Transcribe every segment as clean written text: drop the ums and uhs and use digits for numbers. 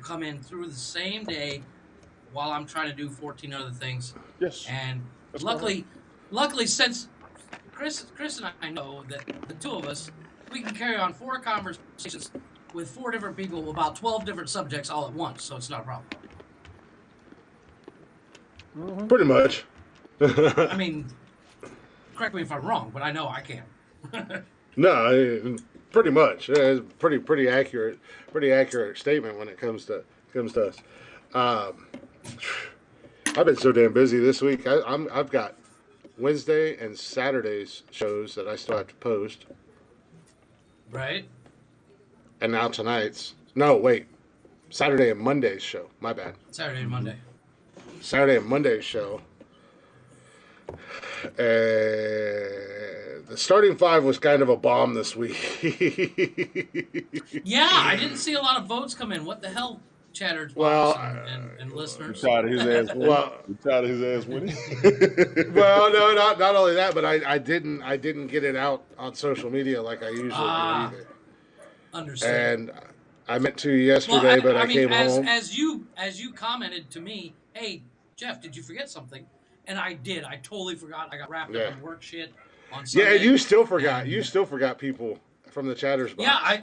come in through the same day while I'm trying to do 14 other things. Yes. And That's luckily, since Chris and I know that the two of us, we can carry on 4 conversations with 4 different people about 12 different subjects all at once, so it's not a problem. Mm-hmm. Pretty much. I mean, correct me if I'm wrong, but I know I can. No, pretty much. It's pretty accurate statement when it comes to us. I've been so damn busy this week. I've got Wednesday and Saturday's shows that I still have to post, Right? and now tonight's. No, wait, Saturday and Monday's show. My bad. Saturday and Monday. Saturday and Monday's show. The starting 5 was kind of a bomb this week. Yeah, I didn't see a lot of votes come in. What the hell, chatters, Well, and listeners? You tired of his ass winning? Well, You tired of his ass winning? well, no, not only that, but I didn't get it out on social media like I usually do either. Understood. And I meant to yesterday, but I came home. As you commented to me, hey Jeff, did you forget something? And I did. I totally forgot. I got wrapped up in work shit on Sunday. Yeah, you still forgot. You still forgot people from the chatters box. Yeah,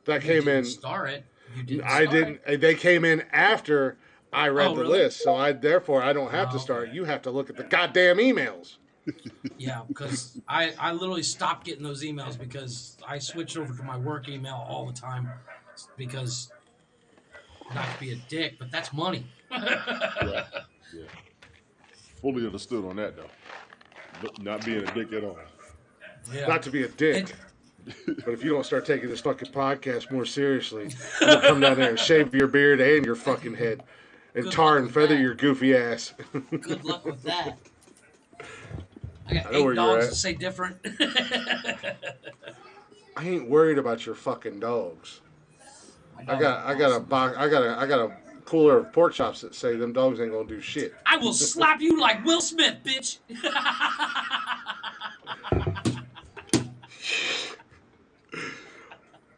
that came in. Star it. You didn't. I didn't. They came in after I read the list, so I don't have to start. Okay. You have to look at the goddamn emails. Yeah, because I literally stopped getting those emails because I switched over to my work email all the time because not to be a dick, but that's money. Yeah. Fully understood on that, though. But not being a dick at all. Yeah. Not to be a dick. But if you don't start taking this fucking podcast more seriously, I'm going to come down there and shave your beard and your fucking head and tar and feather your goofy ass. Good luck with that. I got I know where 8 you're dogs at. to say different. I ain't worried about your fucking dogs. I got a cooler of pork chops that say them dogs ain't gonna do shit. I will slap you like Will Smith, bitch.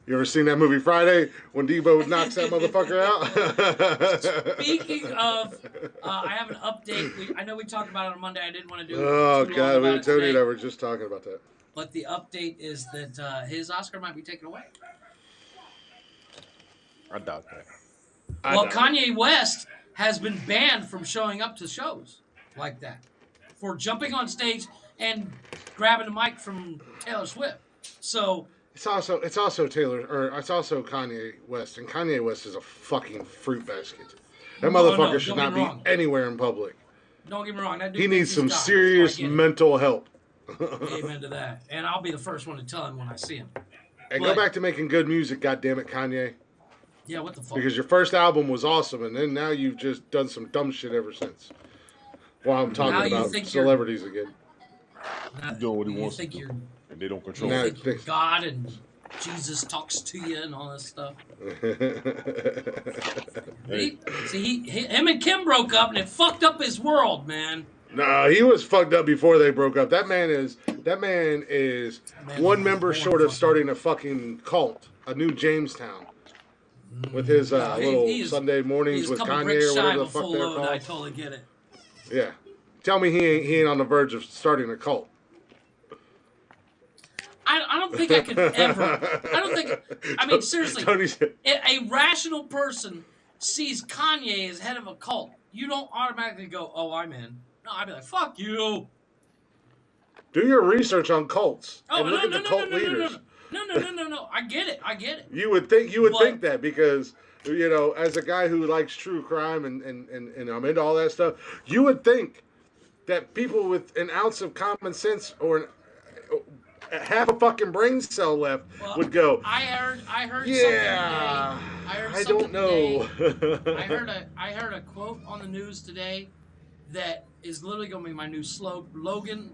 You ever seen that movie Friday when Debo knocks that motherfucker out? Speaking of, I have an update. I know we talked about it on Monday. I didn't want to do it. Oh too long God, about it Tony today, and I were just talking about that. But the update is that his Oscar might be taken away. I doubt that. Well, Kanye West has been banned from showing up to shows like that for jumping on stage and grabbing the mic from Taylor Swift. So it's also Kanye West, and Kanye West is a fucking fruit basket. That motherfucker should not be anywhere in public. Don't get me wrong. That dude he needs some time, serious mental help. Amen to that. And I'll be the first one to tell him when I see him. And go back to making good music, goddammit, Kanye. Yeah, what the fuck? Because your first album was awesome, and then now you've just done some dumb shit ever since. While I'm talking about celebrities again. He's doing what he wants to do, and they don't control it. Think God and Jesus talks to you and all this stuff. Him and Kim broke up, and it fucked up his world, man. Nah, he was fucked up before they broke up. That man is one member short of starting a fucking cult, a new Jamestown. With his little Sunday mornings with Kanye or whatever the fuck they're called. I totally get it. Yeah. Tell me he ain't on the verge of starting a cult. I don't think I could ever. I mean, seriously, a rational person sees Kanye as head of a cult. You don't automatically go, oh, I'm in. No, I'd be like, fuck you. Do your research on cults. Oh, and look at the cult leaders. No. I get it. You would think that because, you know, as a guy who likes true crime and I'm into all that stuff, you would think that people with an ounce of common sense or half a fucking brain cell left would go. I heard. Yeah. I don't know. I heard a quote on the news today that is literally going to be my new Logan.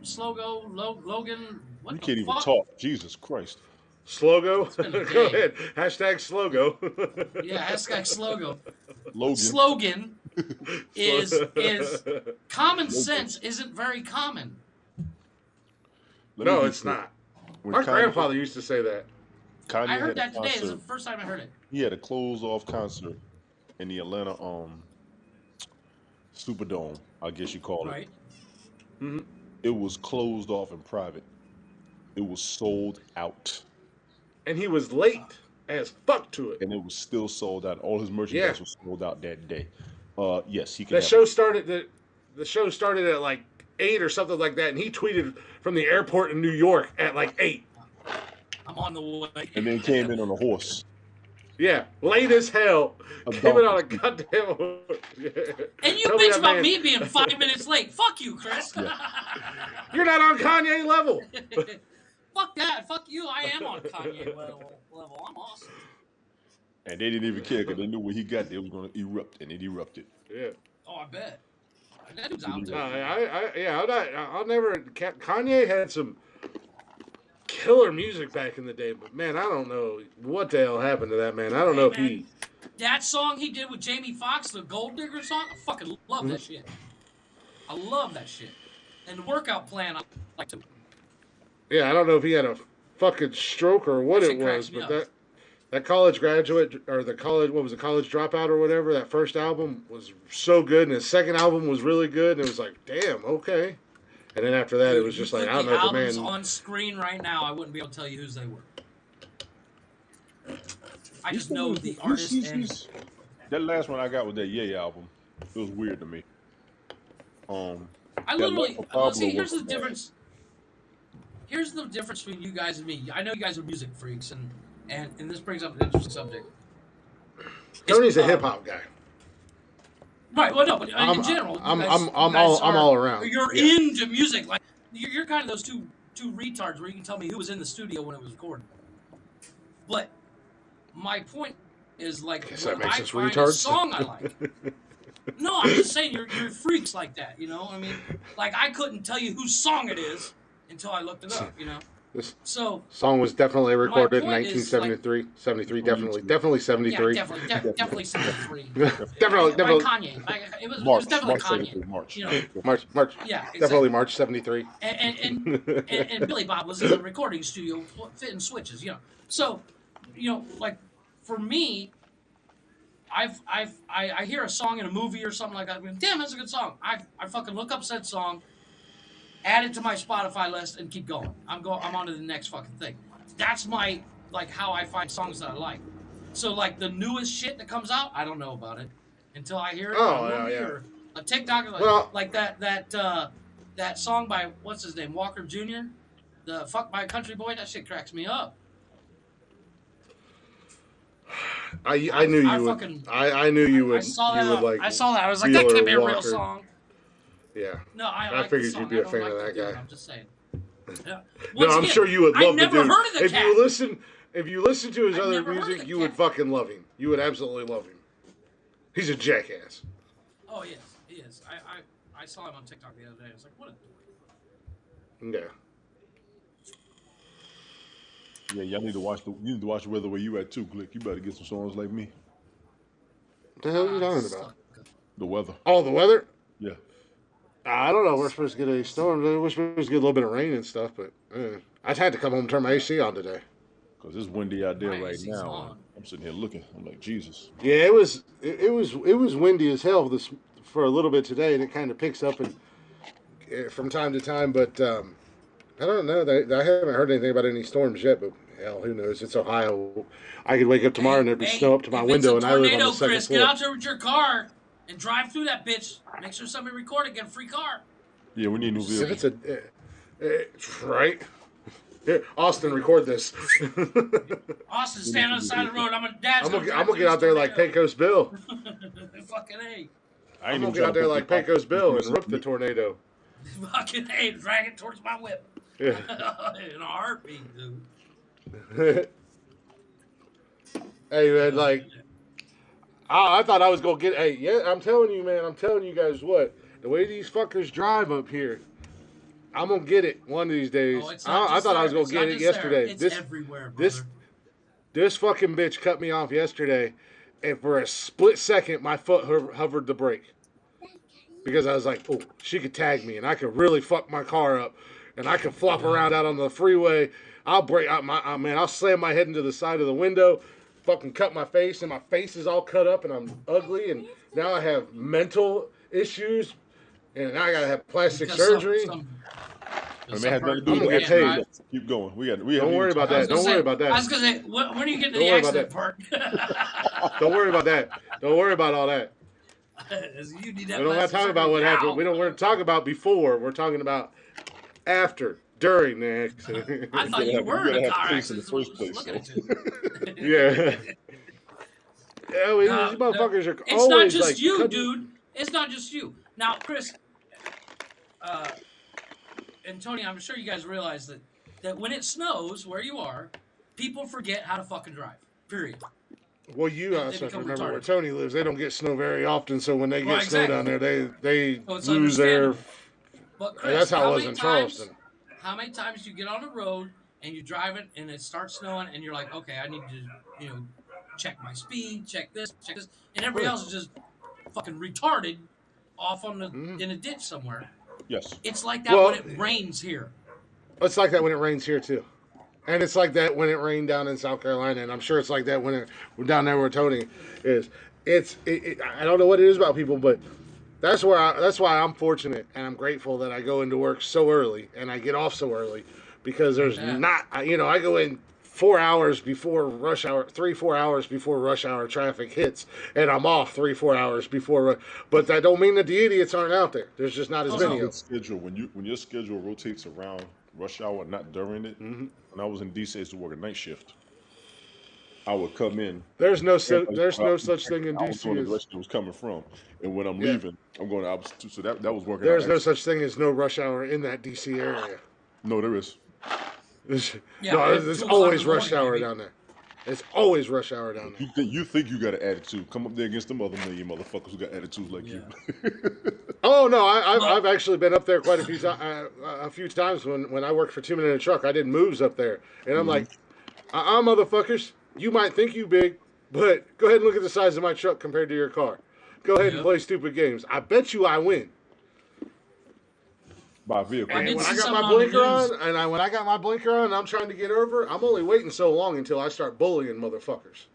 What you can't even talk. Jesus Christ. Slogo? Go ahead. Hashtag Slogo. Yeah, hashtag Slogo. Logan. Slogan is common sense isn't very common. No, it's not. Our grandfather used to say that. I heard that today. It's the first time I heard it. He had a closed-off concert in the Atlanta Superdome, I guess you call it. Right. Mhm. It was closed off in private. It was sold out, And he was late as fuck to it. and it was still sold out. All his Yeah. merchandise was sold out that day. Yes, he can That have. show started the show started at like 8 or something like that, and he tweeted from the airport in New York at like 8. I'm on the way. And then came in on a horse. Yeah, late as hell. A Came in on a donkey. goddamn horse. And you Tell me bitch that about man- me being 5 minutes late. Fuck you, Chris. You're not on Kanye level. Fuck that. Fuck you. I am on Kanye level. I'm awesome. And they didn't even care because they knew when he got there, it was going to erupt, and it erupted. Yeah. Oh, I bet. That dude's out No, there. I'll never. Kanye had some killer music back in the day, but man, I don't know what the hell happened to that man. I don't know if man. he. That song he did with Jamie Foxx, the Gold Digger song, I fucking love that shit. I love that shit. And the workout plan, I like to. Yeah, I don't know if he had a fucking stroke or what That it shit cracks was, me but up. that college graduate or the college what was it, college dropout or whatever, that first album was so good, and his second album was really good, and it was like, damn, okay. And then after that, it was just You like, put I don't the know if the albums man. on screen right now, I wouldn't be able to tell you whose they were. I just know the artist and That last one I got was that Ye album. It was weird to me. I that literally Life of Pablo see. Here's the wasn't bad. difference. Here's the difference between you guys and me. I know you guys are music freaks, and this brings up an interesting subject. Tony's a um, hip hop guy. Right. Well, no, but in general, you I'm guys I'm all around. You're Yeah. into music. Like you're kind of those two retards where you can tell me who was in the studio when it was recorded. But my point is like Guess when that makes I us find a retards. song I like. No, I'm just saying you're freaks like that. You know, I mean, like I couldn't tell you whose song it is until I looked it up. You know, This so song was definitely recorded in point is, 1973. 73, definitely yeah, 73. definitely 73. Definitely, By definitely. Kanye. It was March, definitely March Kanye. 73, March. You know, March. yeah, exactly. Definitely March 73. And Billy Bob was in the recording studio fitting switches, you know. So, you know, like for me, I hear a song in a movie or something like that. I mean, damn, that's a good song. I fucking look up said song, add it to my Spotify list, and keep going. I'm on to the next fucking thing. That's my like how I find songs that I like. So like the newest shit that comes out, I don't know about it until I hear it Oh, on a yeah, movie yeah. or a TikTok. Like, Well- like that song by what's his name, Walker Jr. The Fuck by a Country Boy. That shit cracks me up. I knew you I would. fucking- I knew you would. I saw you that. would like. I saw that. I was like, Wheeler that can't be a real Walker. song. Yeah. No, I I like figured the song. you'd be a I don't fan like of the that dude, guy. I'm just saying. Yeah. No, Once I'm again, sure you would love I the never dude. heard of the If cat. you listen to his I've other never heard of music, the you would cat. fucking love him. You would absolutely love him. He's a jackass. Oh yes, he is. I saw him on TikTok the other day. I was like, what a dork. Yeah. Yeah, y'all need to watch the weather where you at too, Glick. You better get some songs like me. What the hell are you talking about? Suck. The weather. Oh, the weather? Yeah. I don't know. We're supposed to get a storm. We're supposed to get a little bit of rain and stuff, but I'd had to come home and turn my AC on today. Because it's windy out there My right AC's now. on. I'm sitting here looking. I'm like, Jesus. Yeah, it was windy as hell this for a little bit today, and it kind of picks up and from time to time. But I don't know. I haven't heard anything about any storms yet. But hell, who knows? It's Ohio. I could wake up tomorrow and there'd be snow up to my if window, it's and a I live tornado, on the second Chris, floor. get out there with your car and drive through that bitch. Make sure somebody record it. Get a free car. Yeah, we need new If vehicles. it's a right. Here, Austin, record this. Austin, stand on the side of the road. I'm I'm gonna get out there like Pecos Bill. Fucking A. I I'm ain't gonna even get out there like trying to put Pecos Bill and rip the tornado. Fucking A. Drag it towards my whip. Yeah. In a heartbeat, dude. Hey man, like I thought I was gonna get. Hey, yeah, I'm telling you, man. I'm telling you guys what. The way these fuckers drive up here, I'm gonna get it one of these days. Oh, it's not I just thought I was there. gonna It's get not it just there. yesterday. It's everywhere, brother. This fucking bitch cut me off yesterday, and for a split second, my foot hovered the brake because I was like, "Oh, she could tag me, and I could really fuck my car up, and I could flop around out on the freeway. I'll break out man. I'll slam my head into the side of the window, fucking cut my face, and my face is all cut up, and I'm ugly, and now I have mental issues, and now I gotta have plastic surgery. It has nothing to do I'm gonna get paid. Keep going. Don't worry about that. Don't worry about that. I was gonna say, when are you getting to the accident part? Don't worry about that. Don't worry about all that. We don't have to talk about what happened. We don't want to talk about before. We're talking about after, during the accident. I thought you were in a car accident in the first place. Yeah. Yeah, these motherfuckers are it's always not just like, you, dude. It's not just you. Now, Chris, and Tony, I'm sure you guys realize that when it snows where you are, people forget how to fucking drive. Period. Well, you also remember where Tony lives. They don't get snow very often, so when they get snow down there, they lose their. But Chris, that's how it was in Charleston. How many times you get on the road and you drive it and it starts snowing and you're like, okay, I need to, check my speed, check this, and everybody else is just fucking retarded off on the in a ditch somewhere. Yes. It's like that when it rains here. It's like that when it rains here too. And it's like that when it rained down in South Carolina, and I'm sure it's like that when we're down there where Tony is. I don't know what it is about people, but that's why I'm fortunate and I'm grateful that I go into work so early and I get off so early, because there's not, I go in 4 hours before rush hour, 3-4 hours before rush hour traffic hits, and I'm off 3-4 hours before. But that don't mean that the idiots aren't out there. There's just not as many of them. Schedule when your schedule rotates around rush hour, not during it. Mm-hmm. When I was in DC, I used to work a night shift. I would come in. There's no such thing in DC. I was the direction it was coming from, and when I'm leaving, I'm going to opposite. So that was working. There's no such thing as no rush hour in that DC area. No, there is. There's always rush hour down there. It's always rush hour down there. You think you got an attitude? Come up there against them other million motherfuckers who got attitudes like you. Oh no, I've actually been up there quite a few times when I worked for 2 Men in a Truck. I did moves up there, and I'm like, motherfuckers, you might think you big, but go ahead and look at the size of my truck compared to your car. Go ahead and play stupid games. I bet you I win. By vehicle. And when I got my blinker on, when I got my blinker on, and I'm trying to get over, I'm only waiting so long until I start bullying motherfuckers.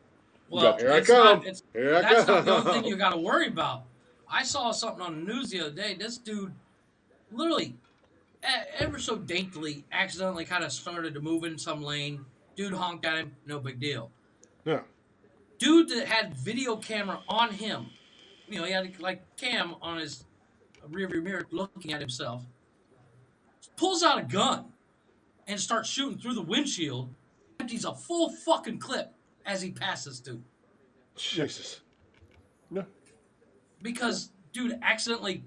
Well, here I come. That's not the only thing you got to worry about. I saw something on the news the other day. This dude, literally, ever so daintily, accidentally kind of started to move in some lane. Dude honked at him. No big deal. Yeah. Dude that had video camera on him. He had like cam on his rearview mirror, looking at himself. Pulls out a gun and starts shooting through the windshield. Empties a full fucking clip as he passes dude. Jesus. No. Because dude accidentally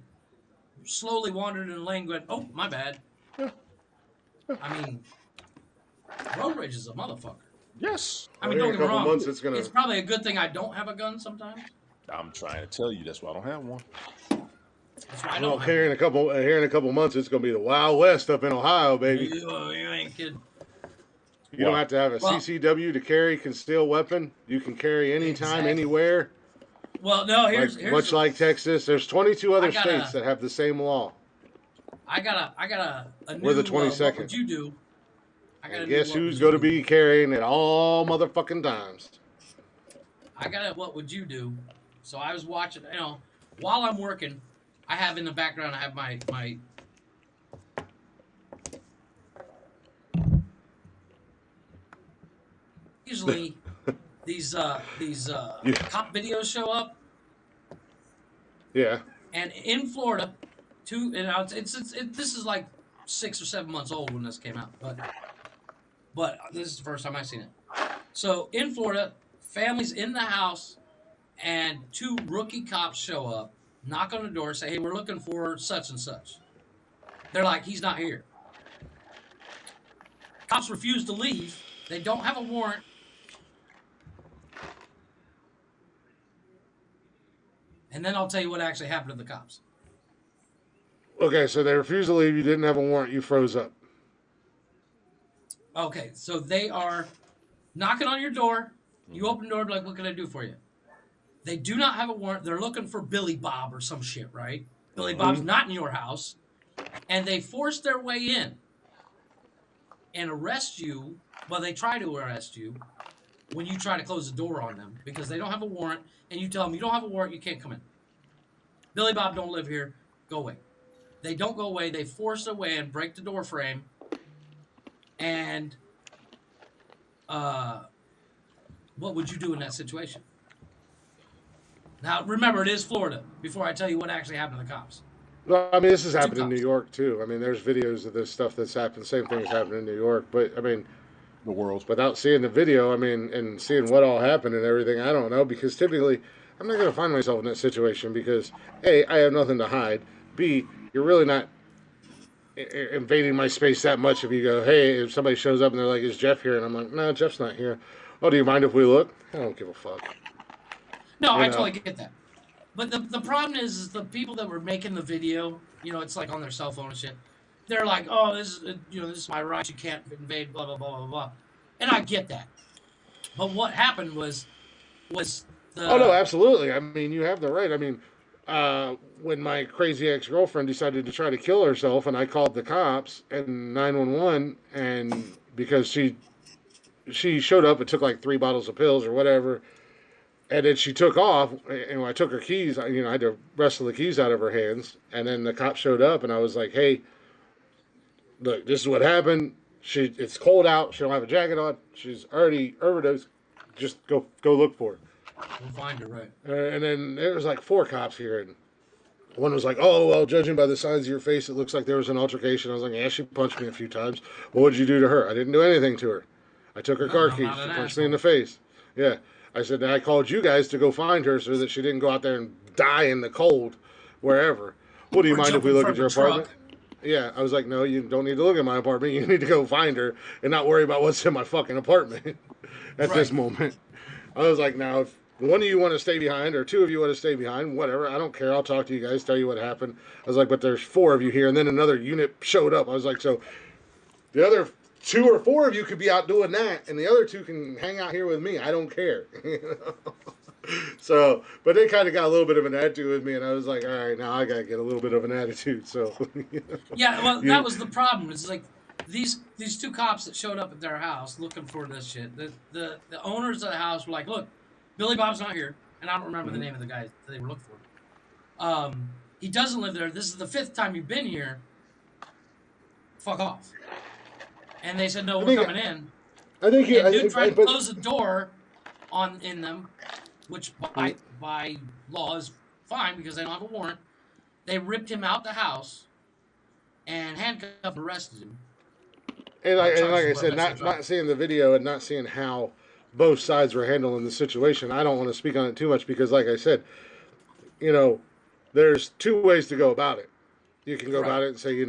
slowly wandered in the lane going, oh, my bad. Yeah. I mean, road rage is a motherfucker. Yes. I mean, don't get me wrong. It's probably a good thing I don't have a gun sometimes. I'm trying to tell you, that's why I don't have one. That's why I don't. Here in a couple months, it's gonna be the Wild West up in Ohio, baby. You ain't kidding. You don't have to have a CCW to carry concealed weapon. You can carry anytime, anywhere. Well, no, here's much like Texas. There's 22 other states that have the same law. I got a new. We're the 22nd. What would you do? Guess who's going to be carrying it all motherfucking times? I got a what would you do? So I was watching, while I'm working, I have in the background, I have my usually these cop videos show up. Yeah. And in Florida, this is like 6 or 7 months old when this came out, but this is the first time I've seen it. So in Florida, families in the house, and 2 rookie cops show up, knock on the door, say, hey, we're looking for such and such. They're like, he's not here. Cops refuse to leave. They don't have a warrant. And then I'll tell you what actually happened to the cops. Okay, so they refused to leave. You didn't have a warrant. You froze up. Okay, so they are knocking on your door. You open the door, be like, what can I do for you? They do not have a warrant. They're looking for Billy Bob or some shit, right? Billy Bob's not in your house. And they force their way in and arrest you. Well, they try to arrest you. when you try to close the door on them because they don't have a warrant, and you tell them you don't have a warrant, you can't come in. Billy Bob don't live here. Go away. They don't go away. They force their way and break the door frame. And what would you do in that situation? Now, remember, it is Florida. Before I tell you what actually happened to the cops. Well, I mean, this has happened in cops. New York too. I mean, there's videos of this stuff that's happened. Same thing has happened in New York. But I mean, The world. without seeing the video, I mean, and seeing what all happened and everything, I don't know. Because typically, I'm not going to find myself in that situation because A, I have nothing to hide. B, you're really not invading my space that much. If you go, hey, if somebody shows up and they're like, is Jeff here? And I'm like, no, Jeff's not here. Oh, do you mind if we look? I don't give a fuck. No, You I know. totally get that. But the problem is the people that were making the video, you know, it's like on their cell phone and shit. They're like, oh, this is my right. You can't invade, blah, blah, blah, blah, blah. And I get that. But what happened was the... Oh, no, absolutely. I mean, you have the right. I mean, when my crazy ex-girlfriend decided to try to kill herself and I called the cops and 911 and because she showed up and took like 3 bottles of pills or whatever. And then she took off, and when I took her keys, I had to wrestle the keys out of her hands. And then the cop showed up, and I was like, "Hey, look, this is what happened. It's cold out. She don't have a jacket on. She's already overdosed. Just go look for her." We'll find her, right. And then there was like 4 cops here, and one was like, "Oh, well, judging by the signs of your face, it looks like there was an altercation." I was like, "Yeah, she punched me a few times. Well, what did you do to her?" "I didn't do anything to her. I took her car I'm keys. not She an punched asshole. me in the face." Yeah. I said, I called you guys to go find her so that she didn't go out there and die in the cold wherever. Well, do you Or mind if jump we in look front at your of a truck. apartment? Yeah. I was like, no, you don't need to look at my apartment. You need to go find her and not worry about what's in my fucking apartment at this Right. moment. I was like, now, if one of you want to stay behind or 2 of you want to stay behind, whatever. I don't care. I'll talk to you guys, tell you what happened. I was like, but there's 4 of you here. And then another unit showed up. I was like, so the other 2 or 4 of you could be out doing that, and the other 2 can hang out here with me. I don't care. So, but they kind of got a little bit of an attitude with me, and I was like, all right, now I got to get a little bit of an attitude. So, Yeah, well, You- that was the problem. It's like these 2 cops that showed up at their house looking for this shit. The owners of the house were like, look, Billy Bob's not here, and I don't remember the name of the guy that they were looking for. He doesn't live there. This is the 5th time you've been here. Fuck off. And they said, no, we're coming in. I think And dude tried to close the door in them, which by law is fine because they don't have a warrant. They ripped him out the house and handcuffed and arrested him. and like I said, not seeing the video and not seeing how both sides were handling the situation, I don't want to speak on it too much because, like I said, there's 2 ways to go about it. You can go about it and say,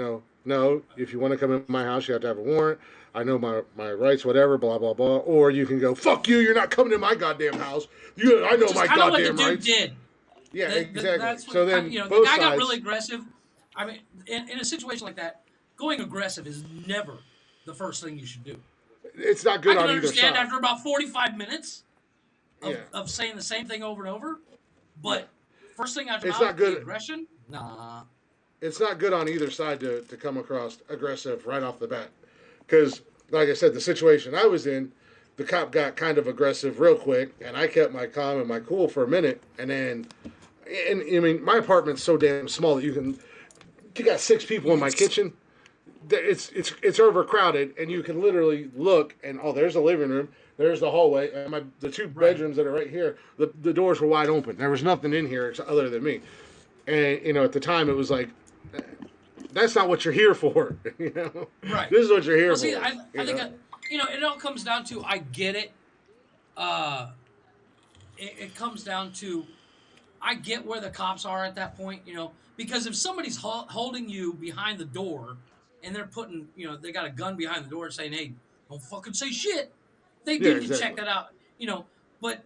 no, if you want to come in my house, you have to have a warrant. I know my rights, whatever, blah, blah, blah. Or you can go, fuck you, you're not coming in my goddamn house. I know my I know what the goddamn dude rights. did. Yeah, exactly. That's what, So then the both guy got sides, really aggressive. I mean, in a situation like that, going aggressive is never the first thing you should do. it's not I good can on either understand side. after about 45 minutes Yeah. of saying the same thing over and over, but first thing out your It's mouth, not good. the aggression? Nah. It's not good on either side to come across aggressive right off the bat. Because, like I said, the situation I was in, the cop got kind of aggressive real quick, and I kept my calm and my cool for a minute, and then, and I mean, my apartment's so damn small that you got 6 people in my kitchen. It's overcrowded, and you can literally look, and there's the living room, there's the hallway, and the 2 bedrooms that are right here. The doors were wide open. There was nothing in here other than me, and at the time it was like, that's not what you're here for. Right. This is what you're here Well, for. see, I think, it all comes down to, I get it. It comes down to, I get where the cops are at that point, because if somebody's holding you behind the door and they're putting, they got a gun behind the door saying, hey, don't fucking say shit. They need to check that out, but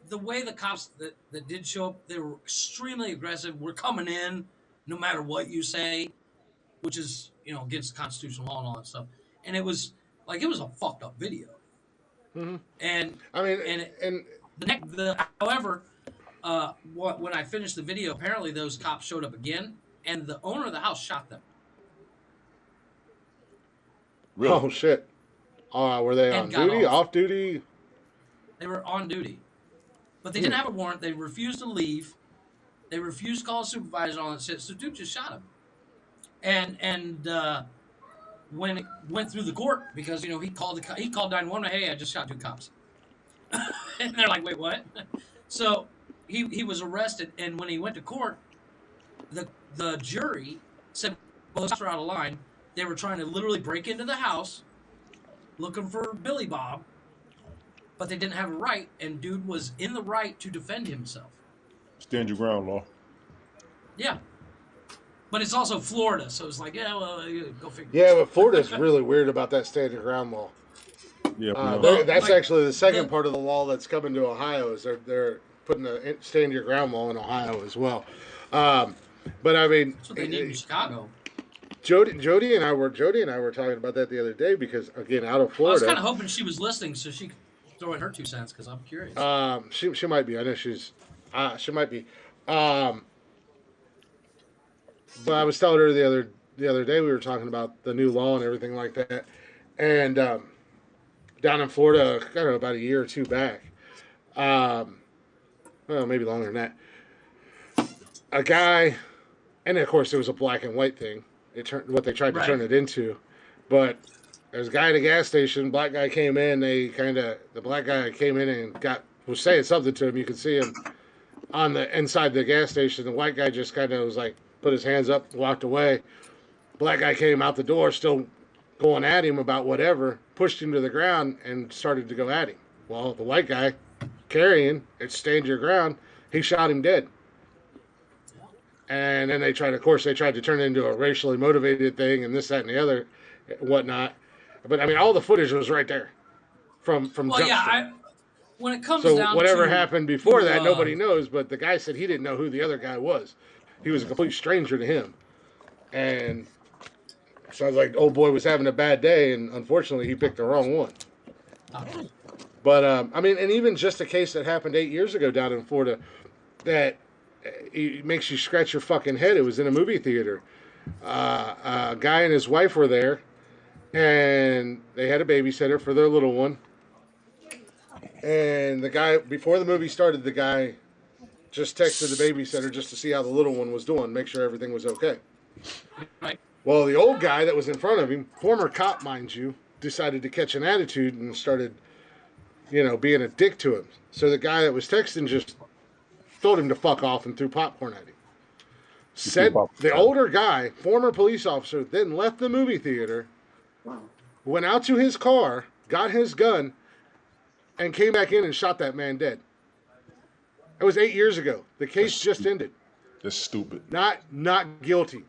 the way the cops that did show up, they were extremely aggressive. We're coming in no matter what you say, which is, against constitutional law and all that stuff. And it was a fucked up video. Mm-hmm. And I mean, however, when I finished the video, apparently those cops showed up again, and the owner of the house shot them. Really? oh shit. Were they on And got duty, off. off duty? They were on duty, but they didn't have a warrant. They refused to leave. They refused to call a supervisor and all that shit. So dude just shot him. And when it went through the court, because he called 911. Hey, I just shot 2 cops. And they're like, wait, what? So he was arrested, and when he went to court, the jury said, well, those cops are out of line. They were trying to literally break into the house looking for Billy Bob, but they didn't have a right, and dude was in the right to defend himself. Stand your ground, law. Yeah. But it's also Florida, so it's like, yeah, well, go figure. Yeah, but Florida's really weird about that stand your ground law. Yeah, that's actually the second part of the law that's coming to Ohio. Is they're putting a stand your ground law in Ohio as well. But I mean, that's what they need in Chicago. Jody and I were talking about that the other day because again, out of Florida, I was kind of hoping she was listening so she could throw in her 2 cents because I'm curious. She might be. I know she might be. But I was telling her the other day we were talking about the new law and everything like that, and down in Florida, I don't know, about a year or 2 back, well, maybe longer than that, a guy, and of course it was a black and white thing. What they tried to turn it into, but there's a guy at a gas station. Black guy came in. The black guy came in and was saying something to him. You could see him on the inside the gas station. The white guy just kind of was like, put his hands up, walked away. Black guy came out the door, still going at him about whatever, pushed him to the ground and started to go at him. Well, the white guy, carrying, it stand your ground, he shot him dead. And then they tried to turn it into a racially motivated thing and this, that, and the other, whatnot. But I mean, all the footage was right there from well, Jump yeah, Street. When it comes So down whatever to happened before that, nobody knows. But the guy said he didn't know who the other guy was. He was a complete stranger to him. And sounds like old boy was having a bad day, and unfortunately he picked the wrong one. But, I mean, and even just a case that happened 8 years ago down in Florida that it makes you scratch your fucking head. It was in a movie theater. A guy and his wife were there, and they had a babysitter for their little one. And the guy, before the movie started, the guy just texted the babysitter just to see how the little one was doing, make sure everything was okay. Right. Well, the old guy that was in front of him, former cop, mind you, decided to catch an attitude and started, being a dick to him. So the guy that was texting just told him to fuck off and threw popcorn at him. Said the older guy, former police officer, then left the movie theater, went out to his car, got his gun, and came back in and shot that man dead. It was 8 years ago. The case just ended. That's stupid. Not guilty.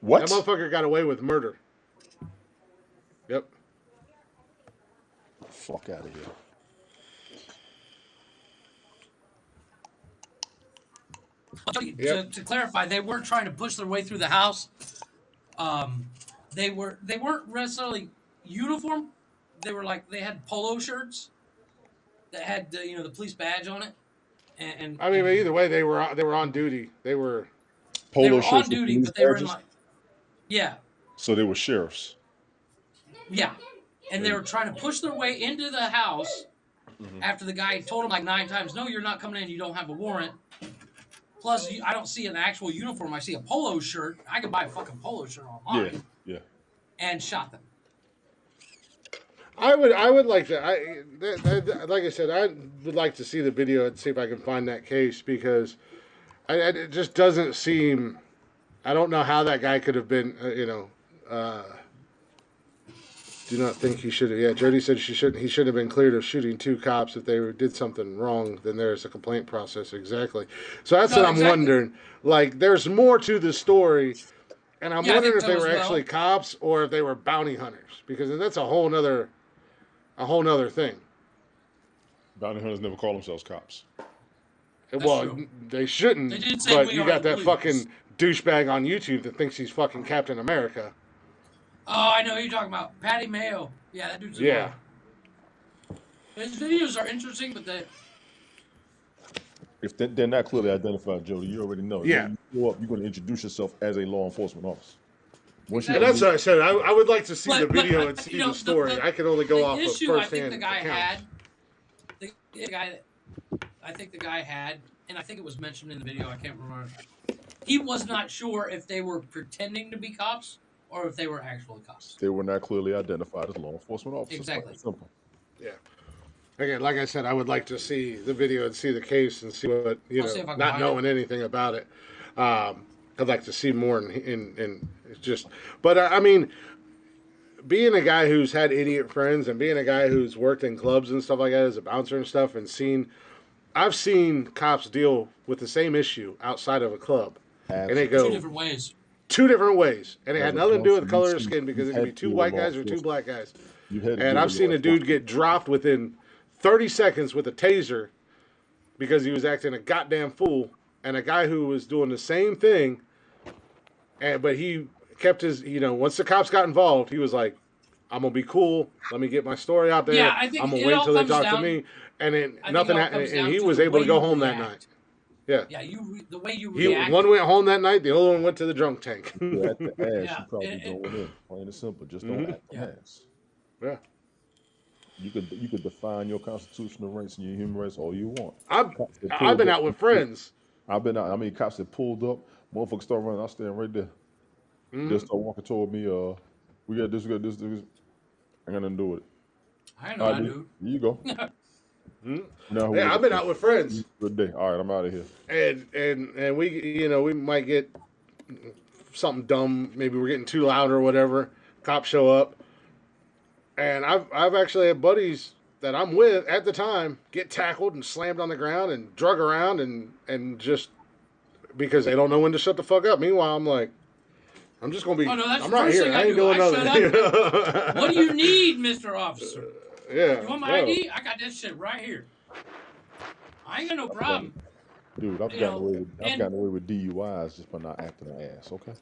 What? That motherfucker got away with murder. Yep. Fuck out of here. Yep. To clarify, they weren't trying to push their way through the house. They weren't necessarily uniform. They had polo shirts that had the police badge on it. And I mean, but either way, they were on duty. They were on duty, but they were in yeah. So they were sheriffs. Yeah, and they were trying to push their way into the house after the guy told them like 9 times, "No, you're not coming in. You don't have a warrant." Plus, I don't see an actual uniform. I see a polo shirt. I could buy a fucking polo shirt online. Yeah. And shot them. I would like to. Like I said, I would like to see the video and see if I can find that case because it just doesn't seem. I don't know how that guy could have been. Do not think he should have. Yeah, Jody said he should have been cleared of shooting 2 cops. If they did something wrong, then there's a complaint process. Exactly. So that's what I'm wondering. Like, there's more to the story, and I'm wondering if they were actually cops or if they were bounty hunters, because that's a whole nother thing. Bounty hunters never call themselves cops. True. They shouldn't. They did say but we you are got that police. fucking douchebag on YouTube that thinks he's fucking Captain America. Oh, I know who you're talking about. Patty Mayo. Yeah, that dude's Yeah. His videos are interesting, but If they're not clearly identified, Jody, you already know. Yeah. When you go up, you're going to introduce yourself as a law enforcement officer. And that's what I said. I would like to see the video and see the the story. I can only go off of issue I think firsthand the guy accounts. the guy, I think the guy had, and I think it was mentioned in the video. I can't remember. He was not sure if they were pretending to be cops or if they were actual cops. They were not clearly identified as law enforcement officers. Exactly. Simple. Yeah. Again, like I said, I would like to see the video and see the case and see what not knowing anything about it. I'd like to see more in just. But I mean, being a guy who's had idiot friends and being a guy who's worked in clubs and stuff like that as a bouncer and stuff, and I've seen cops deal with the same issue outside of a club, and they go 2 different ways. 2 different ways, and it had nothing to do with the color of skin because it could be 2 white guys or 2 black guys. And I've seen a dude get dropped within 30 seconds with a taser because he was acting a goddamn fool, and a guy who was doing the same thing, but he kept his, once the cops got involved, he was like, I'm going to be cool. Let me get my story out there. Yeah, I think I'm going to wait until they talk to me. And then nothing happened, and he was able to go home that night. Yeah. Yeah, the way you react. One went home that night, the other one went to the drunk tank. At the ass, you probably going in. Plain and simple. Just don't act the ass. Yeah. You could define your constitutional rights and your human rights all you want. I've been out with friends. I've been out. I mean, cops that pulled up, motherfuckers start running. I stand right there. Just start walking toward me. We got this. We got this. I got nothing to do with it. I know I do. Here you go. Yeah, I've been out with friends. Good day. All right, I'm out of here. And we we might get something dumb. Maybe we're getting too loud or whatever. Cops show up, and I've actually had buddies that I'm with at the time get tackled and slammed on the ground and drug around and just because they don't know when to shut the fuck up. Meanwhile, I'm like, I'm just gonna be. Oh no, that's I'm the right first here. thing I ain't doing nothing. What do you need, Mr. Officer? Yeah. You want my ID? I got this shit right here. I ain't got no problem. Dude, I've gotten away with DUIs just by not acting an ass. Okay.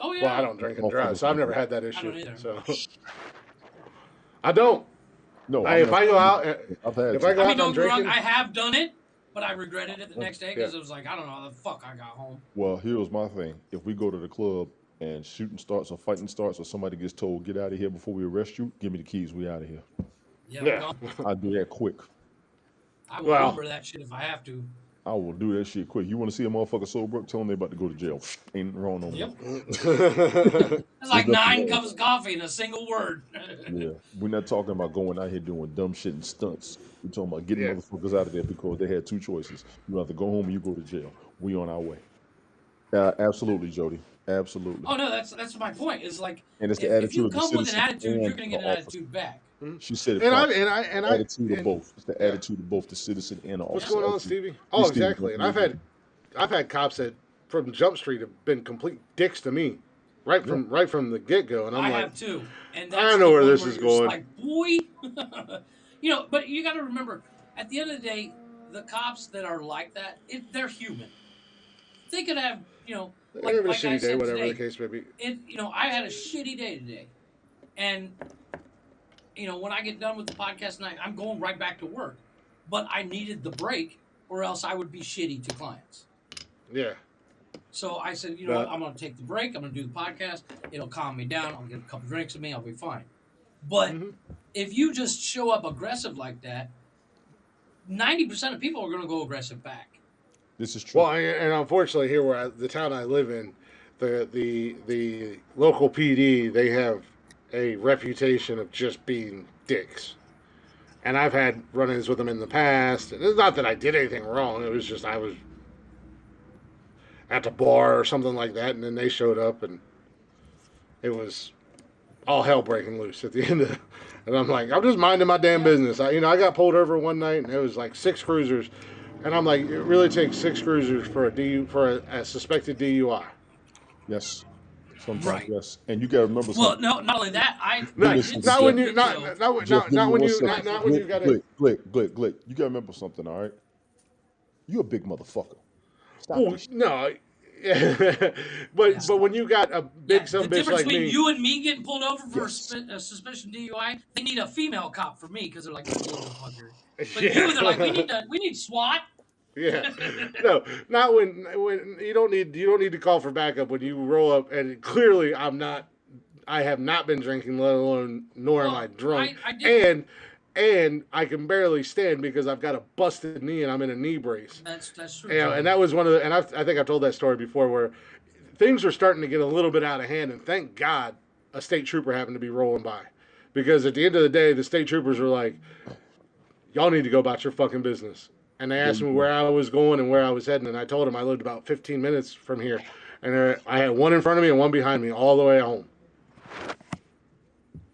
Oh yeah. Well, I don't drink and drive, so I've never had that issue. I don't either. So I don't. No. If I go out, Don't drinking, drunk. I have done it, but I regretted it the next day because it was like I don't know how the fuck I got home. Well, here's my thing. If we go to the club and shooting starts or fighting starts or somebody gets told, get out of here before we arrest you, give me the keys, we out of here. Yeah. I'll do that quick. I will remember that shit if I have to. I will do that shit quick. You want to see a motherfucker sober up? Tell them they about to go to jail. Ain't wrong no more. Yep. It's like 9 cups of coffee in a single word. Yeah. We're not talking about going out here doing dumb shit and stunts. We're talking about getting motherfuckers out of there because they had 2 choices. You have to go home or you go to jail. We on our way. Absolutely, Jody. Absolutely. Oh no, that's my point. It's like, and it's the if you come with an attitude, you're gonna get an attitude back. She said it. And attitude of both. It's the attitude of both the citizen and the officer. What's going on, Stevie? Oh, exactly. And I've had cops that from Jump Street have been complete dicks to me, right from the get go. And I have too. And that's I know where this is going. Like, boy, but you got to remember, at the end of the day, the cops that are like that, they're human. They could have, like a shitty day, whatever today, the case may be. I had a shitty day today, and when I get done with the podcast tonight, I'm going right back to work. But I needed the break, or else I would be shitty to clients. Yeah. So I said, what? I'm going to take the break. I'm going to do the podcast. It'll calm me down. I'll get a couple drinks of me. I'll be fine. But if you just show up aggressive like that, 90% of people are going to go aggressive back. This is true. Well, and unfortunately, here where the town I live in, the local PD, they have a reputation of just being dicks. And I've had run-ins with them in the past. And it's not that I did anything wrong. It was just I was at the bar or something like that, and then they showed up, and it was all hell breaking loose at the end of it. And I'm like, I'm just minding my damn business. I got pulled over one night, and it was like 6 cruisers. And I'm like, it really takes 6 cruisers for a suspected DUI. Yes. Sometimes, yes. And you gotta remember something. Well, no, not only that, not when you got it. Glick. You gotta remember something, all right? You a big motherfucker. Stop this. No. but when you got a big son bitch like me. The difference between you and me getting pulled over for a suspicion DUI, they need a female cop for me because they're like, motherfucker. But you, they're like, we need SWAT. Yeah, no, not when you don't need to call for backup when you roll up and clearly I have not been drinking, let alone nor am I drunk, and I can barely stand because I've got a busted knee and I'm in a knee brace. That's true. And that was one of the, and I think I've told that story before, where things were starting to get a little bit out of hand, and thank God a state trooper happened to be rolling by, because at the end of the day, the state troopers were like, "Y'all need to go about your fucking business." And they asked me where I was going and where I was heading, and I told them I lived about 15 minutes from here, and I had one in front of me and one behind me all the way home.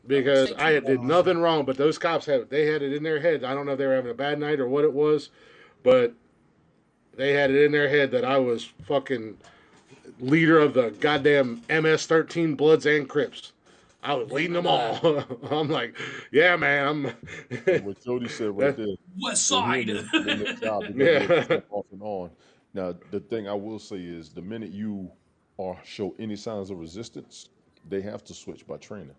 Because I did nothing wrong, but those cops had it in their head. I don't know if they were having a bad night or what it was, but they had it in their head that I was fucking leader of the goddamn MS-13 Bloods and Crips. I was leading them all. I'm like, yeah, man. What Jody said right there. West Side. Yeah. Off and on. Now, the thing I will say is, the minute you show any signs of resistance, they have to switch by training.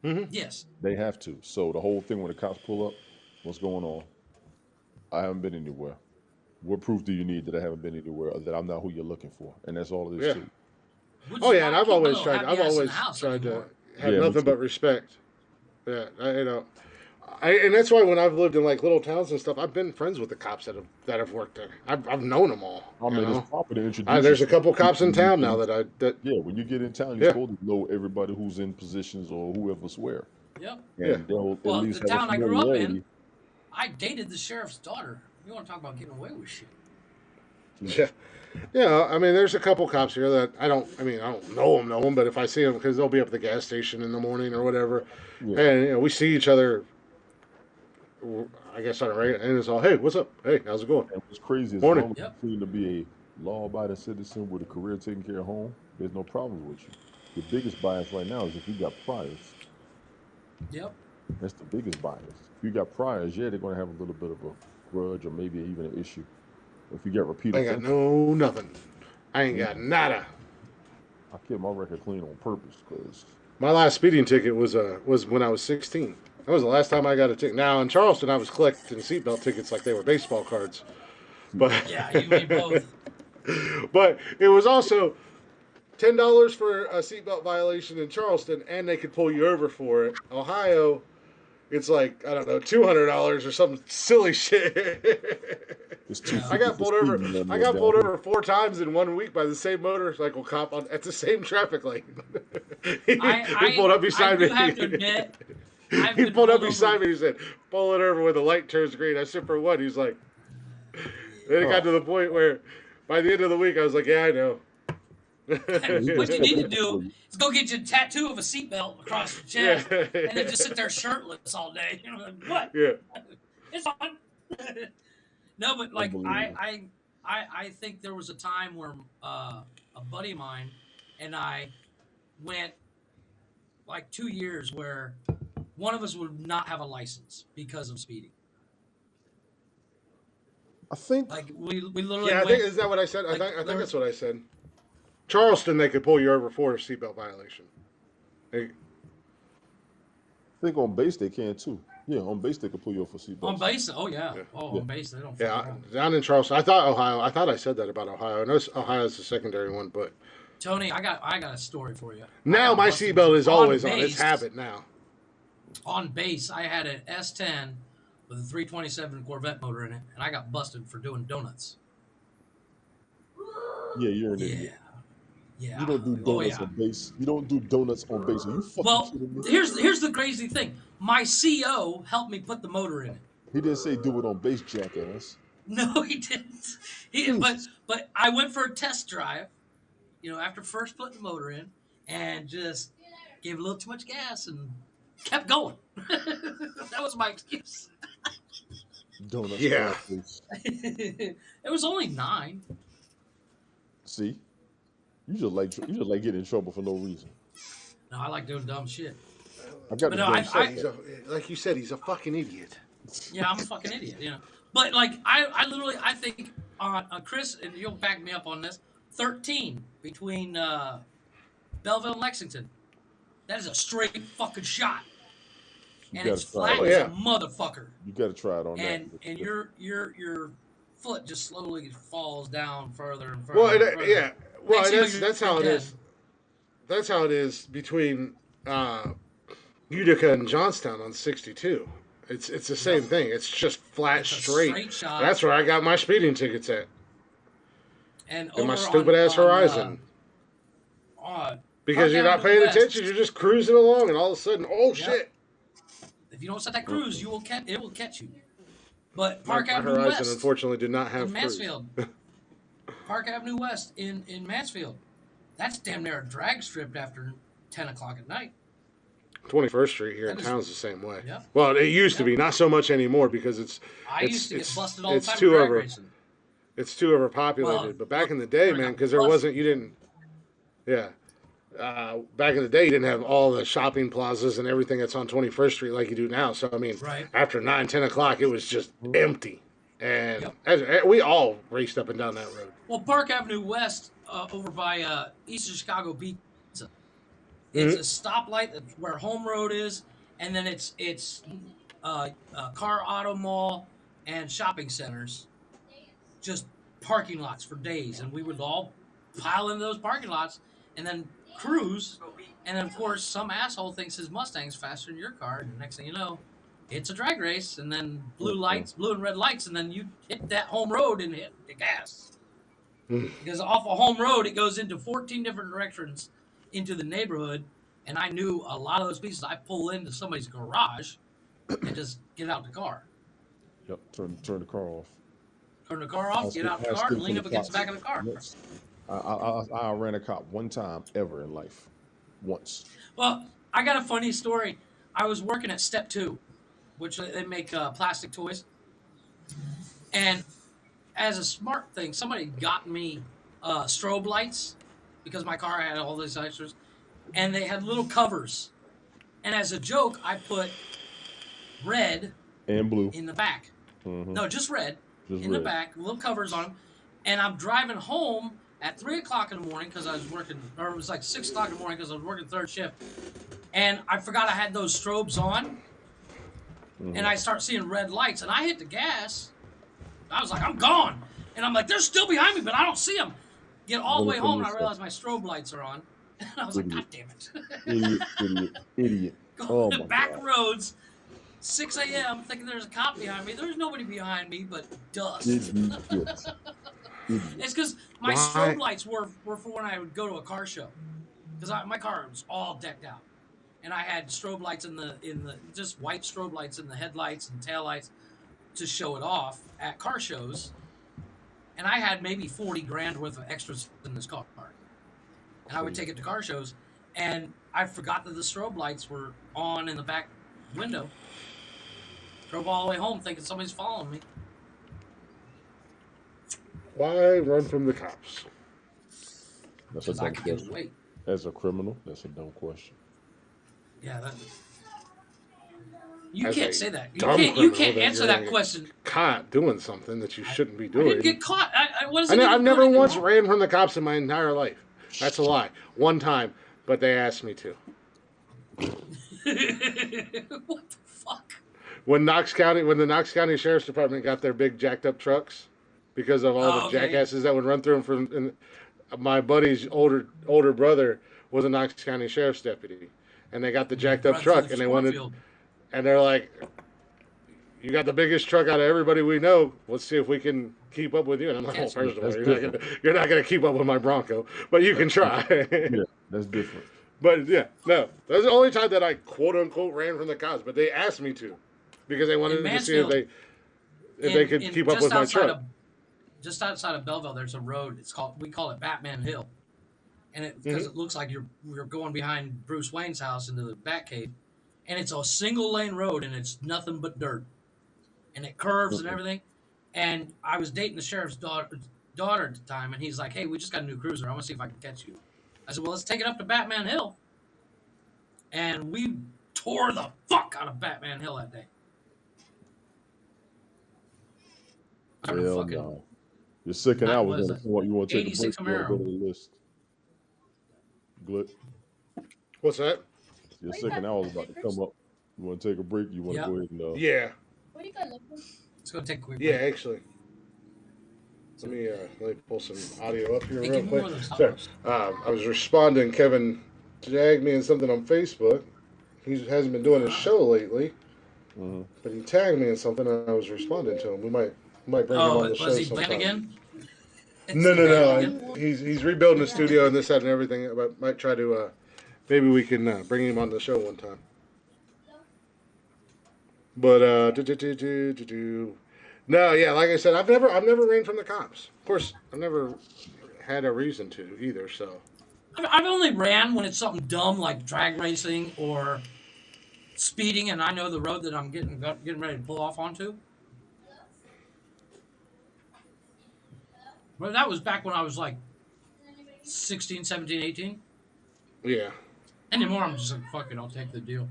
Mm-hmm. Yes. They have to. So the whole thing when the cops pull up, what's going on? I haven't been anywhere. What proof do you need that I haven't been anywhere, or that I'm not who you're looking for? And that's all it is. Too. And I've always tried to have nothing but respect. Yeah, and that's why when I've lived in like little towns and stuff, I've been friends with the cops that have worked there. I've known them all. I mean, it's proper to introduce. There's a couple cops in town now that. Yeah, when you get in town, you're supposed to know everybody who's in positions or whoever's where. Yep. And they'll at least the have town a I grew up familiarity. in, I dated the sheriff's daughter. You want to talk about getting away with shit? Yeah. Yeah, I mean, there's a couple cops here that I don't know them, but if I see them, because they'll be up at the gas station in the morning or whatever, and we see each other, I guess on a regular, and it's all, hey, what's up? Hey, how's it going? And what's crazy is, morning. As to be a law-abiding citizen with a career taking care of home, there's no problems with you. The biggest bias right now is if you got priors. Yep. That's the biggest bias. If you got priors, they're going to have a little bit of a grudge or maybe even an issue. If you get repeated, I got nothing. I ain't got nada. I kept my record clean on purpose because my last speeding ticket was when I was 16. That was the last time I got a ticket. Now in Charleston, I was collecting seatbelt tickets like they were baseball cards, but yeah, you made both. But it was also $10 for a seatbelt violation in Charleston, and they could pull you over for it. Ohio, it's like, I don't know, $200 or some silly shit. I got pulled over. I got pulled over 4 times in 1 week by the same motorcycle cop at the same traffic lane. he pulled up beside me. I have to admit, he pulled up beside me. He said, "Pull it over when the light turns green." I said, "For what?" He's like. Then it got to the point where, by the end of the week, I was like, "Yeah, I know." What you need to do is go get you a tattoo of a seatbelt across your chest, and then just sit there shirtless all day. You know, like, what? Yeah. It's on. No, but like I think there was a time where a buddy of mine and I went like 2 years where one of us would not have a license because of speeding. I think like we literally I think is that what I said? I think that's what I said. Charleston, they could pull you over for a seatbelt violation. I think on base they can too. Yeah, on base they could pull you over for seatbelts. On base, oh yeah. On base they don't. Down in Charleston, I thought Ohio. I thought I said that about Ohio. I know Ohio's the secondary one, but Tony, I got a story for you. Now my seatbelt is always on. It's habit now. On base, I had an S10 with a 327 Corvette motor in it, and I got busted for doing donuts. Yeah, you're an idiot. Yeah. You don't do donuts on base. You don't do donuts on base. Are you fucking kidding me? Here's the crazy thing. My CO helped me put the motor in it. He didn't say do it on base, jackass. No, he didn't. But I went for a test drive, after first putting the motor in, and just gave a little too much gas and kept going. That was my excuse. Donuts. Yeah. It was only 9. See, you just like getting in trouble for no reason. No, I like doing dumb shit. Like you said, he's a fucking idiot. Yeah, I'm a fucking idiot. But like I literally think on Chris, and you'll back me up on this. 13 between Belleville and Lexington. That is a straight fucking shot. And it's flat as a motherfucker. You got to try it on that. And your foot just slowly falls down further and further. Well, yeah. Well, that's how it is. That's how it is between Utica and Johnstown on 62. It's the same thing. It's just flat It's a straight. straight shot. That's where I got my speeding tickets at. And In over my stupid ass Horizon. Because you're not paying attention, you're just cruising along, and all of a sudden, shit! If you don't set that cruise, it will catch you. But Park my Avenue Horizon West, unfortunately did not have in Mansfield. Park Avenue West in Mansfield. That's damn near a drag strip after 10 o'clock at night. 21st Street here in town is the same way. Yep. Well, it used to be, not so much anymore because I used to get busted all the time drag racing. It's too overpopulated. But back in the day, man, because back in the day, you didn't have all the shopping plazas and everything that's on 21st Street like you do now. So, I mean, after 9, 10 o'clock, it was just empty. And we all raced up and down that road. Well, Park Avenue West, over by Eastern Chicago Beach, it's a stoplight that's where Home Road is, and then it's car, auto mall, and shopping centers. Just parking lots for days, and we would all pile into those parking lots and then cruise. And then, of course, some asshole thinks his Mustang's faster than your car, and the next thing you know, it's a drag race, and then blue and red lights, and then you hit that home road and hit the gas. Because off a home road, it goes into 14 different directions into the neighborhood, and I knew a lot of those pieces. I pull into somebody's garage and just get out the car. Yep, turn the car off. Turn the car off, get out the car, and lean up against the back of the car. Yes. I ran a cop one time ever in life. Once. Well, I got a funny story. I was working at Step 2, which they make plastic toys. And as a smart thing, somebody got me strobe lights because my car had all these extras. And they had little covers. And as a joke, I put red and blue in the back. Mm-hmm. No, just red in the back, little covers on them. And I'm driving home at 3 o'clock in the morning because I was working, or it was like 6 o'clock in the morning because I was working third shift. And I forgot I had those strobes on. Mm-hmm. And I start seeing red lights. And I hit the gas. I was like, I'm gone. And I'm like, they're still behind me, but I don't see them. Get all the way home and I realize my strobe lights are on. And I was like, God damn it. Idiot. Going to back roads, 6 a.m., thinking there's a cop behind me. There's nobody behind me but dust. It's because my strobe lights were for when I would go to a car show. Because my car was all decked out. And I had strobe lights in the just white strobe lights in the headlights and taillights to show it off at car shows. And I had maybe 40 grand worth of extras in this car. And I would take it to car shows, and I forgot that the strobe lights were on in the back window. Drove all the way home thinking somebody's following me. Why run from the cops? That's a dumb question. As a criminal, that's a dumb question. Yeah, you can't say that. You can't answer that question. Caught doing something that you shouldn't be doing. I didn't get caught. I've never once ran from the cops in my entire life. That's a lie. One time, but they asked me to. What the fuck? When the Knox County Sheriff's Department got their big jacked up trucks, because of all the jackasses that would run through them. And my buddy's older brother was a Knox County Sheriff's deputy, and they got the jacked up truck, and they wanted, and they're like, "You got the biggest truck out of everybody we know. Let's see if we can keep up with you." And I'm like, first of all, you're not going to keep up with my Bronco, but you can try. Yeah, that's different. But yeah, no, that's the only time that I quote unquote ran from the cops. But they asked me to, because they wanted to see if they could keep up with my truck. Just outside of Belleville, there's a road. We call it Batman Hill, and because it looks like you're going behind Bruce Wayne's house into the Batcave, and it's a single lane road, and it's nothing but dirt, and it curves and everything. And I was dating the sheriff's daughter at the time, and he's like, "Hey, we just got a new cruiser. I want to see if I can catch you." I said, "Well, let's take it up to Batman Hill." And we tore the fuck out of Batman Hill that day. Hell no. You're sicking out. You want to take a break? You go to the list. Good. What's that? Your second hour is about to come up. You want to take a break? You want to go ahead and... Yeah. What are you going to look? Let's go take a quick break. Yeah, actually. Let me pull some audio up here real quick. Sorry. I was responding. Kevin tagged me in something on Facebook. He hasn't been doing his show lately. Mm-hmm. But he tagged me in something, and I was responding to him. We might bring him on the show was he sometime. banned again? No. He's rebuilding the studio and this, that, and everything. But might try to maybe we can bring him on the show one time. But no, yeah, like I said, I've never ran from the cops. Of course, I've never had a reason to either. So I've only ran when it's something dumb like drag racing or speeding, and I know the road that I'm getting ready to pull off onto. Well, that was back when I was like 16, 17, 18. yeah. Anymore, I'm just like, fuck it, I'll take the deal.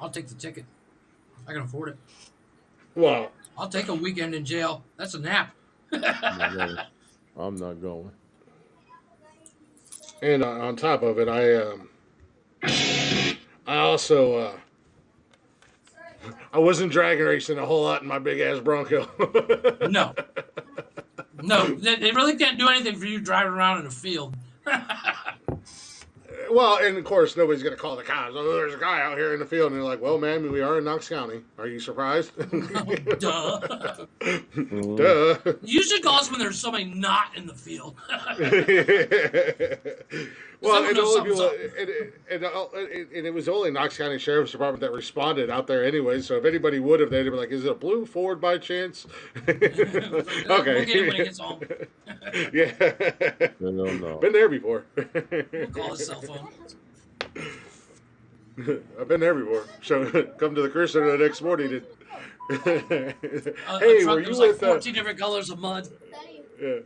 I'll take the ticket. I can afford it. Well, I'll take a weekend in jail. That's a nap. I'm not going. And on top of it, I also I wasn't dragging racing a whole lot in my big ass Bronco. No, they really can't do anything for you driving around in a field. Well, and of course, nobody's going to call the cops. Oh, there's a guy out here in the field. And they're like, well, man, we are in Knox County. Are you surprised? Duh. Duh. You should call us when there's somebody not in the field. Well, and it was only Knox County Sheriff's Department that responded out there anyway. So if anybody would have, they'd be like, is it a blue Ford by chance? Okay. We'll get him when he gets home. Yeah. No. Been there before. We'll call his cell phone. I've been there before. So come to the Career Center the next morning. Hey, Were you like with 14 different colors of mud? Yeah.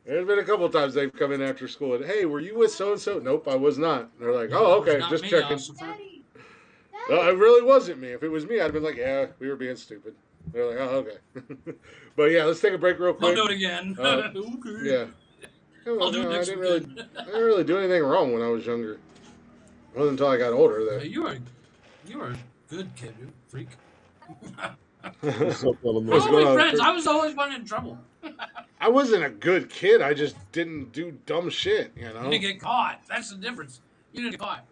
There's been a couple of times they've come in after school and, hey, were you with so-and-so? Nope, I was not. And they're like, oh, okay, just checking. No, it really wasn't me. If it was me, I'd have been like, yeah, we were being stupid. They're like, oh, okay. But yeah, let's take a break real quick. I'll do it again. Okay. Yeah. Well, I'll do it next I didn't really do anything wrong when I was younger. It wasn't until I got older that. You were a good kid, you freak. What's up, We're only friends. I was always one in trouble. I wasn't a good kid. I just didn't do dumb shit, you know? You didn't get caught. That's the difference. You didn't get caught.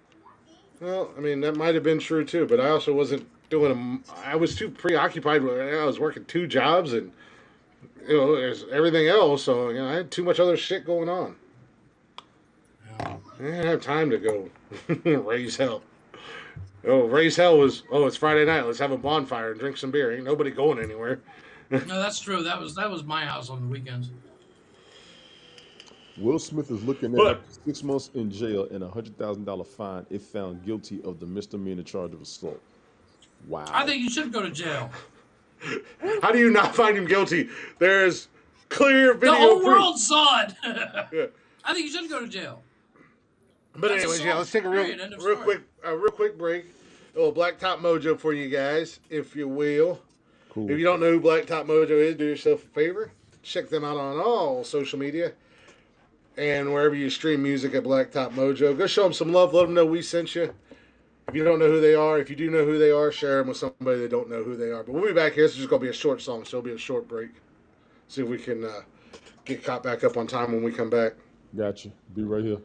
Well, I mean, that might have been true too, but I also wasn't doing I was too preoccupied with, I was working 2 jobs and, you know, there's everything else, so, you know, I had too much other shit going on. I didn't have time to go raise hell. Oh, raise hell was, it's Friday night, let's have a bonfire and drink some beer. Ain't nobody going anywhere. No, that's true. That was my house on the weekends. Will Smith is looking at up to 6 months in jail and a $100,000 fine if found guilty of the misdemeanor charge of assault. Wow. I think you should go to jail. How do you not find him guilty? There's clear video The whole proof. world saw it. Yeah. I think you should go to jail. But That's anyways, assault. yeah, let's take a real quick break. A little Blacktop Mojo for you guys, if you will. Cool. If you don't know who Blacktop Mojo is, do yourself a favor. Check them out on all social media. And wherever you stream music at Blacktop Mojo. Go show them some love. Let them know we sent you. If you don't know who they are, if you do know who they are, share them with somebody that don't know who they are. But we'll be back here. This is just going to be a short song, so it'll be a short break. See if we can get caught back up on time when we come back. Gotcha. Be right here.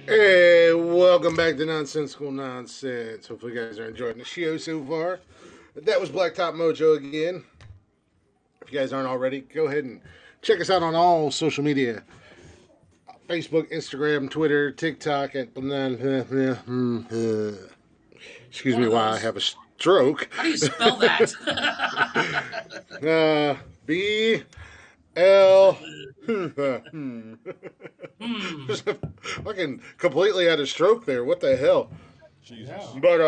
Hey, welcome back to Nonsensical Nonsense. Hopefully you guys are enjoying the show so far. That was Blacktop Mojo again. If you guys aren't already, go ahead and check us out on all social media. Facebook, Instagram, Twitter, TikTok. Excuse me while I have a stroke. How do you spell that? B-L... Fucking completely had a stroke there. What the hell? Jesus. But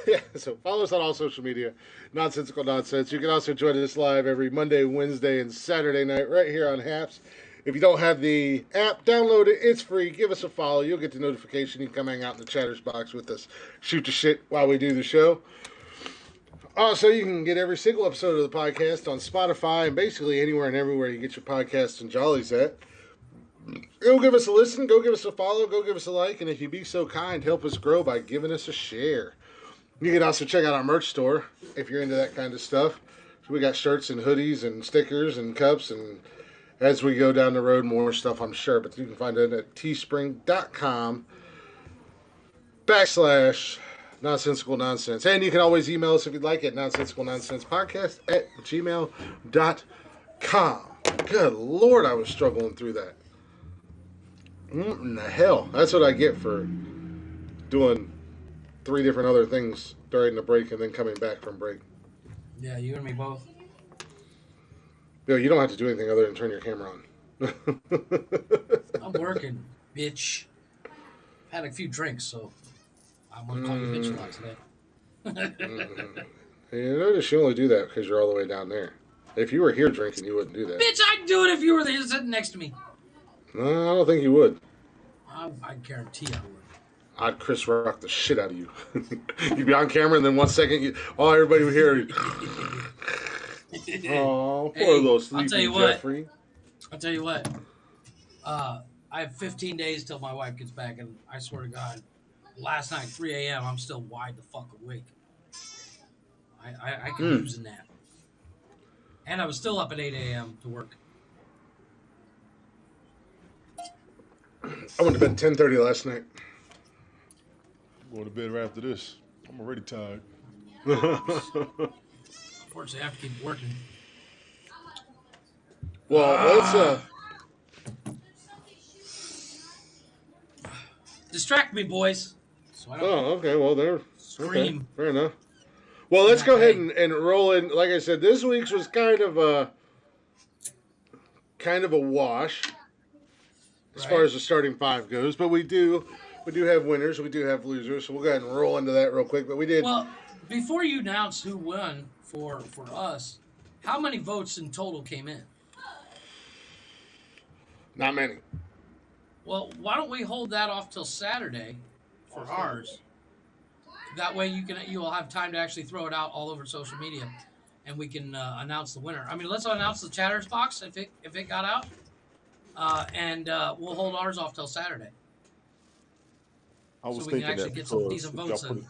yeah, so follow us on all social media. Nonsensical Nonsense. You can also join us live every Monday, Wednesday, and Saturday night right here on Haps. If you don't have the app, download it. It's free. Give us a follow. You'll get the notification. You can come hang out in the chatters box with us. Shoot the shit while we do the show. Also, you can get every single episode of the podcast on Spotify and basically anywhere and everywhere you get your podcasts and jollies at. Go give us a listen, go give us a follow, go give us a like, and if you be so kind, help us grow by giving us a share. You can also check out our merch store if you're into that kind of stuff. So we got shirts and hoodies and stickers and cups, and as we go down the road, more stuff, I'm sure. But you can find it at teespring.com/nonsensical nonsense. And you can always email us if you'd like at nonsensicalnonsense@gmail.com. Good Lord, I was struggling through that. What in the hell? That's what I get for doing 3 different other things during the break and then coming back from break. Yeah, you and me both. Bill, you don't have to do anything other than turn your camera on. I'm working, bitch. Had a few drinks, so I'm going to call you bitch a lot today. You notice you only do that because you're all the way down there. If you were here drinking, you wouldn't do that. Bitch, I'd do it if you were there sitting next to me. No, I don't think you would. I guarantee I would. I'd Chris Rock the shit out of you. You'd be on camera, and then 1 second, everybody would hear you. Oh, poor little sleepy Jeffrey. I'll tell you what. I have 15 days till my wife gets back, and I swear to God, last night, 3 a.m., I'm still wide the fuck awake. I could use a nap. And I was still up at 8 a.m. to work. I went to bed 10:30 last night. I'm going to bed right after this. I'm already tired. Unfortunately, I have to keep working. Well, let's distract me, boys. So I don't okay. Well, there. Scream. Okay, fair enough. Well, let's go ahead and roll in. Like I said, this week's was kind of a wash as far as the starting 5 goes. But we do have winners. We do have losers. So we'll go ahead and roll into that real quick. But we did. Well, before you announce who won for us, how many votes in total came in? Not many. Well, why don't we hold that off till Saturday for ours? That way you'll have time to actually throw it out all over social media, and we can announce the winner. I mean, let's announce the chatters box if it got out, and we'll hold ours off till Saturday. I was so we thinking can actually that get some decent votes in.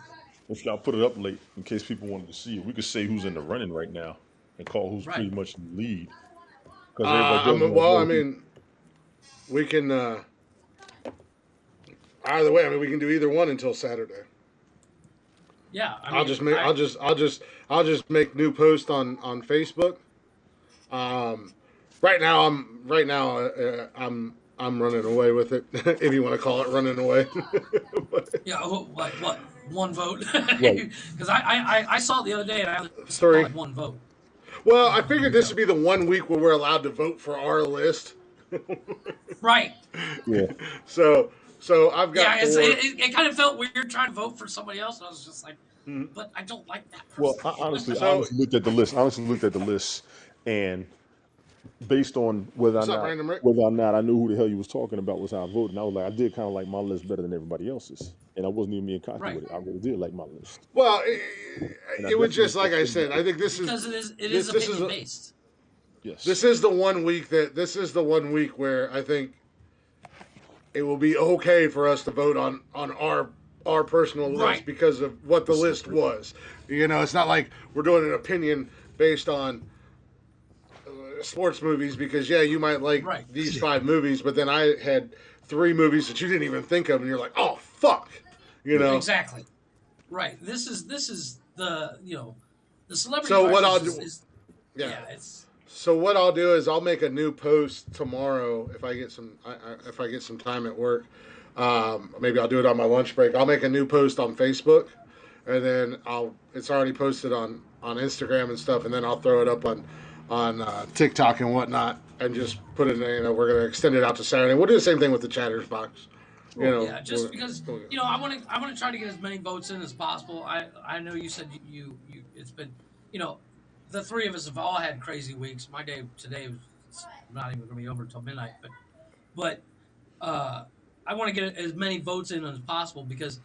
If y'all put it up late, in case people wanted to see it, we could say who's in the running right now and call who's pretty much in the lead. We can. Either way, we can do either one until Saturday. Yeah, I'll just make new posts on Facebook. Right now, I'm running away with it, if you want to call it running away. Yeah, like what? One vote? Right. Because I saw it the other day and I only saw Three. like one vote. Well, I Oh, there figured you this go. would be the 1 week where we're allowed to vote for our list. Right. Yeah. So I've got Yeah, four. it kind of felt weird trying to vote for somebody else, and I was just like, but I don't like that Well, person. I So honestly looked at the list. And based on what's up, Random Rick? whether or not I knew who the hell you was talking about was how I voted, and I was like, I did kind of like my list better than everybody else's, and I wasn't even being cocky Right. with it. I really did like my list, Well, and I it was definitely just like I think said. I think this Because is it is this is opinion based. yes. this is the 1 week where I think it will be okay for us to vote on our personal list Right. because of what the list was. You know, it's not like we're doing an opinion based on sports movies because you might like Right. these 5 movies, but then I had 3 movies that you didn't even think of, and you're like, oh fuck, you know. Exactly. Right. This is the the celebrity. So what I'll versus do, is yeah. it's So what I'll do is I'll make a new post tomorrow if I get some if I get some time at work. Maybe I'll do it on my lunch break. I'll make a new post on Facebook, and then it's already posted on Instagram and stuff, and then I'll throw it up on TikTok and whatnot, and just put it in. We're gonna extend it out to Saturday. We'll do the same thing with the Chatters box. just because I want to try to get as many votes in as possible. I know you said you it's been the 3 of us have all had crazy weeks. My day today was not even going to be over until midnight, but I want to get as many votes in as possible because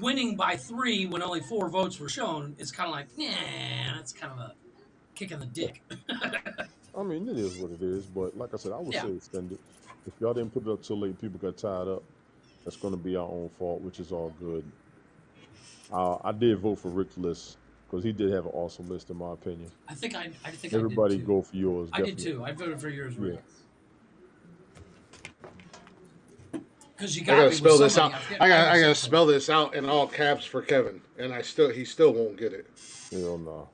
winning by 3 when only 4 votes were shown is kind of like that's kind of a kick in the dick. I mean, it is what it is, but like I said, I would Yeah. say extend it. If y'all didn't put it up till late, people got tied up. That's going to be our own fault, which is all good. I did vote for Rick's list because he did have an awesome list, in my opinion. I think Everybody I did too. go for yours. I did definitely. too. I voted for yours, Yeah. Rick. Because you I got gotta me spell with this somebody. out. I I gotta something. spell this out in all caps for Kevin, and he still won't get it. Hell no.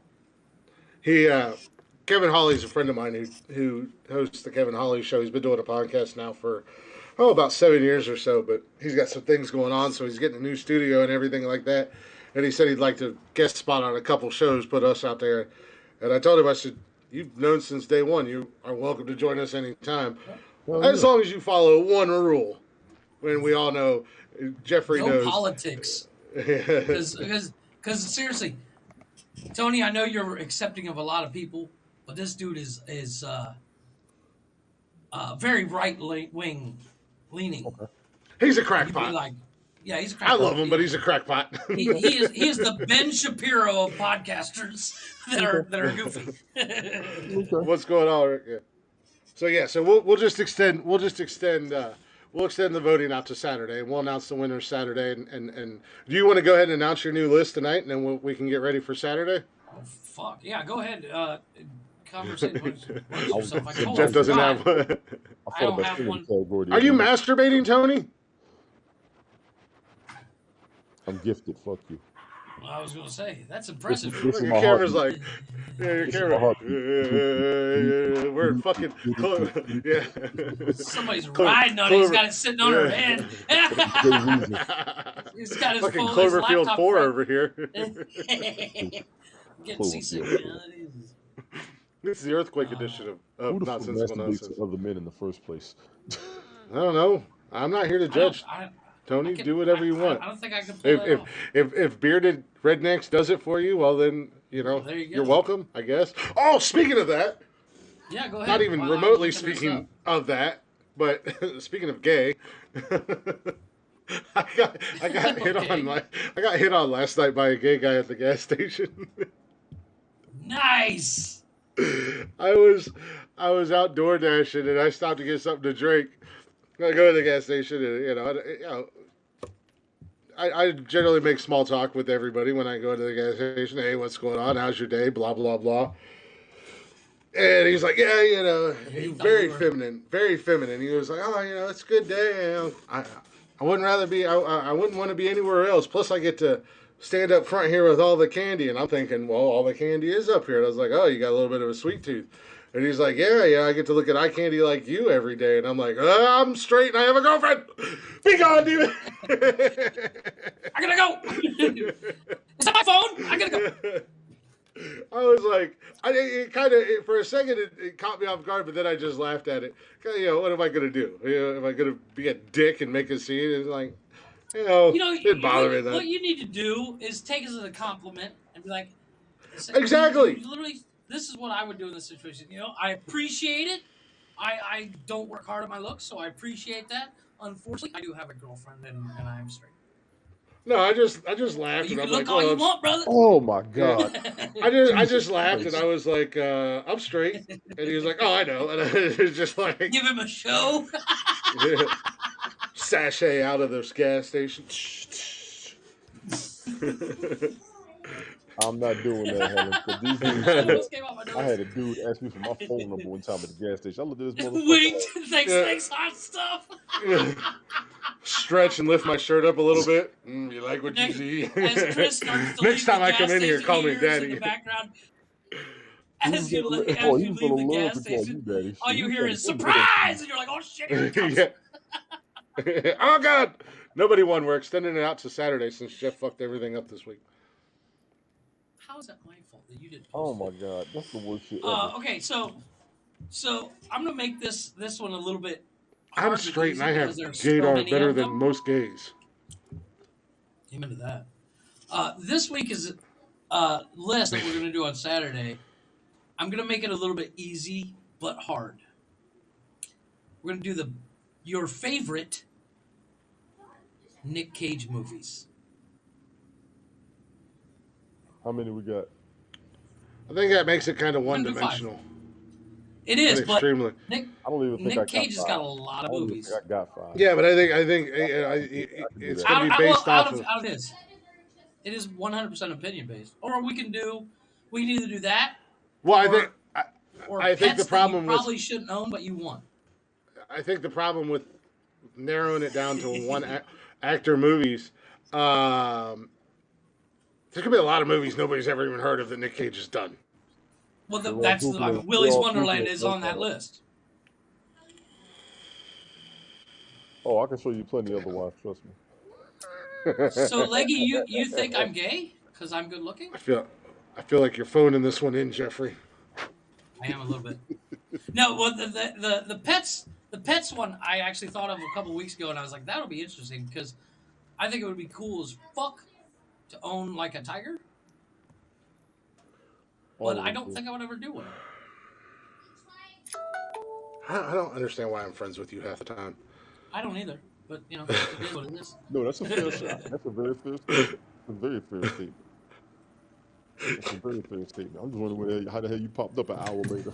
He Kevin Hawley's a friend of mine who hosts the Kevin Hawley Show. He's been doing a podcast now for about 7 years or so, but he's got some things going on, so he's getting a new studio and everything like that. And he said he'd like to guest spot on a couple shows, put us out there. And I told him, I said, you've known since day one. You are welcome to join us anytime, as long as you follow one rule. When we all know, Jeffrey No knows. politics. Because seriously, Tony, I know you're accepting of a lot of people, but this dude is very right wing leaning. Okay. He's a You'd be crackpot. like, yeah, he's a I crackpot. love him, but he's a crackpot. he is the Ben Shapiro of podcasters that are goofy. Okay. What's going on, Rick? Yeah. So we'll just extend we'll extend the voting out to Saturday, and we'll announce the winners Saturday. And do you want to go ahead and announce your new list tonight, and then we can get ready for Saturday? Oh, fuck yeah, go ahead. Conversation. I told Jeff you, doesn't God, have. I don't have one. Are you masturbating, Tony? I'm gifted. Fuck you. I was going to say that's impressive. This is Your my camera's heart. like, your This is camera. my heart. We're fucking. Yeah. Somebody's riding on it. He's got it sitting on her head. He's got his Fucking phone, his Cloverfield laptop 4 front. over here. Getting seasick. This is the earthquake edition Who of the fuck Nonsensical masturbates Nonsense. to other men in the first place? I don't know. I'm not here to judge. Tony, do whatever you want. I don't think I can pull that off. If bearded rednecks does it for you, well then There you go. you're welcome, I guess. Oh, speaking of that, Yeah, go ahead. not even While I'm remotely looking this speaking up. of that, but speaking of gay, I got hit on I got hit on last night by a gay guy at the gas station. Nice. I was out door dashing and I stopped to get something to drink. I go to the gas station and I generally make small talk with everybody when I go to the gas station. Hey, what's going on? How's your day? Blah blah blah. And he's like, yeah, He very thought you were- feminine, very feminine. He was like, oh, it's a good day. I wouldn't rather be. I wouldn't want to be anywhere else. Plus, I get to stand up front here with all the candy. And I'm thinking, well, all the candy is up here. And I was like, oh, you got a little bit of a sweet tooth. And he's like, yeah, I get to look at eye candy like you every day. And I'm like, I'm straight and I have a girlfriend. Be gone, dude. I gotta go. Is that my phone? I gotta go. I was like, it kind of, for a second, it caught me off guard, but then I just laughed at it. What am I going to do? Am I going to be a dick and make a scene? It's like, didn't bother me that. What you need to do is take it as a compliment and be like, exactly. Literally, this is what I would do in this situation. I appreciate it. I don't work hard at my looks, so I appreciate that. Unfortunately, I do have a girlfriend, and I am straight. No, I just laughed. You and can I'm look like, all you want, brother. Oh my God! I just laughed and I was like, I'm straight, and he was like, oh, I know, and I was just like, give him a show. Sashay out of this gas station. I'm not doing that, Helen. These dudes, I had a dude ask me for my phone number one time at the gas station. I looked at this motherfucker. Wait, thanks, hot stuff. Stretch and lift my shirt up a little bit. You like what you see? As Chris starts to Next time I come in here, call me daddy. In daddy. the background, as you leave the gas station, all you hear is surprise, and you're like, oh shit, here it comes. Yeah. Oh God! Nobody won. We're extending it out to Saturday since Jeff fucked everything up this week. How is that my fault that you didn't? Oh my God, that's the worst shit ever. Okay, so I'm gonna make this one a little bit. I'm straight and I have gaydar better than most gays. Amen to that. This week is list that we're gonna do on Saturday. I'm gonna make it a little bit easy but hard. We're gonna do your favorite Nick Cage movies. How many we got? I think that makes it kind of one-dimensional. It is, but extremely. Nick Nick Cage has got a lot of movies. I got 5. Yeah, but I think it's going to be based out of his. It is 100% opinion based, or we can either do that. Well, I think the problem that you probably shouldn't own, but you want. I think the problem with narrowing it down to one actor movies. There could be a lot of movies nobody's ever even heard of that Nick Cage has done. Well, Willy's Wonderland is on that list. Oh, I can show you plenty otherwise. Trust me. So, Leggy, you think I'm gay because I'm good looking? I feel like you're phoning this one in, Jeffrey. I am a little bit. No, well, the pets one I actually thought of a couple weeks ago, and I was like, that'll be interesting because I think it would be cool as fuck to own like a tiger. But I don't think I would ever do one. I don't understand why I'm friends with you half the time. I don't either, but it is what it is. No, that's a fair shot. That's a very fair statement. A very fair statement. That's a very fair statement. I'm just wondering how the hell you popped up an hour later.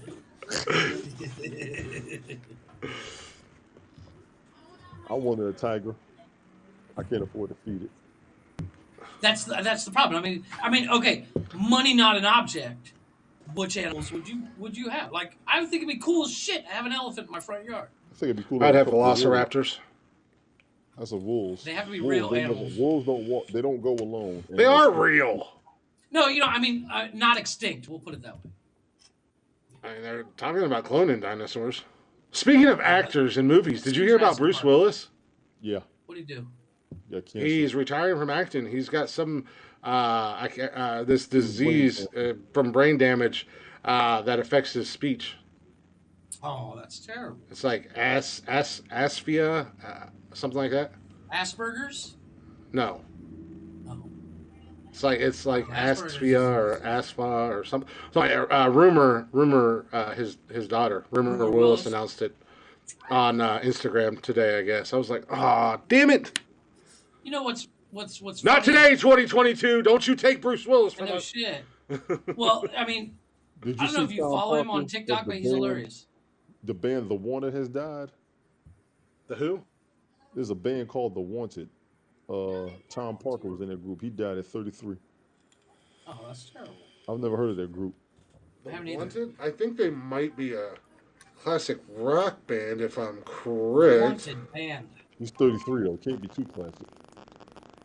I wanted a tiger. I can't afford to feed it. That's the problem. I mean, okay, money not an object. Which animals would you have? Like, I would think it'd be cool as shit to have an elephant in my front yard. I think it'd be cool. I'd have velociraptors. That's a wolves. They have to be real animals. Wolves don't walk. They don't go alone. They are real. No, not extinct. We'll put it that way. I mean, they're talking about cloning dinosaurs. Speaking of actors in movies, did you hear about Bruce Willis? Yeah. What did he do? He's retiring from acting. He's got some this disease from brain damage that affects his speech. Oh, that's terrible. It's like asphyia, something like that. Asperger's? No. Oh. It's like asphyia or aspa or something. So rumor. His daughter, Rumor Willis, announced it on Instagram today. I guess I was like, oh, damn it. You know what's not funny? today, 2022. Don't you take Bruce Willis from us? Shit. Well, I mean, I don't know if you follow him on TikTok, but he's hilarious. The band The Wanted has died. The who? There's a band called The Wanted. Tom Parker was in that group. He died at 33. Oh, that's terrible. I've never heard of that group. I haven't either. Wanted? I think they might be a classic rock band, if I'm correct. Wanted band. He's 33 though. Can't be too classic.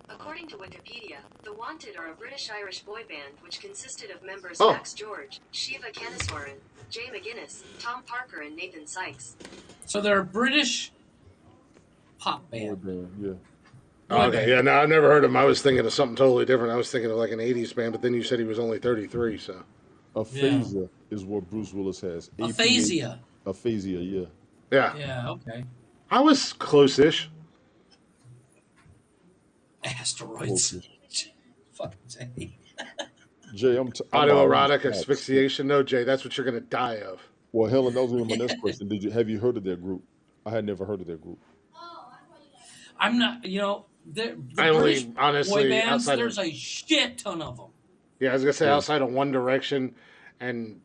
According to Wikipedia, The Wanted are a British-Irish boy band which consisted of members Max George, Shiva Kanaswaran, Jay McGinnis, Tom Parker, and Nathan Sykes. So they're a British pop Boy band. band, yeah. Boy Okay, band. yeah, no, I've never heard of him. I was thinking of something totally different. I was thinking of like an 80s band, but then you said he was only 33, so. Aphasia is what Bruce Willis has. Aphasia. Aphasia, yeah. Yeah. Yeah, okay. I was close-ish. Asteroids. Close-ish. Fucking Jay. Jay, I'm Autoerotic asphyxiation. No, Jay, that's what you're going to die of. Well, Helen, that was gonna be my next question. Have you heard of their group? I had never heard of their group. I'm not, the I British only, honestly, boy bands, outside there's of, a shit ton of them. yeah, I was going to say Yeah. outside of One Direction, and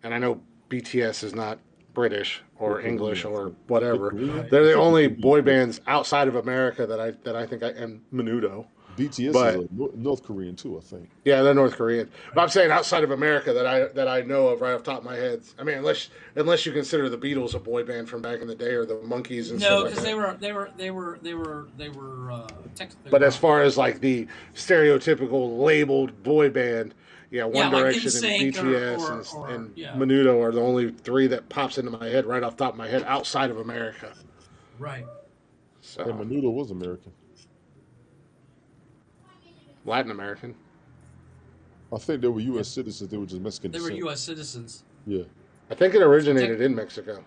I know BTS is not British or They're English Korean. or whatever. They're Korean. They're the only boy bands outside of America that I think and Menudo. BTS But is North Korean too, I think. yeah, they're North Korean. But I'm saying outside of America that I know of right off the top of my head. I mean, unless you consider the Beatles a boy band from back in the day or the Monkees and No, stuff like because that. they were technically. But as far as like the stereotypical labeled boy band, yeah, One like Direction and NSYNC BTS or and yeah. Menudo are the only three that pops into my head right off the top of my head outside of America. Right. So And Menudo was American. Latin American. I think they were U.S. citizens. They were just Mexican They were descent. U.S. citizens. Yeah. I think it originated in Mexico,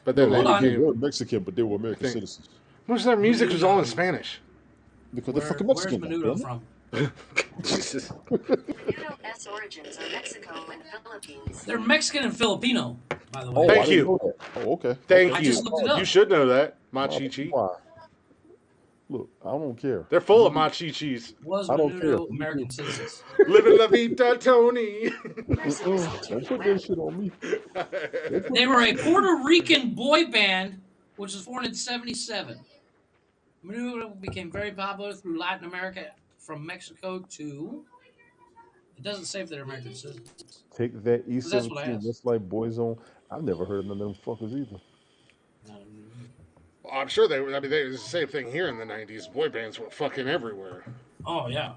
but then Hold they on. They became. were Mexican, but they were American think- citizens. Most of their music was all in Spanish. Because they're fucking Where's Mexican. Menudo goddammit. from? Jesus. Menudo-S origins are Mexico and Philippines. They're Mexican and Filipino, by the way. Oh, Thank I didn't you. know that. Oh, okay. Thank I you. just looked it up. You should know that. Why? Machichi. Why? Look, I don't care. They're full of machichis. Was I don't care. Menudo American citizens? Living la vida, Tony. Don't put that shit on me. They were a Puerto Rican boy band, which was formed in '77. Menudo became very popular through Latin America, from Mexico to. It doesn't say if they're American citizens. Take that That's what I E17. asked. That's like Boyzone. I've never heard of none of them fuckers either. Well, I'm sure they were. I mean, it was the same thing here in the '90s. Boy bands were fucking everywhere. Oh yeah,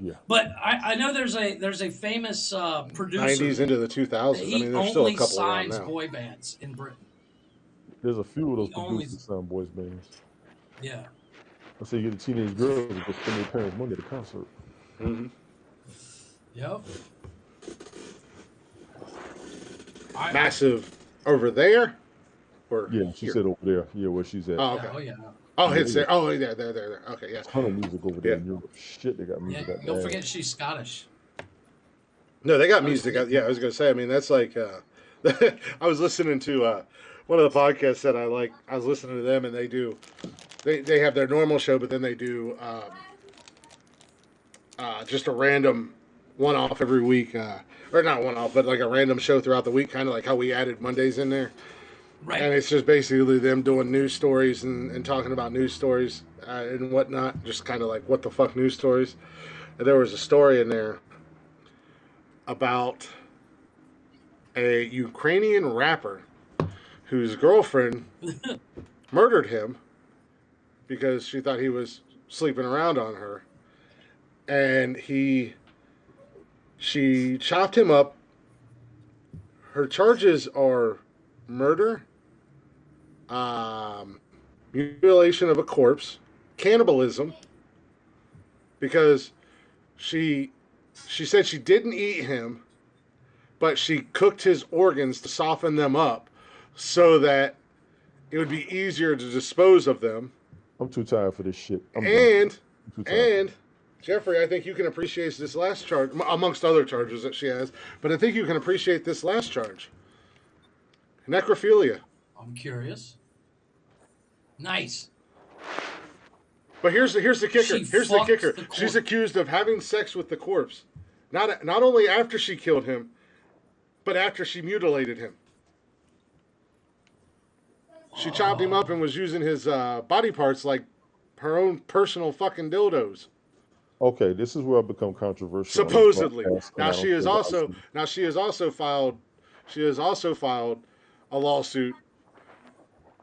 Yeah. but I know there's a famous producer. '90s into the 2000s. I He mean, there's still a only couple around signs now. boy bands in Britain. There's a few of those He only- producers sound boys bands. Yeah. I say you get the teenage girls to spend their parents' money at a concert. Mm-hmm. Yep. Massive over there, or Yeah, she here? said over there. Yeah, where she's at. Oh, Yeah, okay. oh yeah. Oh, it's there. Oh, yeah, there. Okay, yeah. Ton of music over there Yeah. in Europe. Shit, they got Yeah. music out Don't there. forget she's Scottish. No, they got music. Yeah, I was gonna say. I mean, that's like. I was listening to one of the podcasts that I like. I was listening to them, and they do. They have their normal show, but then they do just a random one-off every week, or not one-off, but like a random show throughout the week, kind of like how we added Mondays in there. Right. And it's just basically them doing news stories and talking about news stories and whatnot, just kind of like what the fuck news stories. And there was a story in there about a Ukrainian rapper whose girlfriend murdered him because she thought he was sleeping around on her. And she chopped him up. Her charges are murder, mutilation of a corpse, cannibalism, because she said she didn't eat him, but she cooked his organs to soften them up so that it would be easier to dispose of them. I'm too tired for this shit. I'm done. And I'm too tired. Jeffrey, I think you can appreciate this last charge, amongst other charges that she has, but I think you can appreciate this last charge. Necrophilia. I'm curious. Nice. But here's the kicker. She Here's the fucked kicker. the corpse. She's accused of having sex with the corpse. Not only after she killed him, but after she mutilated him. She chopped him up and was using his body parts like her own personal fucking dildos. Okay, this is where I become controversial. on this Supposedly. podcast, and I Now don't she has care what I also filed a lawsuit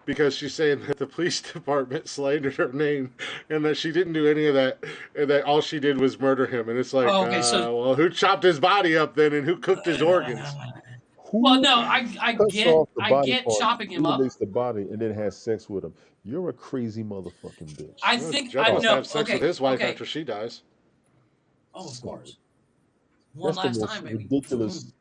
because she's saying that the police department slandered her name and that she didn't do any of that, and that all she did was murder him. And it's like, Oh, okay, so- well, who chopped his body up then, and who cooked his organs? Well, Who no, I cuts get off the body part, chopping him up. mutilates the body, and then has sex with him? You're a crazy motherfucking bitch. I Well, think Jeff I wants to no. have sex with Okay, his wife okay. after she dies. Oh, of Sorry. course. One That's the last most time, baby. ridiculous,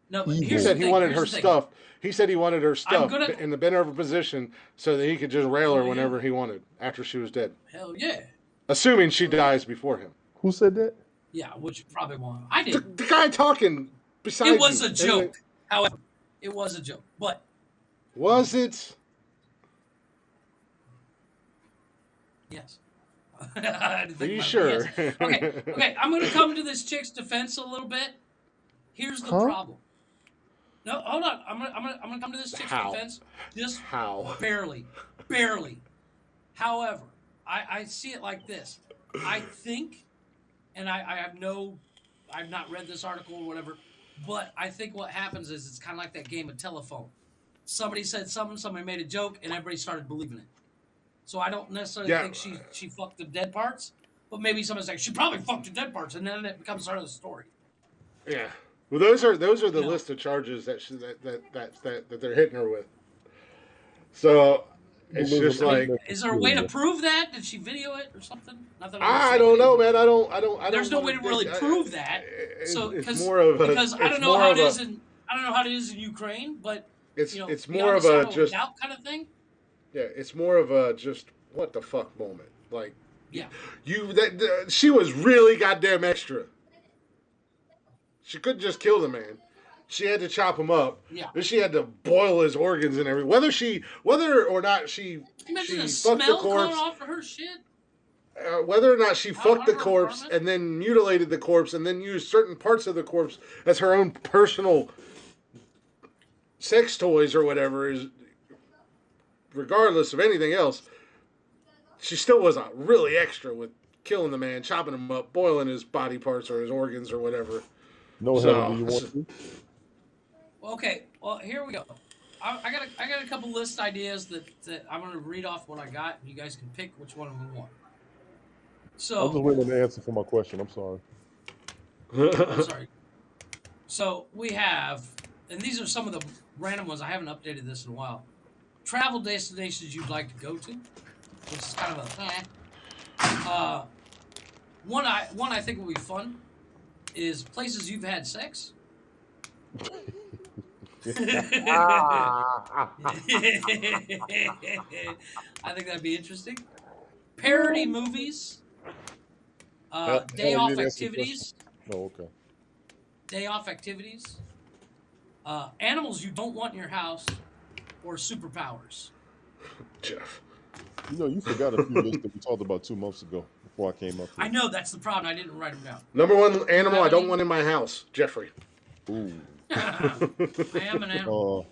No, but He here's evil. the said he thing. wanted Here's her the thing. stuff. He said he wanted her I'm stuff gonna. in the bend over position so that he could just rail her Hell yeah. whenever he wanted after she was dead. Hell yeah. Assuming she dies before him. Who said that? Yeah, which you probably won't. I The, did. the guy talking beside It was you. a joke. However, it was a joke. But Was it? yes. I didn't Are think you about it, sure? but yes. Okay. I'm gonna come to this chick's defense a little bit. Here's the Huh? problem. No, hold on. I'm gonna come to this chick's How? defense just How? barely. However, I see it like this. I think, and I've not read this article or whatever, but I think what happens is it's kind of like that game of telephone. Somebody said something, somebody made a joke, and everybody started believing it. So I don't necessarily Yeah. think she fucked the dead parts, but maybe somebody's like, she probably fucked the dead parts, and then it becomes part of the story. Yeah. Well, those are the No. list of charges that they're hitting her with. So it's just like Is there a way to prove that? Did she video it or something? Not that I don't know, man. I don't. There's no wanna way to think- really prove that. So it's more of a because I it's don't know more how of it a- is in Ukraine, but It's you know, it's beyond more a of a shadow of just doubt kind of thing. yeah. It's more of a just what the fuck moment. Like Yeah. she was really goddamn extra. She couldn't just kill the man. She had to chop him up. Yeah. Then she had to boil his organs and everything. Whether or not she Imagine the fucked the smell coming corpse, off of her shit. whether or not she fucked the her corpse apartment? and then mutilated the corpse and then used certain parts of the corpse as her own personal sex toys or whatever, is regardless of anything else, she still was really extra with killing the man, chopping him up, boiling his body parts or his organs or whatever. No, So- Helen, do you want to? Okay, well here we go. I got a couple list ideas that I'm gonna read off what I got, and you guys can pick which one we want. I'm just So waiting on the answer for my question. I'm sorry. I'm sorry. So we have, and these are some of the random ones. I haven't updated this in a while. Travel destinations you'd like to go to, which is kind of a one I think would be fun is places you've had sex. I think that'd be interesting. Parody movies. Day you off didn't answer the activities. Oh, okay. Day off activities. Animals you don't want in your house, or superpowers. Jeff. You know, you forgot a few lists that we talked about 2 months ago before I came up here. I know that's the problem. I didn't write them down. Number one animal I don't want in my house, Jeffrey. Ooh. I am an animal.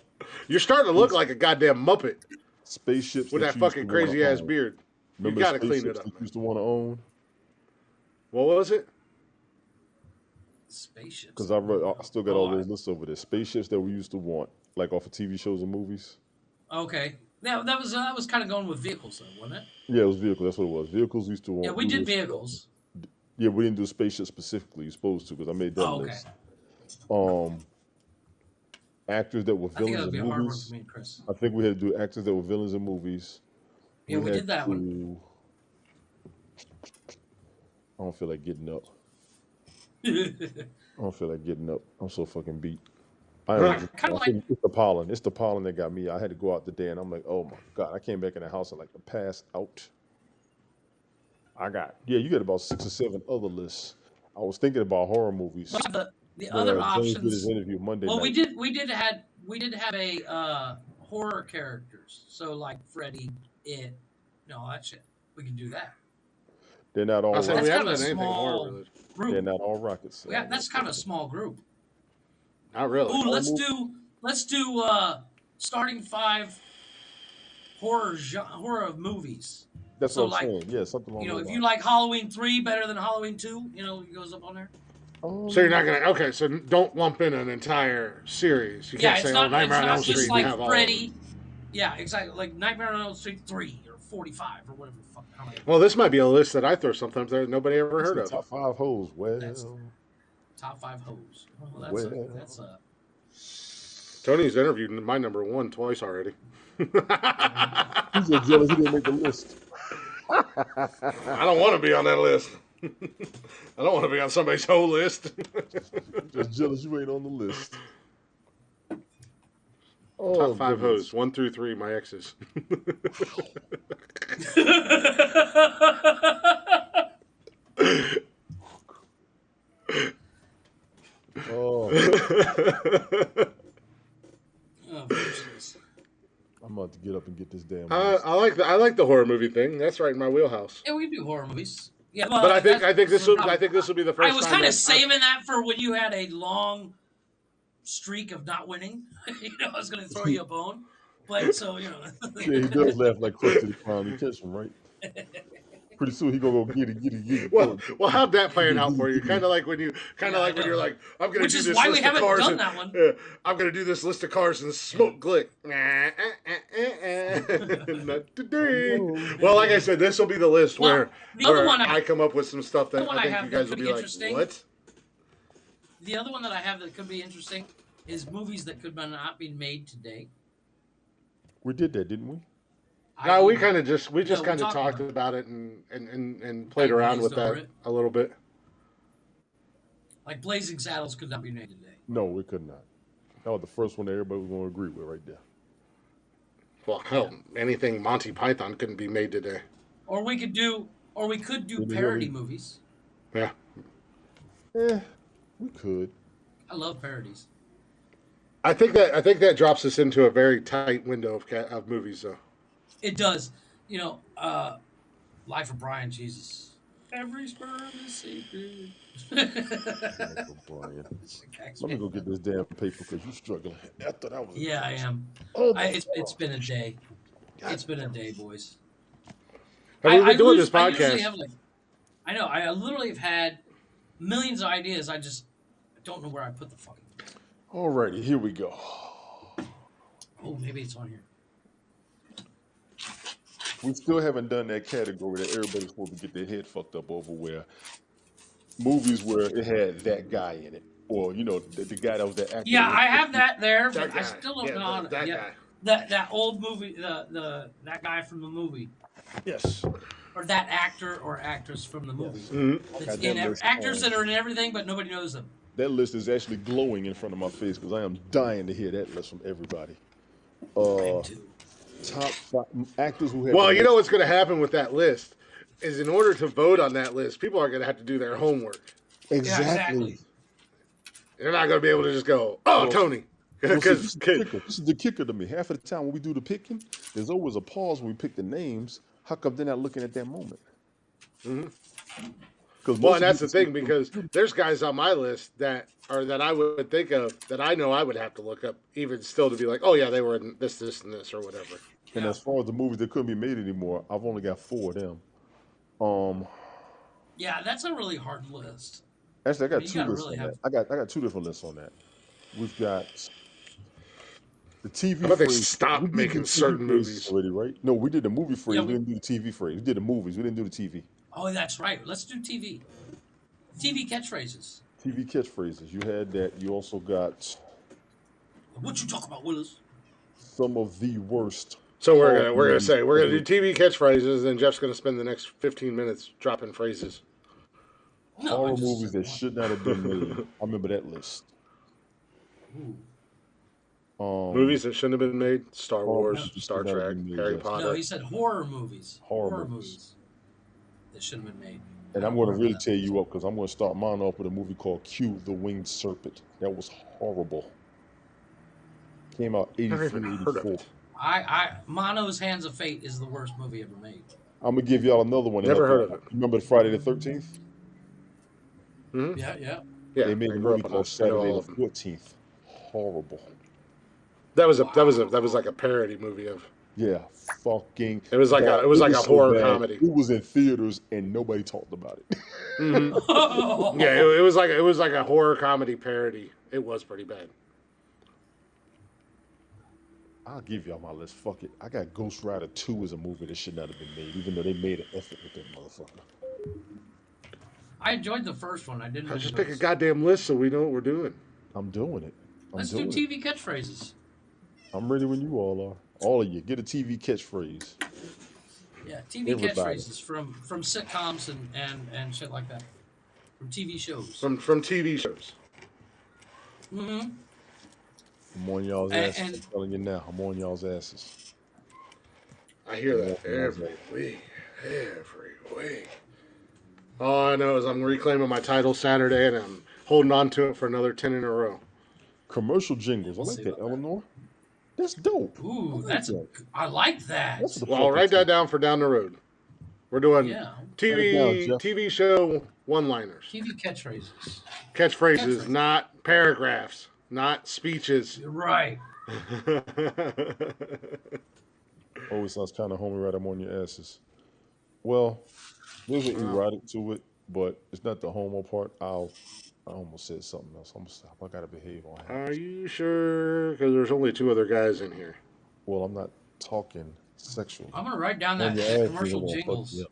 You're starting to look like a goddamn Muppet Spaceships with that you used fucking to wanna crazy ass own. beard. You Remember gotta clean it spaceships up. that you used to want to own? What was it? Spaceships. Because I still got all those lists over there. Spaceships that we used to want, like off of TV shows and movies. Okay. That was kind of going with vehicles, though, wasn't it? Yeah, it was vehicles. That's what it was. Vehicles we used to want. Yeah, we did vehicles. Yeah, we didn't do spaceships specifically. You're supposed to, because I made that Oh, okay. list. Actors that were I think villains that would be in a hard one movies. for me and Chris. I think we had to do actors that were villains in movies. Yeah, we had did that one. I don't feel like getting up. I don't feel like getting up. I'm so fucking beat. Kinda It's the pollen. It's the pollen that got me. I had to go out today, and I'm like, oh my god! I came back in the house and like to pass out. You got about 6 or 7 other lists. I was thinking about horror movies. The other James did his options. interview Monday Well, night. we did have a horror characters. So like Freddy, It, all that shit. We can do that. They're not all I said That's we rockets. haven't kind of done a anything horror small related. They're group. not all rockets. Yeah, that's kind of a small group. Not really. Ooh, let's do starting 5 horror movies. That's So, what I'm like, saying. Yeah, something along those If you lines. like Halloween 3 better than Halloween 2, it goes up on there. So you're not gonna okay. So don't lump in an entire series. You Yeah, can't it's say, not, "Oh, Nightmare on Elm just Street." and like have all of Freddy. them. Yeah, exactly. Like Nightmare on Elm Street 3 or 45 or whatever the fuck. How many? Well, this might be a list that I throw sometimes that nobody ever heard of. Top 5 hoes. Well, That's top 5 hoes. Well, Well. that's a Tony's interviewed my number one twice already. He's just jealous he didn't make the list. I don't want to be on that list. I don't want to be on somebody's whole list. Just jealous you ain't on the list. Top 5 hoes, 1 through 3, my exes. Oh, Jesus. I'm about to get up and get this damn. I like the horror movie thing. That's right in my wheelhouse. Yeah, we can do horror movies. Yeah, well, But I think this will be the first. I was kind of saving that for when you had a long streak of not winning. I was going to throw you a bone, but so Yeah, he does laugh like Krusty the Clown. You catch him, right? Pretty soon he gonna go get it. Well, how'd that playing out for you? Kind of like when you're like, I'm gonna which do is this why list we haven't of cars done and, that one. I'm gonna do this list of cars and smoke glick. Not today. Well, like I said, this will be the list where I come up with some stuff that I think you guys will be like, what? The other one that I have that could be interesting is movies that could not be made today. We did that, didn't we? No, we just talked about it and played around with that a little bit. Like Blazing Saddles could not be made today. No, we could not. That was the first one that everybody was going to agree with right there. Well, hell, anything Monty Python couldn't be made today. Or we could do parody movies. Yeah. We could. I love parodies. I think that drops us into a very tight window of movies, though. It does. Life of Brian, Jesus. Every sperm is sacred. Brian. Let me go get this damn paper because you're struggling. I thought I was. Yeah, I am. It's been a day. It's been a day, boys. We've been doing this podcast. I know. I literally have had millions of ideas. I just don't know where I put the fucking. Alrighty, here we go. Oh, maybe it's on here. We still haven't done that category that everybody's supposed to get their head fucked up over, where movies where it had that guy in it, or the guy that was the actor. Yeah, I have that there, but guy. I still don't know how to. That guy. That old movie, that guy from the movie. Yes. Or that actor or actress from the movie. Yes. Mm-hmm. That's in actors that are in everything, but nobody knows them. That list is actually glowing in front of my face because I am dying to hear that list from everybody. Top 5 actors who have. Well, you know what's going to happen with that list is, in order to vote on that list, people are going to have to do their homework. Exactly. They're not going to be able to just go, Tony. This is the kicker to me. Half of the time when we do the picking, there's always a pause when we pick the names. How come they're not looking at that moment? Mm-hmm. Well, and that's the thing, because there's guys on my list that I would think of that I know I would have to look up even still to be like, oh yeah, they were in this, and this, or whatever. And as far as the movies that couldn't be made anymore, I've only got 4 of them. Yeah, that's a really hard list. Actually, I got 2 lists on that. I got 2 different lists on that. We've got the TV. How about they stop making certain movies already, right? No, we did the movie phrase. We didn't do the TV phrase. We did the movies. We didn't do the TV. Oh, that's right. Let's do TV. TV catchphrases. TV catchphrases. You had that. You also got. What you talk about, Willis? Some of the worst. So we're gonna do TV catchphrases, and Jeff's gonna spend the next 15 minutes dropping phrases. Horror movies that should not have been made. I remember that list. Movies that shouldn't have been made: Star Wars, Star Trek, Harry Potter. No, he said horror movies. Horror movies that shouldn't have been made. And I'm going to really tear you up because I'm going to start mine off with a movie called Q, the Winged Serpent. That was horrible. Came out 83, 84. Mono's Hands of Fate is the worst movie ever made. I'm going to give y'all another one. Never heard of it. Remember the Friday the 13th? Mm-hmm. Yeah. They made a movie called Saturday the 14th. Horrible. That was like a parody movie of. Yeah, fucking. It was like a horror comedy. It was in theaters and nobody talked about it. Mm-hmm. Yeah, it was like a horror comedy parody. It was pretty bad. I'll give y'all my list. Fuck it. I got Ghost Rider 2 as a movie that should not have been made, even though they made an effort with that motherfucker. I enjoyed the first one. I didn't. Just pick a goddamn list so we know what we're doing. I'm doing it. Let's do TV catchphrases. I'm ready when you all are. All of you, get a TV catchphrase. Yeah, TV catchphrases from sitcoms and shit like that. From TV shows. From TV shows. Mm-hmm. I'm on y'all's asses. I'm telling you now, I'm on y'all's asses. I hear that every week. All I know is I'm reclaiming my title Saturday, and I'm holding on to it for another 10 in a row. Commercial jingles. I like that, Eleanor. That's dope. Ooh, I like that. Well, I'll write that down for down the road. We're doing TV show one-liners. TV catchphrases. Catchphrases, not paragraphs, not speeches. You're right. Always sounds kind of homey, right? I'm on your asses. Well, there's an erotic to it, but it's not the homo part. I almost said something else. I'm gonna stop. I gotta behave on it. Are you sure? Because there's only 2 other guys in here. Well, I'm not talking sexual. I'm gonna write down that commercial jingles.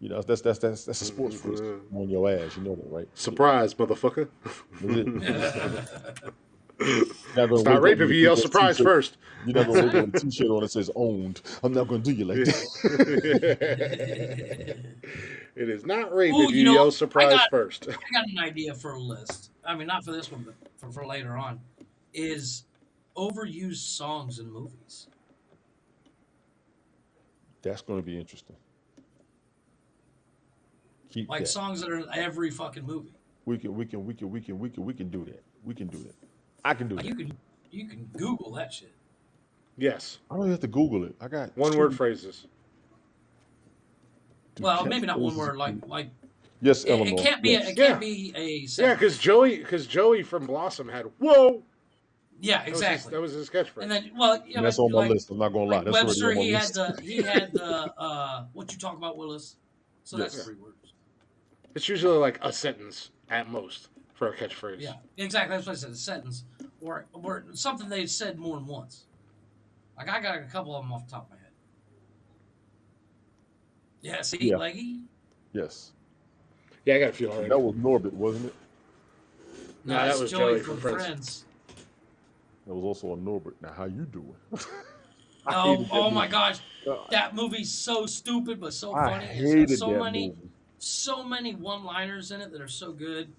You know, that's a sports phrase. I'm on your ass. You know that, right? Surprise, motherfucker. It's not rape if you yell surprise first. You're not going to wear a t-shirt on that says owned. I'm not going to do you like that. It is not rape if you yell surprise first. I got an idea for a list. I mean, not for this one, but for later on. Is overused songs in movies. That's going to be interesting. Keep like that. Songs that are in every fucking movie. We can do that. We can do that. I can do that. You can Google that shit. Yes. I don't have to Google it. I got one-word phrases. Well, maybe not one word. Like. Yes, Eleanor. It can't be. It can't be a. Sentence. Yeah, because Joey from Blossom had whoa. Yeah, exactly. That was his catchphrase. And then, and that's on my list. I'm not gonna lie. That's Webster, on my he list. had the what you talk about, Willis. So that's 3 words. It's usually like a sentence at most for a catchphrase. Yeah, exactly. That's what I said. A sentence or something they've said more than once. Like I got a couple of them off the top of my head. Yeah, see, Leggy? Yes. Yeah, I got a few already. That was Norbit, wasn't it? No, that was Joey from Friends. That was also a Norbit. Now, how you doing? Oh my gosh. That movie's so stupid but so funny. It's got so many one-liners in it that are so good.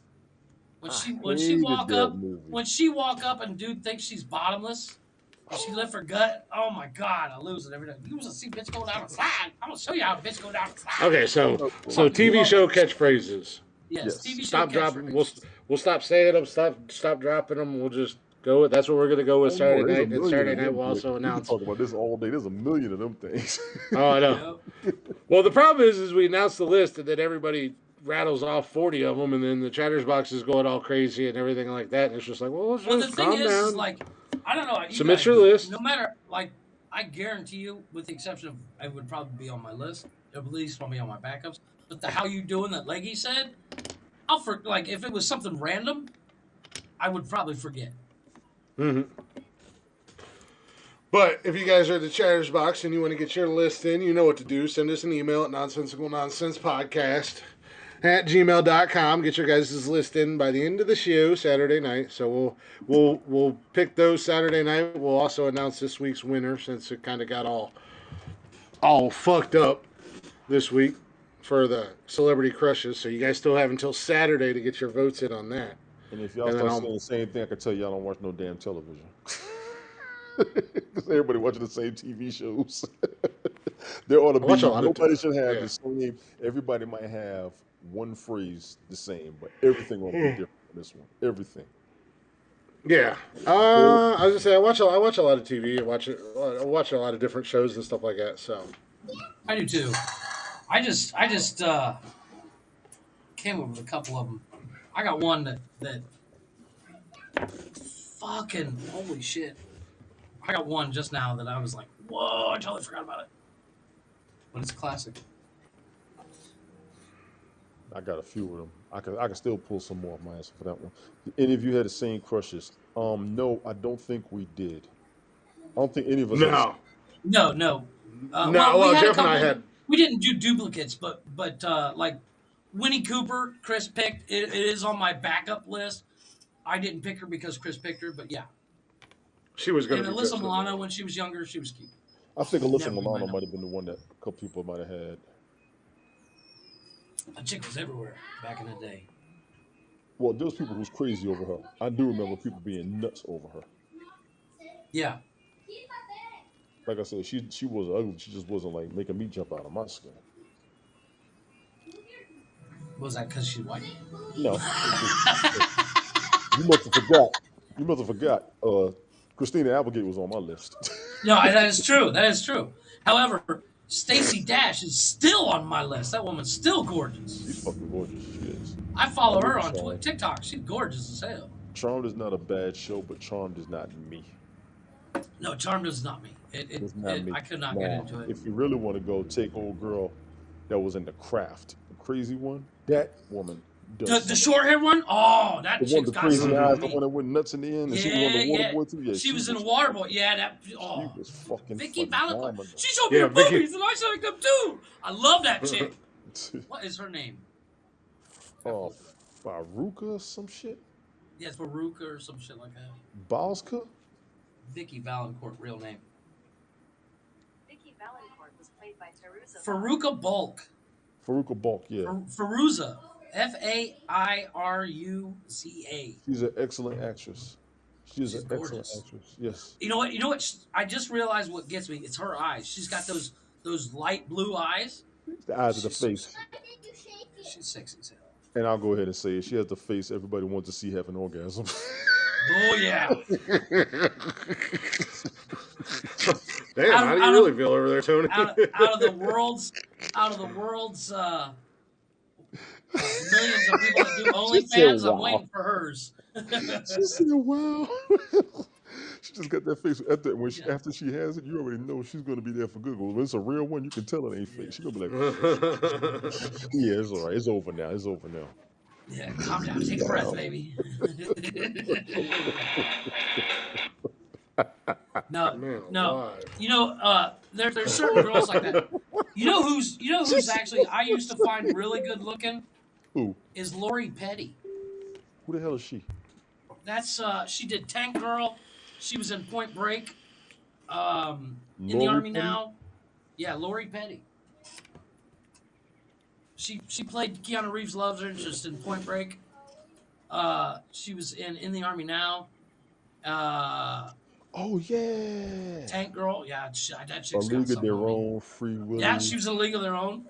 When she walk up and dude thinks she's bottomless, and she lift her gut. Oh my god, I lose it every time. You want to see bitch go down a slide? I'm gonna show you how a bitch go down a slide. Okay, so TV show catchphrases. Yes, TV show stop dropping. We'll stop saying them. Stop dropping them. We'll just go with. That's what we're gonna go with Saturday night. And Saturday night we'll also announce. We can talk about this all day. There's a million of them things. Oh, I know. Well, the problem is we announce the list and then everybody rattles off 40 of them, and then the Chatterbox is going all crazy and everything like that. And it's just like, well, the thing is, like, I don't know. Submit your list. No matter, like, I guarantee you, with the exception of, it would probably be on my list. At least probably on my backups. But the how you doing that Leggy said, like, if it was something random, I would probably forget. Mm-hmm. But if you guys are at the Chatters Box and you want to get your list in, you know what to do. Send us an email at nonsensicalnonsenspodcast@gmail.com. Get your guys' list in by the end of the show Saturday night. So we'll pick those Saturday night. We'll also announce this week's winner since it kind of got all fucked up this week for the celebrity crushes. So you guys still have until Saturday to get your votes in on that. And if y'all start saying the same thing, I can tell y'all don't watch no damn television. Because everybody watching the same TV shows. There ought to be, nobody should have the same, everybody might have one phrase the same, but everything will be different in this one. Everything. Yeah. I was going to say, I watch a lot of TV. I watch a lot of different shows and stuff like that, so. I do too. I just came up with a couple of them. I got one that fucking holy shit. I got one just now that I was like, whoa, I totally forgot about it. But it's a classic. I got a few of them. I can still pull some more of my answer for that one. Any of you had the same crushes? No, I don't think we did. I don't think any of us. No. Jeff and I had. We didn't do duplicates, but like Winnie Cooper, Chris picked. It is on my backup list. I didn't pick her because Chris picked her, but yeah, She was going And to be Alyssa just Milano, when she was younger, she was cute. I think Alyssa Never be my Milano number. might have been the one that a couple people might have had. A chick was everywhere back in the day. Well, there was people who was crazy over her. I do remember people being nuts over her. Yeah. Like I said, she was ugly. She just wasn't like making me jump out of my skin. Was that because she's white? No, you must have forgot. You must have forgot. Christina Applegate was on my list. No, that is true. That is true. However, Stacey Dash is still on my list. That woman's still gorgeous. She's fucking gorgeous. She is. I follow her on Charmed. TikTok. She's gorgeous as hell. Charmed is not a bad show, but Charmed is not me. No, Charmed is not me. It's not me. I could not Now, get into it. If you really want to go, take old girl that was in The Craft, the crazy one. That woman does. The short hair one? Oh, that The one chick's with the got crazy something eyes, for the me. one that went nuts in the end, and she was on the water boy too. Yeah, she was in the water boy. Yeah, that. Oh, she was fucking Vicky phenomenal. Valancourt. She showed me her Vicky. boobies, and I showed them too. I love that chick. What is her name? Faruka or some shit. Yeah, it's Faruka or some shit like that. Balska? Vicky Valancourt, real name. Vicky Valancourt was played by Teresa. Faruka Bulk. Faruka Balk, yeah. Faruza. Fairuca. She's an excellent actress. She's She's an excellent gorgeous. actress. Yes. You know what? You know what? I just realized what gets me. It's her eyes. She's got those light blue eyes. The eyes of the face. She's sexy as hell. And I'll go ahead and say it. She has the face everybody wants to see have an orgasm. Oh yeah. Damn, how do you really feel over there, Tony? out of the world's millions of people that do OnlyFans, I'm waiting for hers. She said, "Wow." She just got that face. After she has it, you already know she's going to be there for good. When it's a real one, you can tell it ain't fake. She's going to be like, "Yeah, it's all right. It's over now. It's over now." Yeah, calm down. Take a breath, baby. No. You know, there's certain girls like that. You know who's actually I used to find really good looking? Who? Is Lori Petty. Who the hell is she? That's she did Tank Girl. She was in Point Break. In the Lori Army Petty? now. Yeah, Lori Petty. She played Keanu Reeves' love interest in Point Break. She was in the Army now. Oh yeah. Tank Girl. Yeah, that chick's A got League of something Their on me. Own, Free Willy. Yeah, she was in a League of Their Own.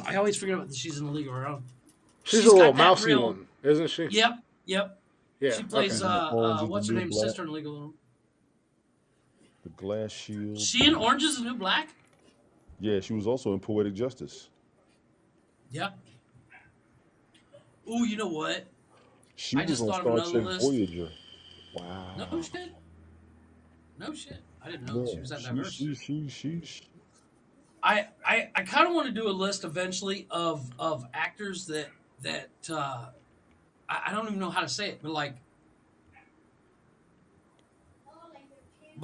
I always forget about that. She's in a League of Her Own. She's a got little that mousy real- one, isn't she? Yep. Yeah. She plays okay. Orange is what's the her New name? Black. Sister in League of Her Own. The Glass Shield. She in Orange is the New Black. Yeah, she was also in Poetic Justice. Yeah. Ooh, you know what? She I was just on thought of Star another Trek list. Voyager. Wow. No shit. No shit. I didn't know she was that diverse. She. I kind of want to do a list eventually of actors that I don't even know how to say it, but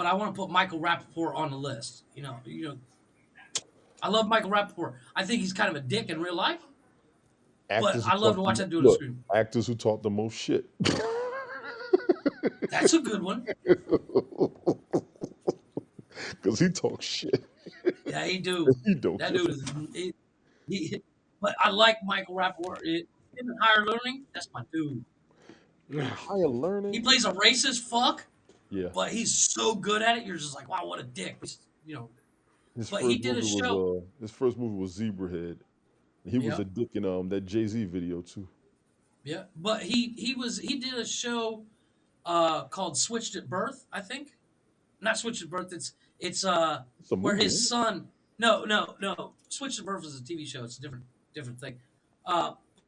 I want to put Michael Rappaport on the list. You know, I love Michael Rappaport. I think he's kind of a dick in real life, but I love to watch that dude on the screen. Actors who talk the most shit. That's a good one. Because he talks shit. Yeah, he do. He don't. That dude is. But I like Michael Rappaport. Him and Higher Learning, that's my dude. Higher Learning. He plays a racist fuck, Yeah. but he's so good at it. You're just like, wow, what a dick. You know. His But first he did a movie show. his first movie was Zebrahead. He was a dick in that Jay-Z video too. Yeah, but he did a show called Switched at Birth, I think. Not Switched at Birth. It's where movie, his son. No. Switched at Birth is a TV show. It's a different thing.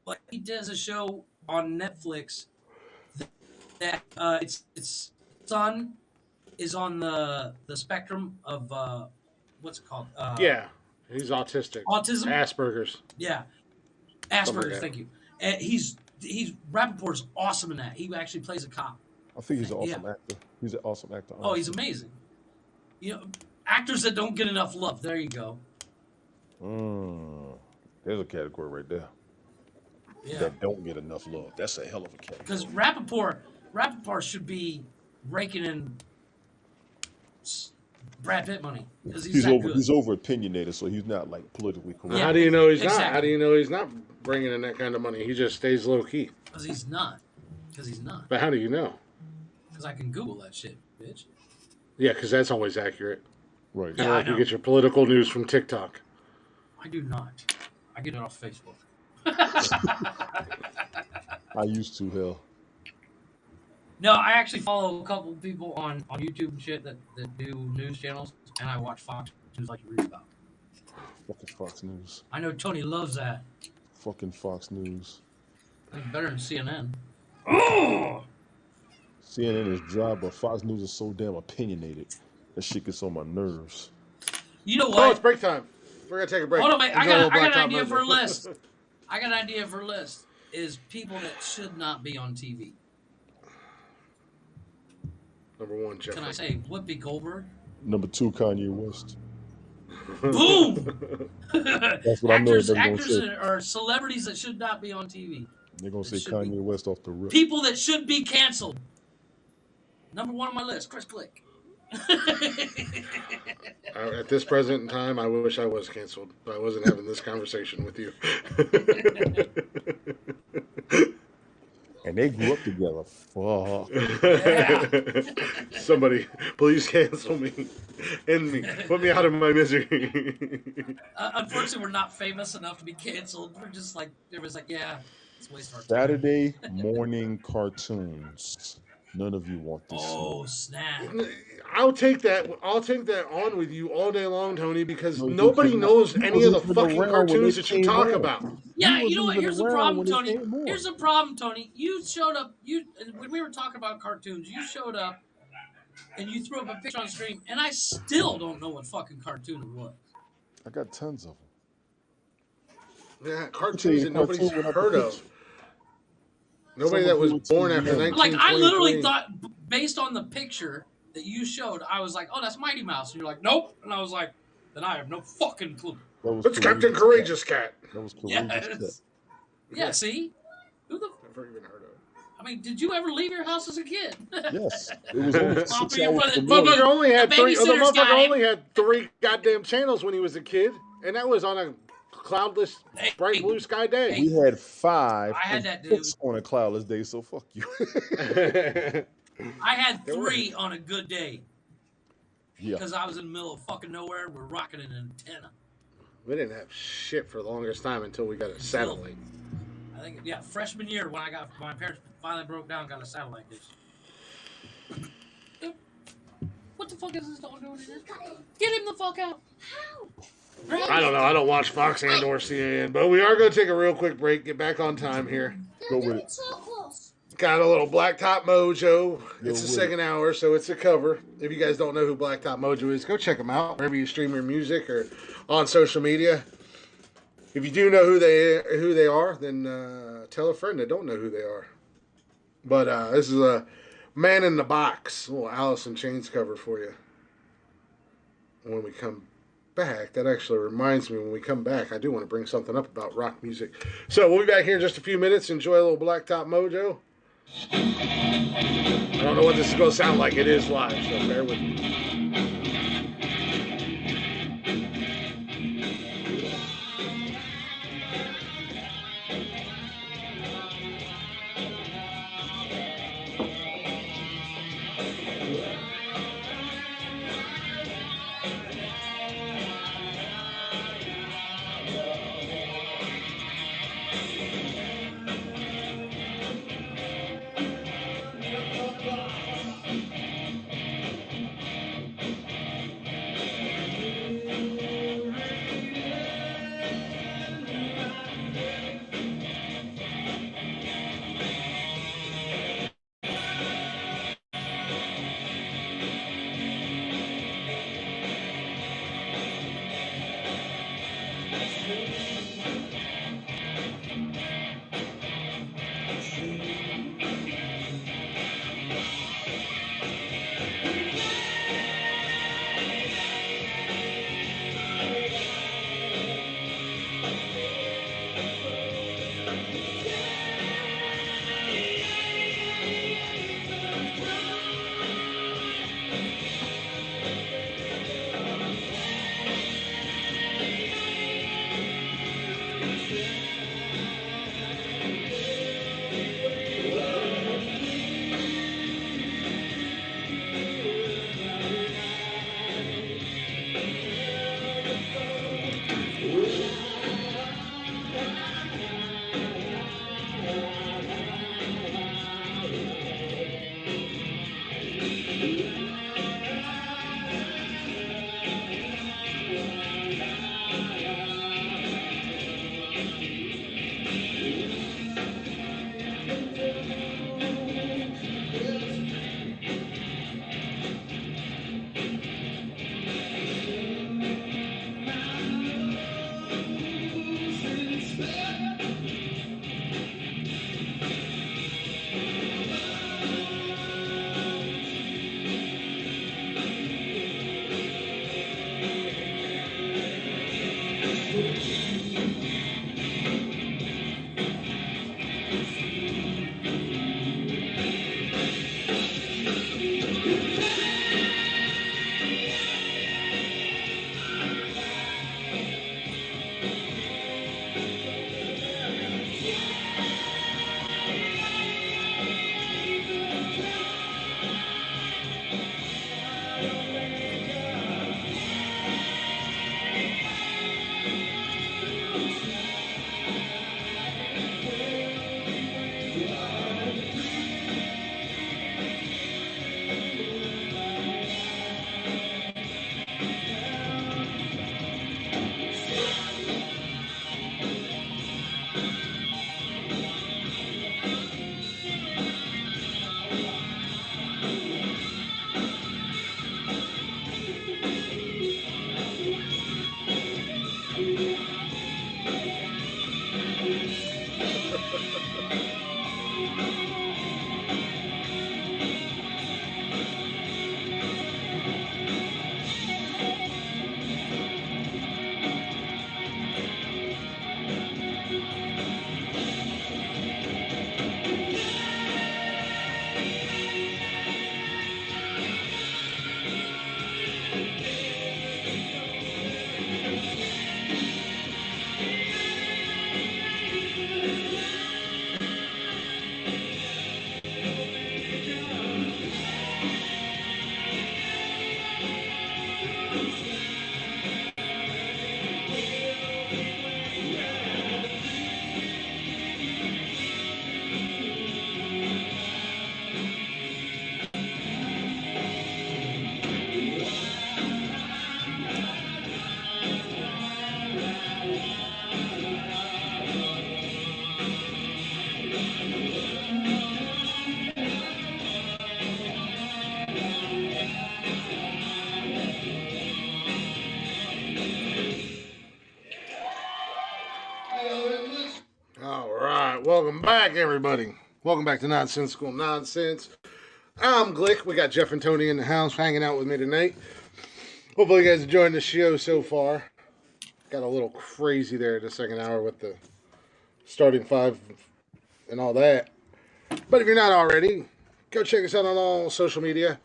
But he does a show on Netflix that its son is on the spectrum of what's it called? Yeah, he's autistic. Autism. Asperger's. Yeah, Something like Asperger's. that. Thank you. And he's Rappaport's awesome in that. He actually plays a cop. I think he's an awesome actor. He's an awesome actor. Oh, he's amazing. You know, actors that don't get enough love. There you go. There's a category right there. Yeah. That don't get enough love. That's a hell of a category. Because Rappaport should be raking in Brad Pitt money because He's over opinionated, so he's not like politically correct. How do you know he's not? How do you know he's not bringing in that kind of money? He just stays low key. Because he's not. But how do you know? Because I can Google that shit, bitch. Yeah, because that's always accurate. Right. Yeah, You get your political news from TikTok. I do not. I get it off Facebook. I used to, hell. No, I actually follow a couple people on YouTube and shit that do news channels, and I watch Fox News like you read about. Fucking Fox News. I know Tony loves that. Fucking Fox News. It's better than CNN. CNN is dry, but Fox News is so damn opinionated. That shit gets on my nerves. You know Oh, what? it's break time. We're gonna take a break. Hold on, mate. I got an idea for a Mojo. list. I got an idea for a list. Is people that should not be on TV. Number one, Jeffrey. Can I say Whoopi Goldberg? Number 2, Kanye West. Boom! That's what Actors I know they're gonna say. or celebrities that should not be on TV. They're gonna say Kanye West off the rip. People that should be canceled. Number 1 on my list, Chris Click. At this present time, I wish I was canceled. I wasn't having this conversation with you. And they grew up together. Fuck. Yeah. Somebody, please cancel me. End me. Put me out of my misery. Unfortunately, we're not famous enough to be canceled. We're just like, everyone's like, yeah, it's a waste of our time. Saturday morning cartoons. None of you want this. Oh, snap. I'll take that. I'll take that on with you all day long, Tony, because No, nobody knows any of the wasn't fucking around when cartoons they that you came talk on. about. Yeah, You you know what? wasn't Here's the around problem, when they Tony. came on. Here's the problem, Tony. You showed up. When we were talking about cartoons, you showed up and you threw up a picture on the screen, and I still don't know what fucking cartoon it was. I got tons of them. Yeah, cartoons that nobody's heard of. Nobody Some that of was you born were after too young. 1923. Like, I literally thought, based on the picture that you showed, I was like, oh, that's Mighty Mouse. And you're like, nope. And I was like, then I have no fucking clue. It's Captain Courageous Cat. That was Courageous Cat. Yeah, see? Who the... Never even heard of it. I mean, did you ever leave your house as a kid? Yes. It was only 6 hours The per morning. motherfucker only had The three. The babysitter's got motherfucker him. only had 3 goddamn channels when he was a kid, and that was on a cloudless, bright blue sky day. We had 5 I had and that, dude. 6 on a cloudless day, so fuck you. I had 3 on a good day. Yeah. Because I was in the middle of fucking nowhere. We're rocking an antenna. We didn't have shit for the longest time until we got a satellite. I think, yeah, freshman year when my parents finally broke down, got a satellite dish. What the fuck is this dog doing in here? Get him the fuck out. I don't know. I don't watch Fox and or CNN, but we are going to take a real quick break. Get back on time here. Go with it. Got a little Blacktop Mojo. It's the with second hour, so it's a cover. If you guys don't know who Blacktop Mojo is, go check them out wherever you stream your music or on social media. If you do know who they are, then tell a friend that don't know who they are. But this is a Man in the Box, a little Alice in Chains cover for you. When we come back, that actually reminds me, when we come back, I do want to bring something up about rock music. So we'll be back here in just a few minutes. Enjoy a little Blacktop Mojo. I don't know what this is going to sound like. It is live, so bear with me. All right, welcome back, everybody. Welcome back to Nonsensical Nonsense. I'm Glick. We got Jeff and Tony in the house hanging out with me tonight. Hopefully, you guys enjoying the show so far. Got a little crazy there in the second hour with the starting five and all that. But if you're not already, go check us out on all social media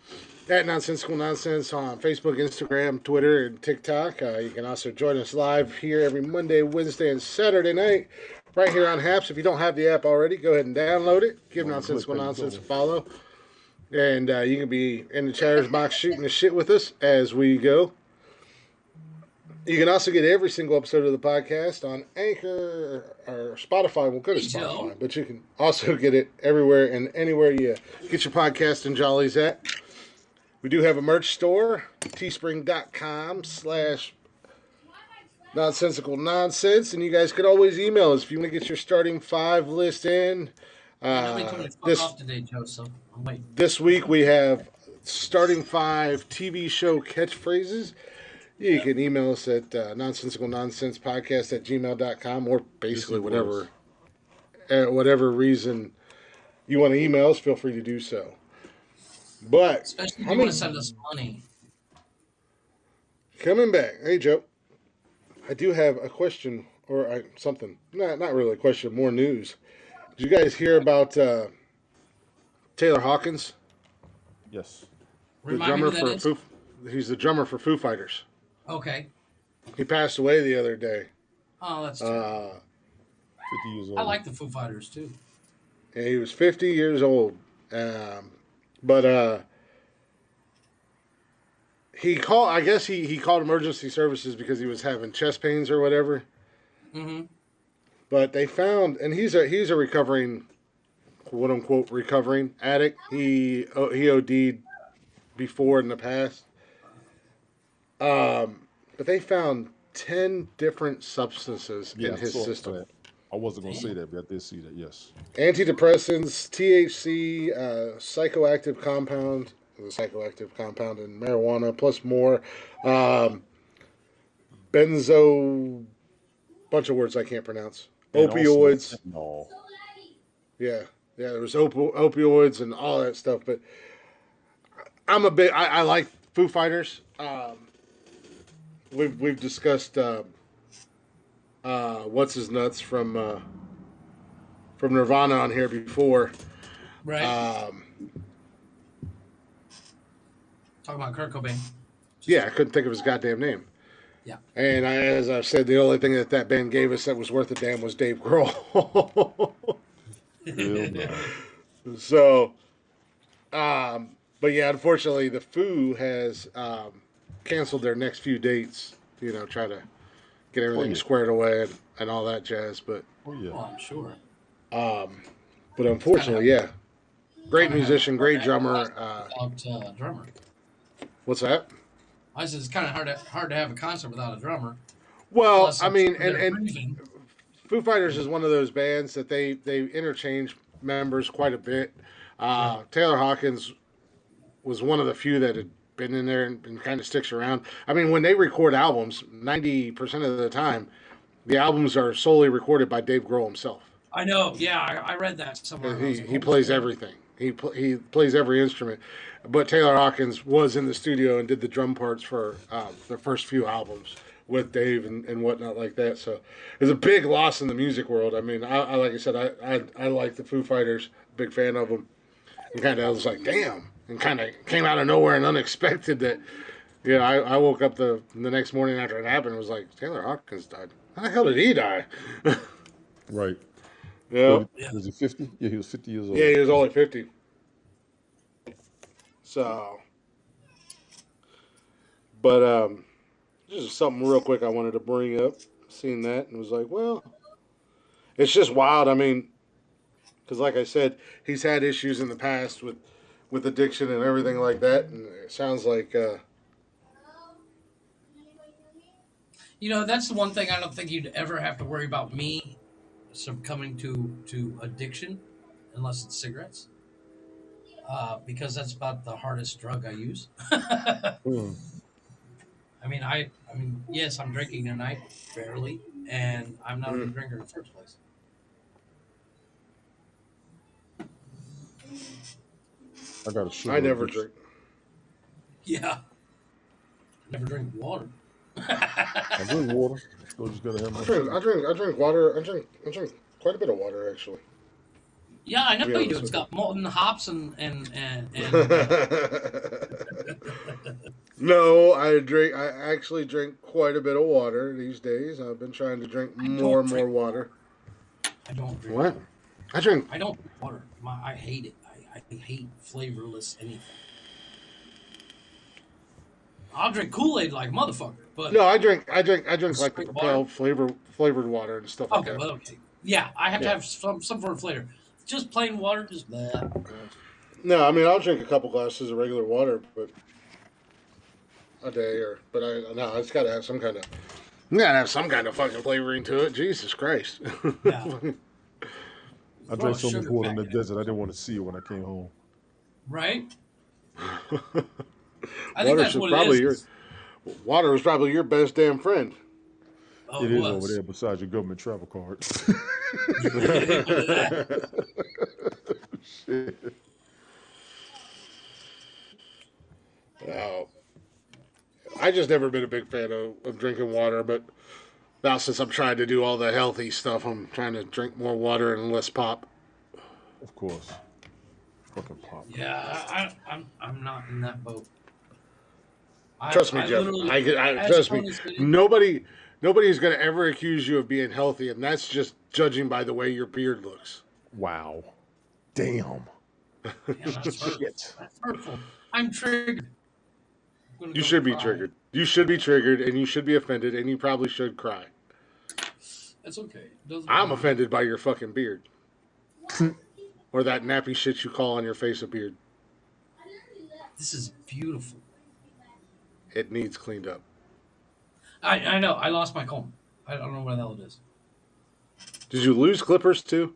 at Nonsensical Nonsense on Facebook, Instagram, Twitter, and TikTok. You can also join us live here every Monday, Wednesday, and Saturday night right here on Haps. If you don't have the app already, go ahead and download it. Give Nonsensical Nonsense a follow. And you can be in the chatter's box shooting the shit with us as we go. You can also get every single episode of the podcast on Anchor or Spotify. We'll go to Spotify, but you can also get it everywhere and anywhere you get your podcast and jollies at. We do have a merch store, teespring.com/nonsensical nonsense, and you guys could always email us if you want to get your starting five list in. This week we have starting five TV show catchphrases. You can email us at nonsensicalnonsensepodcast@gmail.com or basically whatever reason you want to email us, feel free to do so. But especially if you want to send us money. Coming back. Hey, Joe. I do have a question or something. Not really a question, more news. Did you guys hear about Taylor Hawkins? Yes. He's the drummer for Foo Fighters. Okay. He passed away the other day. Oh, that's true. 50 years old. I like the Foo Fighters too. Yeah, he was 50 years old. But he called. I guess he called emergency services because he was having chest pains or whatever. Mm-hmm. But they found, and he's a recovering, quote unquote, recovering addict. He OD'd before in the past. But they found 10 different substances in his system. I wasn't going to say that, but I did see that, yes. Antidepressants, THC, psychoactive compound in marijuana, plus more. Benzo, bunch of words I can't pronounce. And Opioids. No. Yeah, there was opioids and all that stuff. But I like Foo Fighters. We've discussed what's his nuts from Nirvana on here before. Right. Talking about Kurt Cobain. Yeah, I couldn't think of his goddamn name. Yeah. And as I've said, the only thing that band gave us that was worth a damn was Dave Grohl. So, but yeah, unfortunately, the Foo has canceled their next few dates. Try to get everything squared away and all that jazz. But I'm sure. But unfortunately, yeah, great musician, great drummer. Drummer. What's that? I said it's kind of hard to have a concert without a drummer. Well, Unless I mean, they're and breathing. Foo Fighters is one of those bands that they interchange members quite a bit. Taylor Hawkins was one of the few that had been in there and kind of sticks around. I mean, when they record albums, 90% of the time, the albums are solely recorded by Dave Grohl himself. I know. Yeah, I read that somewhere. He plays everything. He plays every instrument. But Taylor Hawkins was in the studio and did the drum parts for the first few albums with Dave and whatnot like that. So it's a big loss in the music world. I mean, I like I said, I like the Foo Fighters, big fan of them. And kind of was like, damn, and kind of came out of nowhere and unexpected that. Yeah, I woke up the next morning after it happened and was like, Taylor Hawkins died. How the hell did he die? Right. Yeah. Was he 50? Yeah, he was 50 years old. Yeah, he was only 50. So, but just something real quick I wanted to bring up. Seen that and was like, well, it's just wild. I mean, because like I said, he's had issues in the past with addiction and everything like that, and it sounds like. That's the one thing I don't think you'd ever have to worry about me succumbing to addiction, unless it's cigarettes, because that's about the hardest drug I use. I mean, yes, I'm drinking a night, barely, and I'm not a good drinker in the first place. I got a sugar. I never drink. Yeah, I never drink water. I drink water. Still just gotta have my I drink water. I drink quite a bit of water actually. Yeah, I know you do. It's got molten hops and No, I actually drink quite a bit of water these days. I've been trying to drink more and more water. I don't drink What? water. I drink. I don't drink water. I hate it. I hate flavorless anything. I'll drink Kool-Aid like motherfucker, but No, I drink like the Drink Propel flavored water and stuff like okay, that. well, okay. Yeah, I have to have some sort of flavor. Just plain water, just blah. No, I mean I'll drink a couple glasses of regular water, but a day no, it's got to have some kind of. You gotta have some kind of fucking flavoring to it. Jesus Christ. Yeah. I drank so much water in the desert, I didn't want to see it when I came home. Right? I think that's what it is. Water was probably your best damn friend. Oh, It is over there besides your government travel card. Shit. I just never been a big fan of drinking water, but now since I'm trying to do all the healthy stuff, I'm trying to drink more water and less pop. Of course. Fucking pop. Yeah, I'm not in that boat. Trust me, Jeff. Trust me. Nobody's going to ever accuse you of being healthy, and that's just judging by the way your beard looks. Wow. Damn. Yeah, that's hurtful. I'm triggered. You should be triggered. You should be triggered, and you should be offended, and you probably should cry. That's okay. I'm offended by your fucking beard. Or that nappy shit you call on your face a beard. This is beautiful. It needs cleaned up. I know. I lost my comb. I don't know where the hell it is. Did you lose clippers too?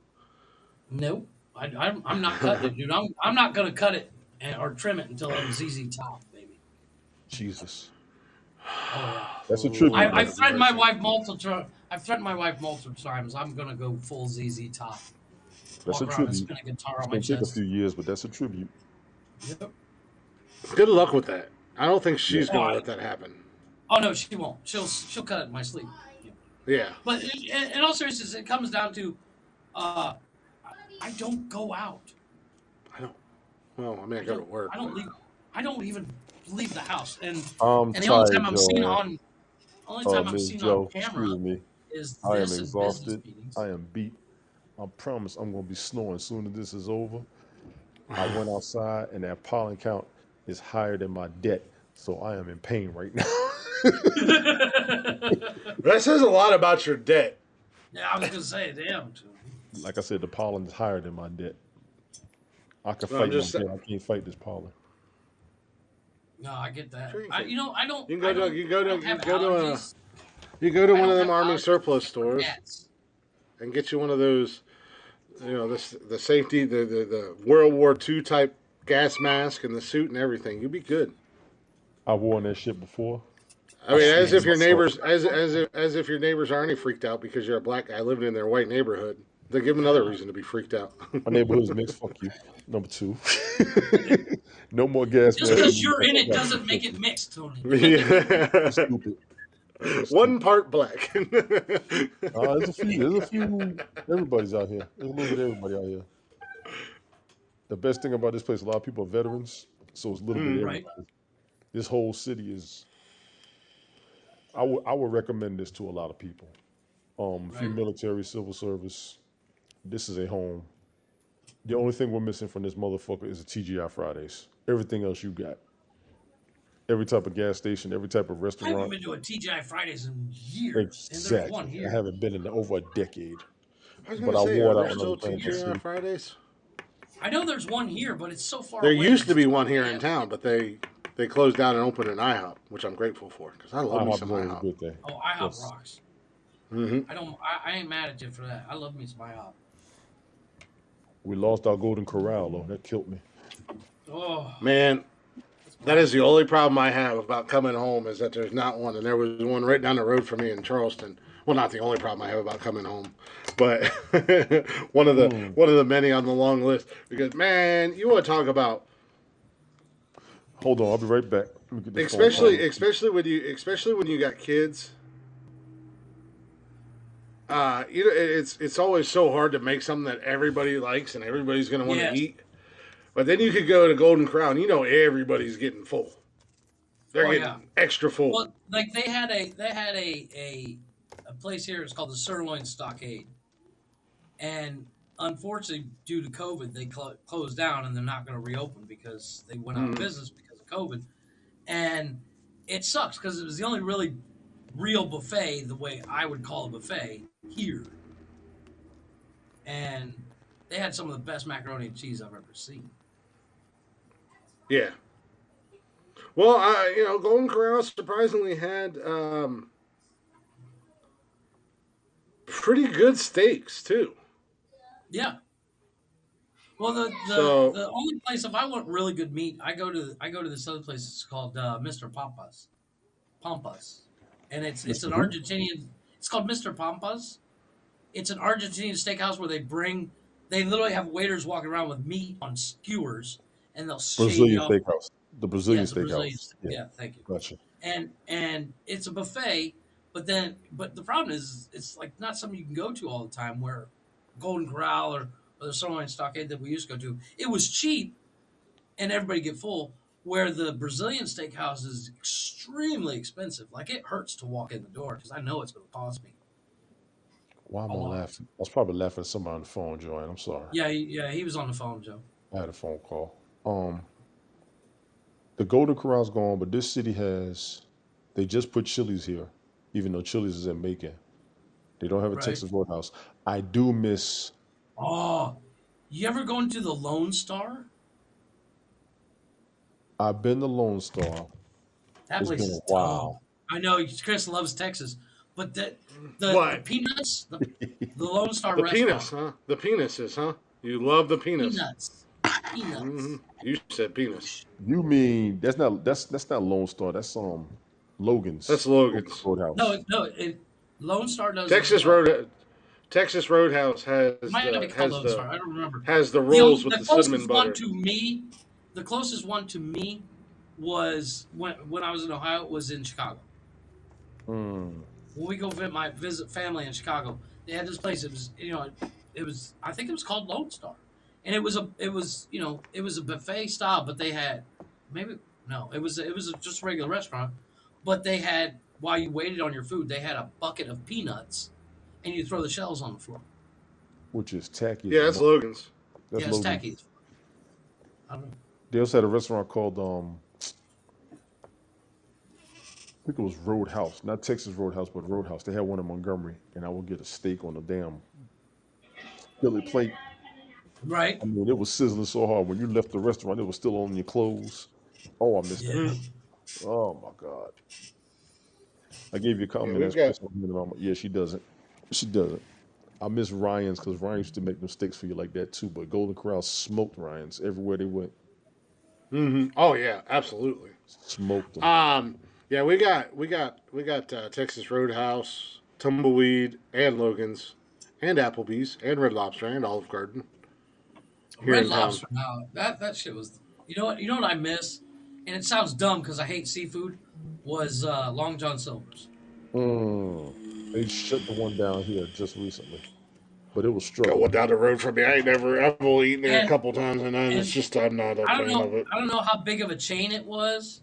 No, I'm not cutting it, dude. I'm not gonna cut it or trim it until I'm ZZ Top, baby. Jesus. Oh yeah. That's a tribute. I've threatened my wife multiple times. I'm gonna go full ZZ Top. That's a Walk around and tribute. spin a guitar It's on my going to take a chest. few years, but that's a tribute. Yep. Good luck with that. I don't think she's going to let that happen. Oh no, she won't. She'll cut it in my sleep. Yeah. But in all seriousness, it comes down to, I don't go out. Well, I mean, I go to work. I don't leave. I don't even leave the house. And I'm the tired, only time I'm Joe. seen on, Miss Joe, camera excuse me. is I am this and exhausted. business meetings. I am beat. I promise I'm going to be snoring as soon as this is over. I went outside, and that pollen count is higher than my debt, so I am in pain right now. That says a lot about your debt. Yeah, I was gonna say, damn. Like I said, the pollen is higher than my debt. I can No, fight I'm my just debt. I can't fight this pollen. No, I get that. Sure you I can. don't. You can I go to don't one of have them army allergies surplus to stores cats. and get you one of those, the safety, the World War II type gas mask and the suit and everything. You'll be good. I've worn that shit before. I I mean, swear as to if your myself. neighbors, as if your neighbors aren't any freaked out because you're a black guy living in their white neighborhood. They give them another Yeah. reason to be freaked out. My neighborhood is mixed. Fuck you. Number two. No more gas Just masks. because you're in it doesn't make it mixed, Tony. You're Yeah. stupid. You're One stupid. part black. There's a few. There's a few. Everybody's out here. There's a little bit of everybody out here. The best thing about this place, a lot of people are veterans, so it's a little bit of Mm. Right. everybody. This whole city is. I would recommend this to a lot of people. If you're Right. military, civil service, this is a home. The only thing we're missing from this motherfucker is the TGI Fridays. Everything else you got. Every type of gas station, every type of I haven't restaurant. been to a TGI Fridays in years, and there's one Exactly. I here. haven't been in over a decade, I was but gonna I say, wore are it there out when I still was in Kansas TGI City. Fridays? I know there's one here, but it's so far There away. used to be There's one no here way in I- town, but they closed down and opened an IHOP, which I'm grateful for because I love me IHOP some is always a IHOP. good thing. Oh, IHOP Yes. rocks. Hmm. I ain't mad at you for that. I love me some IHOP. We lost our Golden Corral, though. That killed me. Oh, Man, that's that is bad. the only problem I have about coming home is that there's not one, and there was one right down the road from me in Charleston. Well, not the only problem I have about coming home, but Mm. one of the many on the long list. Because man, you want to talk about Hold on, I'll be right back. Let me get this phone call. especially when you got kids. You know, it's always so hard to make something that everybody likes and everybody's going to want to Yes. eat. But then you could go to Golden Crown. You know, everybody's getting full. They're Oh yeah. getting extra full. Well, like they had a place here. It's called the Sirloin Stockade, and unfortunately, due to COVID, they closed down and they're not going to reopen because they went out of Mm. business because of COVID. And it sucks because it was the only really real buffet, the way I would call a buffet here, and they had some of the best macaroni and cheese I've ever seen. Yeah. Well, Golden Corral surprisingly had pretty good steaks too. Yeah. Well, So, the only place if I want really good meat, I go to this other place. It's called Mr. Pampas, and it's Mr. an Who? Argentinian. It's called Mr. Pampas. It's an Argentinian steakhouse where they literally have waiters walking around with meat on skewers, and they'll shave you Brazilian off. Steakhouse. The Yeah, Brazilian it's a Brazilian. Steakhouse. Yeah, Yeah, thank you. gotcha. And it's a buffet, but the problem is it's like not something you can go to all the time. Where Golden Corral or the Sirloin Stockade that we used to go to, it was cheap and everybody get full. Where the Brazilian steakhouse is extremely expensive. Like it hurts to walk in the door because I know it's going to cost me Why am a I lot. laughing? I was probably laughing at somebody on the phone, Joanne. I'm sorry. Yeah, he was on the phone, Joe. I had a phone call. The Golden Corral's gone, but this city has. They just put Chili's here, even though Chili's is in Macon. They don't have a Right? Texas Roadhouse. I do miss. Oh, you ever go into the Lone Star? I've been to Lone Star. That It's place been is a dope. while. I know Chris loves Texas, but the what? peanuts, the Lone Star The penis, restaurant, huh? The penises, huh? You love the penis. peanuts, Hmm. peanuts. You said penis. You mean that's not Lone Star. That's That's Logan's Logan's. Roadhouse. No, Lone Star does as Texas well. Road. Texas Roadhouse It might not be called Lone Star. I don't remember. has the The rolls with the the cinnamon closest one butter. to me, the closest one to me was when I was in Ohio was in Chicago. Mm. When we go visit family in Chicago, they had this place. It was I think it was called Lone Star, and it was a buffet style, but they had maybe no, it was just a regular restaurant, but they had while you waited on your food, they had a bucket of peanuts, and you throw the shells on the floor. Which is tacky as Yeah, that's a Logan's. That's Yeah, it's Logan. tacky. I don't know. They also had a restaurant called I think it was Roadhouse, not Texas Roadhouse, but Roadhouse. They had one in Montgomery, and I would get a steak on a damn Philly plate. Right? I mean, it was sizzling so hard when you left the restaurant, it was still on your clothes. Oh, I missed that. Yeah. Mm. Oh my God. I gave you a Yeah, comment we've as got. Chris. Yeah, she doesn't. She doesn't. I miss Ryan's because Ryan used to make them steaks for you like that too. But Golden Corral smoked Ryan's everywhere they went. Mm-hmm. Oh yeah, absolutely. Smoked them. Yeah, we got Texas Roadhouse, Tumbleweed, and Logan's, and Applebee's, and Red Lobster, and Olive Garden here Red in town. Lobster. Now that shit was. You know what? You know what I miss, and it sounds dumb because I hate seafood. Was Long John Silver's. Mm. They shut the one down here just recently, but it was Got one struggling. down the road from me. I've only eaten there a And couple times, and it's and just I'm not a I don't fan know. of it. I don't know how big of a chain it was,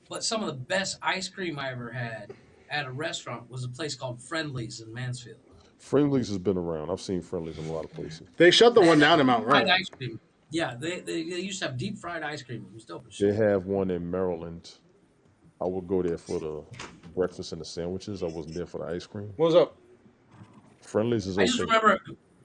but some of the best ice cream I ever had at a restaurant was a place called Friendly's in Mansfield. Friendlies has been around. I've seen Friendlies in a lot of places. They shut the They one had down in deep Mount fried Ryan. ice cream. Yeah, they used to have deep fried ice cream. It was dope as They shit. have one in Maryland. I would go there for the breakfast and the sandwiches. I wasn't there for the ice cream. What's up? Friendlies is I just okay. remember,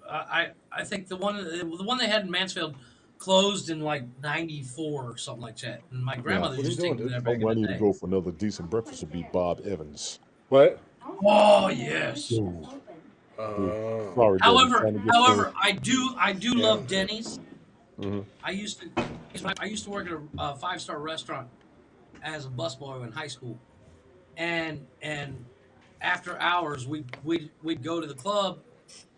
I think the one they had in Mansfield closed in like '94 or something like that. And my Now, grandmother What are you used to doing, take me dude? there back in somewhere I the need to day. go for another decent breakfast would be Bob Evans. What? Oh yes. Dude, dude. Oh, Sorry, Dad. I'm However, trying to get however, started. I do yeah. love Denny's. Hmm. I used to work at a 5-star restaurant as a busboy in high school, and after hours we'd go to the club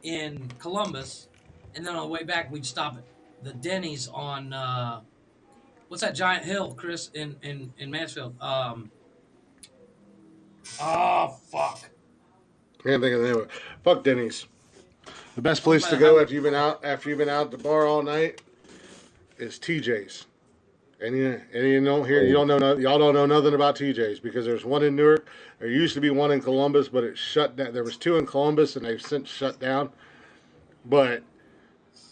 in Columbus, and then on the way back we'd stop at the Denny's on what's that giant hill, Chris, in Mansfield? Oh fuck, Can't think of the name of it. Fuck Denny's. The best over place by to the go highway. after you've been out at the bar all night is TJ's. And you don't hear you Oh, don't know y'all don't know nothing about TJ's because there's one in Newark. There used to be one in Columbus, but it shut down. There was two in Columbus, and they've since shut down. But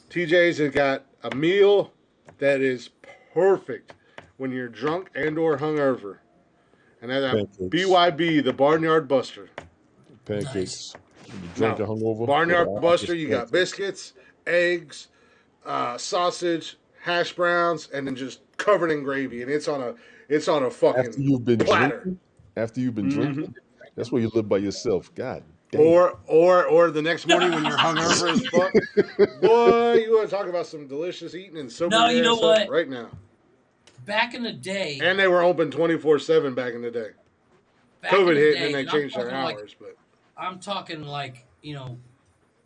TJ's has got a meal that is perfect when you're drunk and or hungover, and that's pancakes. BYB, the Barnyard Buster. Nice. Pancakes. When you drunk No, and hungover, or Barnyard Buster. just You got pancakes. biscuits, eggs, sausage, hash browns, and then just covered in gravy, and it's on a After fucking you've been platter. drinking, after you've been Hmm. drinking, that's where you live by yourself. God damn. Or the next morning when you're hungover as fuck, boy, you want to talk about some delicious eating and sober No, you your know ass up what? right now. Back in the day, And they were open 24/7 back in the day. back in COVID the hit and then day, they and I'm changed their talking like hours, but I'm talking like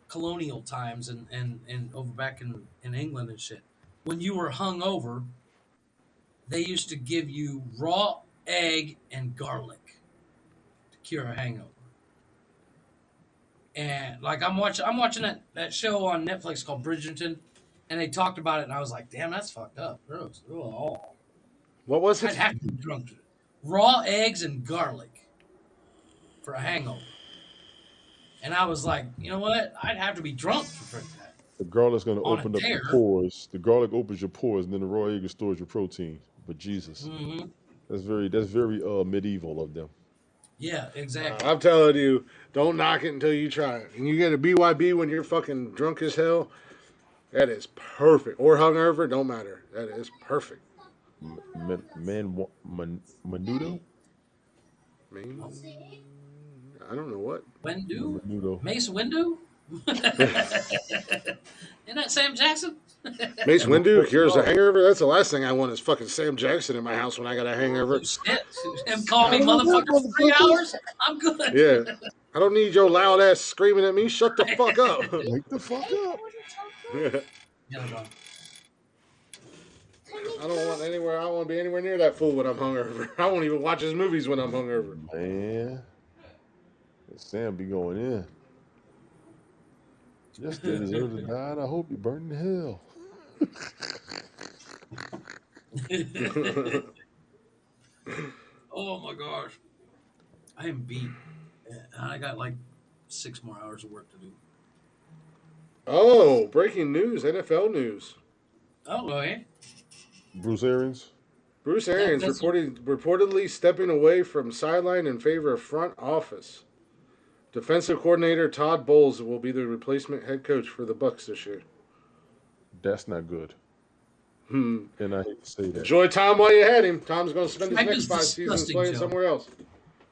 colonial times and over back in England and shit. When you were hungover, they used to give you raw egg and garlic to cure a hangover. And like I'm watching that show on Netflix called Bridgerton, and they talked about it, and I was like, damn, that's fucked up, gross. Oh, what was I'd it? have to be drunk. Raw eggs and garlic for a hangover. And I was like, you know what? I'd have to be drunk to drink that The garlic's going to on a open up your dare. pores. The garlic opens your pores, and then the raw egg stores your protein. But Jesus, Hmm. that's very medieval of them. Yeah, exactly. I'm telling you, don't knock it until you try it. And you get a BYB when you're fucking drunk as hell. That is perfect. Or hungover, don't matter. That is perfect. Menudo, Man, I don't know what. Windu? menudo. Mace Windu? Isn't that Sam Jackson? Mace And Windu cures a oh, hangover. That's the last thing I want is fucking Sam Jackson in my house when I got a Oh hangover. shit! And call me I love that motherfucker for three motherfucker. hours. I'm good. Yeah. I don't need your loud ass screaming at me. Shut the fuck up. Wake the fuck up. Yeah, no. I don't want anywhere. I don't want to be anywhere near that fool when I'm hungover. I won't even watch his movies when I'm hungover. Man, Sam be going in. Yesterday deserves to die, and I hope you burn in hell. Oh my gosh, I am beat. I got like 6 more hours of work to do. Oh, breaking news! NFL news. Oh, go ahead. Bruce Arians. Bruce That, Arians that's reportedly stepping away from sideline in favor of front office. Defensive coordinator Todd Bowles will be the replacement head coach for the Bucks this year. That's not good. And I hate to say that. Enjoy Tom while you had him. Tom's going to spend his That next is 5 seasons disgusting, playing Joe. somewhere else.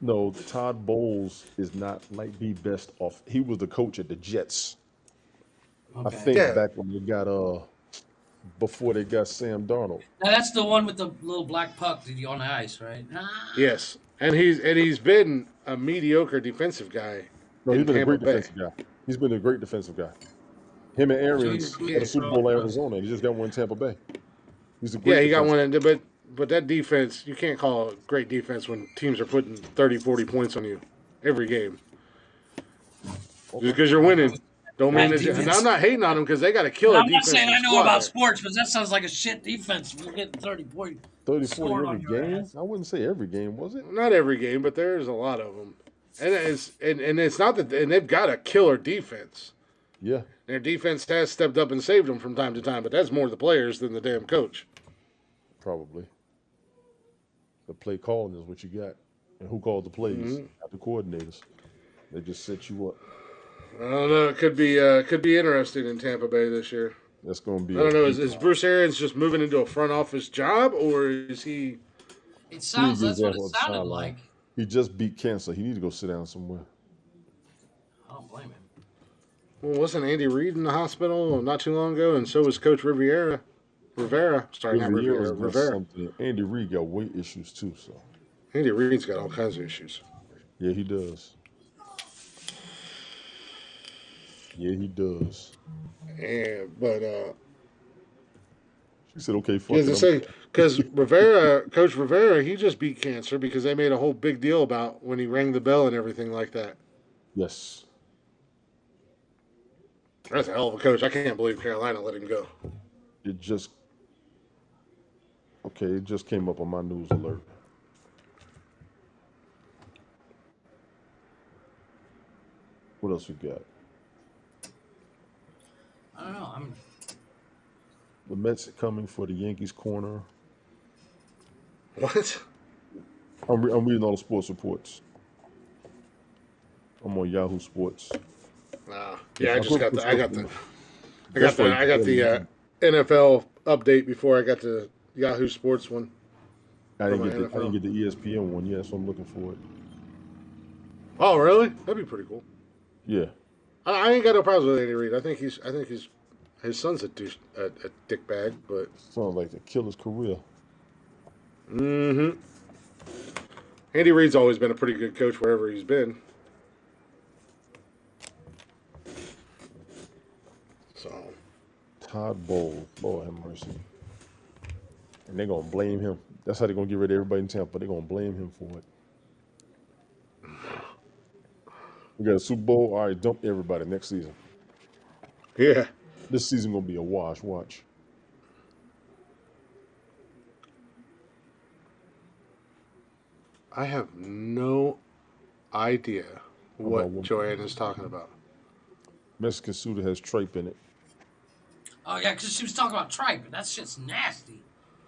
No, Todd Bowles is not like the best off. He was the coach at the Jets. I Okay. think Yeah. back when they got before they got Sam Darnold. Now that's the one with the little black puck on the ice, right? Yes, and he's been a mediocre defensive guy No, he's in been a Tampa great Bay. defensive guy. He's been a great defensive guy. Him and So he's Arians had a Super Bowl in Arizona, and he just got one in Tampa Bay. He's a great Yeah, he got defensive. one, but that defense, you can't call it great defense when teams are putting 30, 40 points on you every game. Just because you're winning, don't mean that. And I'm not hating on them because they got a killer I'm not defense. saying I know about sports, but that sounds like a shit defense. We're getting 30 points. 30, 40 scored every on your game? ass. I wouldn't say every game, was it? Not every game, but there's a lot of them. And it's not that, and they've got a killer defense. Yeah. Their defense has stepped up and saved them from time to time, but that's more the players than the damn coach. Probably. The play calling is what you got. And who called the plays? Not the coordinators. They just set you up. I don't know. It could be interesting in Tampa Bay this year. That's going to be. I don't know. Is Bruce Arians just moving into a front office job, or is he? It sounds. That's what it sounded like. He just beat cancer. He need to go sit down somewhere. I don't blame him. Well, wasn't Andy Reid in the hospital not too long ago, and so was Coach Rivera. Sorry, not Rivera. Rivera. Andy Reid got weight issues too, so. Andy Reid's got all kinds of issues. Yeah, he does. Yeah, he does. She said, "Okay, fuck it." Because Coach Rivera, he just beat cancer because they made a whole big deal about when he rang the bell and everything like that. Yes. That's a hell of a coach. I can't believe Carolina let him go. It just came up on my news alert. What else we got? I don't know. The Mets are coming for the Yankees corner. What? I'm reading all the sports reports. I'm on Yahoo Sports. Yeah, I got the NFL update before I got the Yahoo Sports one. I didn't get the ESPN one yet, so I'm looking for it. Oh, really? That'd be pretty cool. Yeah. I ain't got no problems with Andy Reid. I think his son's a dickbag, but sounds like to kill his career. Mm-hmm. Andy Reid's always been a pretty good coach wherever he's been. So Todd Bowles, Lord have mercy. And they're gonna blame him. That's how they're gonna get rid of everybody in Tampa. They're gonna blame him for it. We got a Super Bowl. All right, dump everybody next season. Yeah. This season gonna be a wash. Watch. I have no idea what Joanne is talking about. Mexican Suda has tripe in it. Oh yeah, because she was talking about tripe, and that shit's nasty.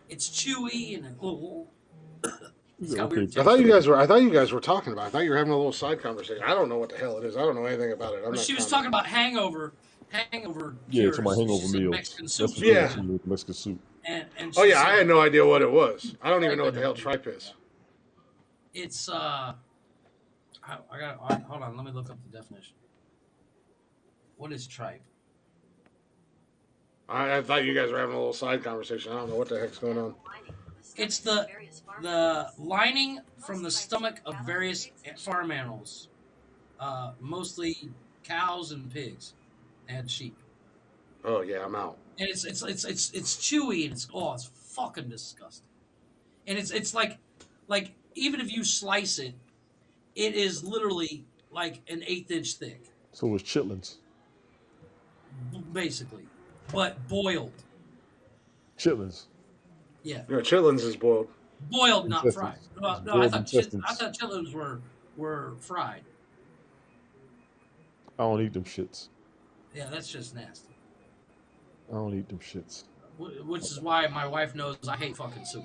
It's chewy and it's got weird. I thought you guys were talking about. I thought you were having a little side conversation. I don't know what the hell it is. I don't know anything about it. She was talking about hangover. Yeah, it's my hangover meals. Mexican soup. Yeah, Mexican soup. And I had no idea what it was. I don't even know what the hell tripe is. It's I got. Hold on, let me look up the definition. What is tripe? I thought you guys were having a little side conversation. I don't know what the heck's going on. It's the lining from the stomach of various farm animals, mostly cows and pigs, and sheep. Oh yeah, I'm out. And it's chewy and it's fucking disgusting. And it's like even if you slice it, it is literally like an 1/8 inch thick. So it's chitlins. Basically, but boiled. Chitlins. Yeah. No, chitlins is boiled. Boiled, not fried. No, I thought chitlins were fried. I don't eat them shits. Yeah, that's just nasty. I don't eat them shits. Which is why my wife knows I hate fucking soup.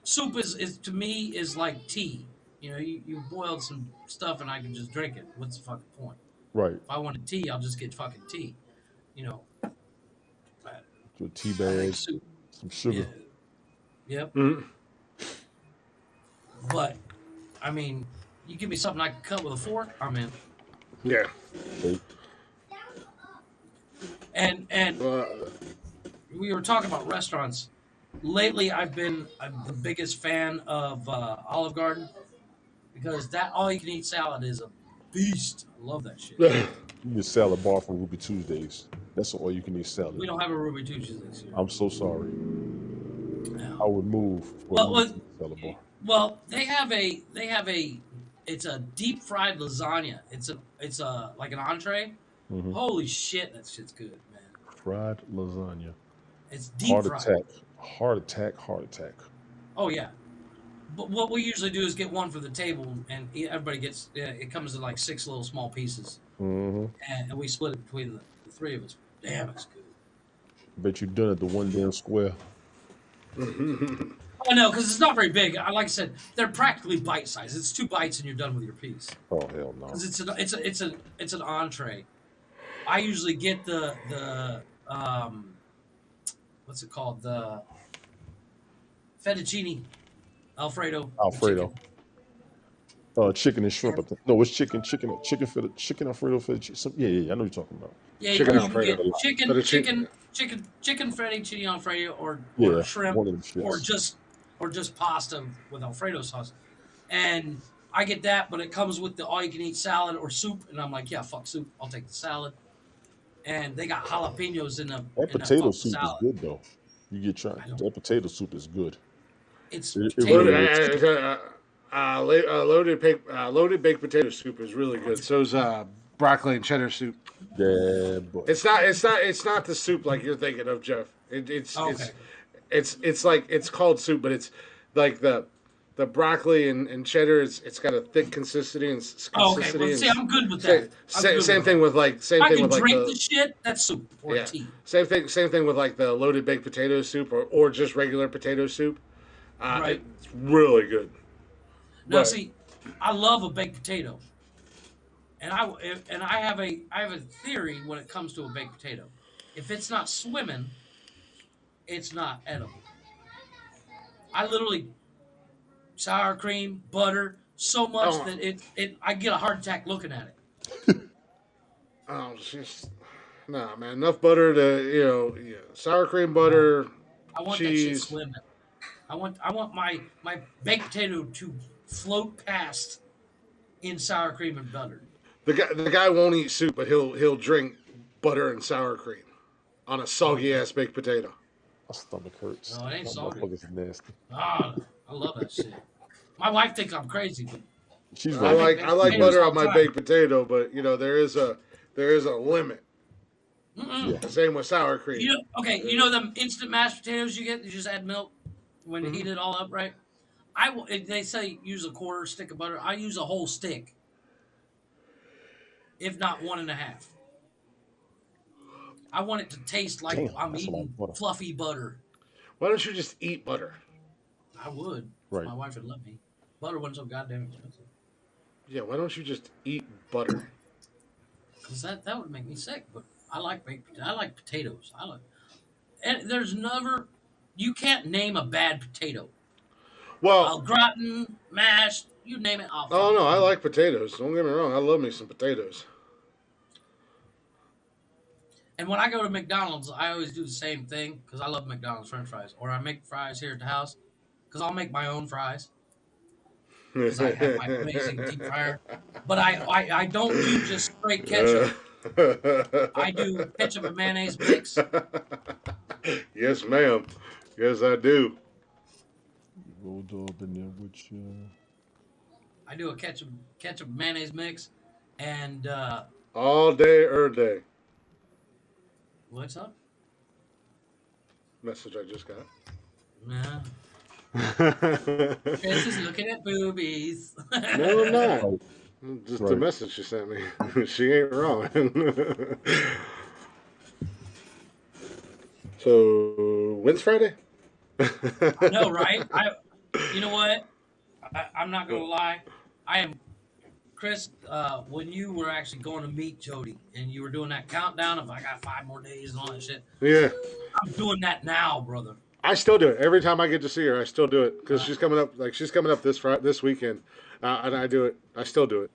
Soup is to me is like tea. You know, you boiled some stuff and I can just drink it. What's the fucking point? Right. If I wanted tea, I'll just get fucking tea. You know. To a tea bag, some sugar. Yeah. Yep. Mm-hmm. But, I mean, you give me something I can cut with a fork, I'm in. Yeah. And we were talking about restaurants. Lately, I'm the biggest fan of Olive Garden because that all-you-can-eat salad is a beast. I love that shit. You get salad bar for Ruby Tuesdays. That's all you can eat salad. We don't have a Ruby Tuesdays this year. I'm so sorry. Yeah. I would move for Well, salad bar. well, they have a it's a deep fried lasagna. It's a like an entree. Mm-hmm. Holy shit, that shit's good, man. Fried lasagna. It's deep fried. Heart attack. Oh yeah. But what we usually do is get one for the table, and everybody gets. It comes in like 6 little small pieces, Mm-hmm. and we split it between the 3 of us. Damn, it's good. Bet you done at the one damn square. I know, because it's not very big. Like I said, they're practically bite size. It's 2 bites and you're done with your piece. Oh hell no! Because it's an entree. I usually get the what's it called, the fettuccine Alfredo. Chicken and shrimp. I think. No, it's chicken Alfredo fettuccine. Yeah. I know what you're talking about. Yeah, Chicken you Alfredo. can get chicken fettuccine Alfredo or shrimp one of them shits. or just pasta with Alfredo sauce. And I get that, but it comes with the all-you-can-eat salad or soup, and I'm like, yeah, fuck soup. I'll take the salad. And they got jalapenos in That potato soup salad. is good though. You get tried. That potato soup is good. It's loaded baked potato soup is really good. So's broccoli and cheddar soup. Yeah, boy. It's not the soup like you're thinking of, Jeff. It's like it's called soup, but it's like the broccoli and cheddar. It's got a thick consistency and okay. Well, see, I'm good with that. Same thing with like the shit. That's soup or tea. Same thing with like the loaded baked potato soup or just regular potato soup. Right. It's really good. Now, see, I love a baked potato, and I have a theory when it comes to a baked potato. If it's not swimming, it's not edible. I literally sour cream, butter, so much that I get a heart attack looking at it. Oh, just nah, man. Enough butter to sour cream, butter, I want cheese. that shit swimming. I want my baked potato to float past in sour cream and butter. The guy won't eat soup, but he'll drink butter and sour cream on a soggy ass baked potato. My stomach hurts. No, it ain't soggy. It's nasty. Ah, I love that shit. My wife thinks I'm crazy, but she's right. I like butter on my baked potato, but there is a limit. Yeah. Same with sour cream. You know them instant mashed potatoes you get? You just add milk when you heat it all up, right? They say use a quarter stick of butter. I use a whole stick, if not 1.5. I want it to taste like I'm eating fluffy butter. Why don't you just eat butter? I would. Right. My wife would let me. Butter wasn't so goddamn expensive. Yeah, why don't you just eat butter? Because that would make me sick. But I like potatoes. And there's never, you can't name a bad potato. Well, Al gratin, mashed, you name it. Oh no, I like potatoes. Don't get me wrong. I love me some potatoes. And when I go to McDonald's, I always do the same thing because I love McDonald's French fries. Or I make fries here at the house because I'll make my own fries. Because I have my amazing deep fryer. But I don't do just straight ketchup. I do ketchup and mayonnaise mix. Yes, ma'am. Yes, I do. Rolled up in there with you. I do a ketchup mayonnaise mix, and all day, day. What's up? Message I just got. Nah. Chris is looking at boobies. No, I'm not. Just the message she sent me. She ain't wrong. So, when's Friday? I know, right? You know what? I'm not going to lie. I am, Chris, when you were actually going to meet Jody and you were doing that countdown of I got 5 more days and all that shit. Yeah. I'm doing that now, brother. I still do it. Every time I get to see her, I still do it. Because she's coming up this weekend. And I do it. I still do it.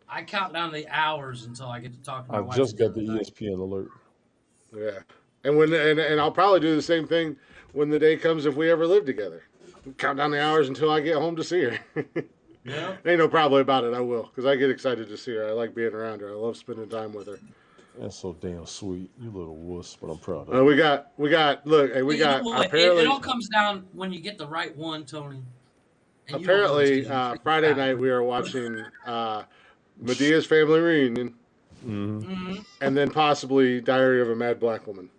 I count down the hours until I get to talk to my wife. I just got the ESPN alert. Yeah. And I'll probably do the same thing when the day comes if we ever live together. Count down the hours until I get home to see her. Yeah. Ain't no problem about it. I will, because I get excited to see her. I like being around her. I love spending time with her. That's so damn sweet. You little wuss, but I'm proud of We you. got, look, hey, we You know got what? apparently, It all comes down when you get the right one, Tony. And you don't know apparently, this 'cause you Friday night we are watching Medea's Family Reunion, Mm-hmm. Mm-hmm. and then possibly Diary of a Mad Black Woman.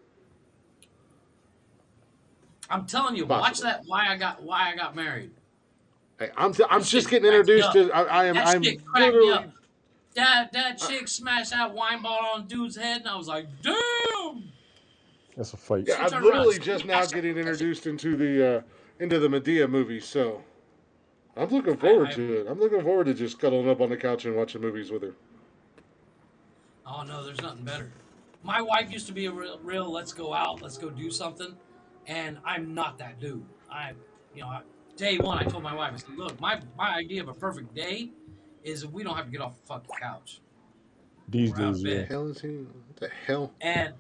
I'm telling you, Possibly. watch that. Why I got married. Hey, I'm That just shit getting cracked me introduced up. to. That I'm shit cracked me literally. up. That chick smashed that wine bottle on dude's head, and I was like, damn. That's a fight. Yeah, She I'm turned around. literally just now getting introduced into the Medea movie, so I'm looking forward to it. I'm looking forward to just cuddling up on the couch and watching movies with her. Oh no, there's nothing better. My wife used to be a real let's go out, let's go do something, and I'm not that dude. Day one, I told my wife, I said, look, my idea of a perfect day is if we don't have to get off the fucking couch. These We're out of days, yeah. The bed. hell is he? What the hell? And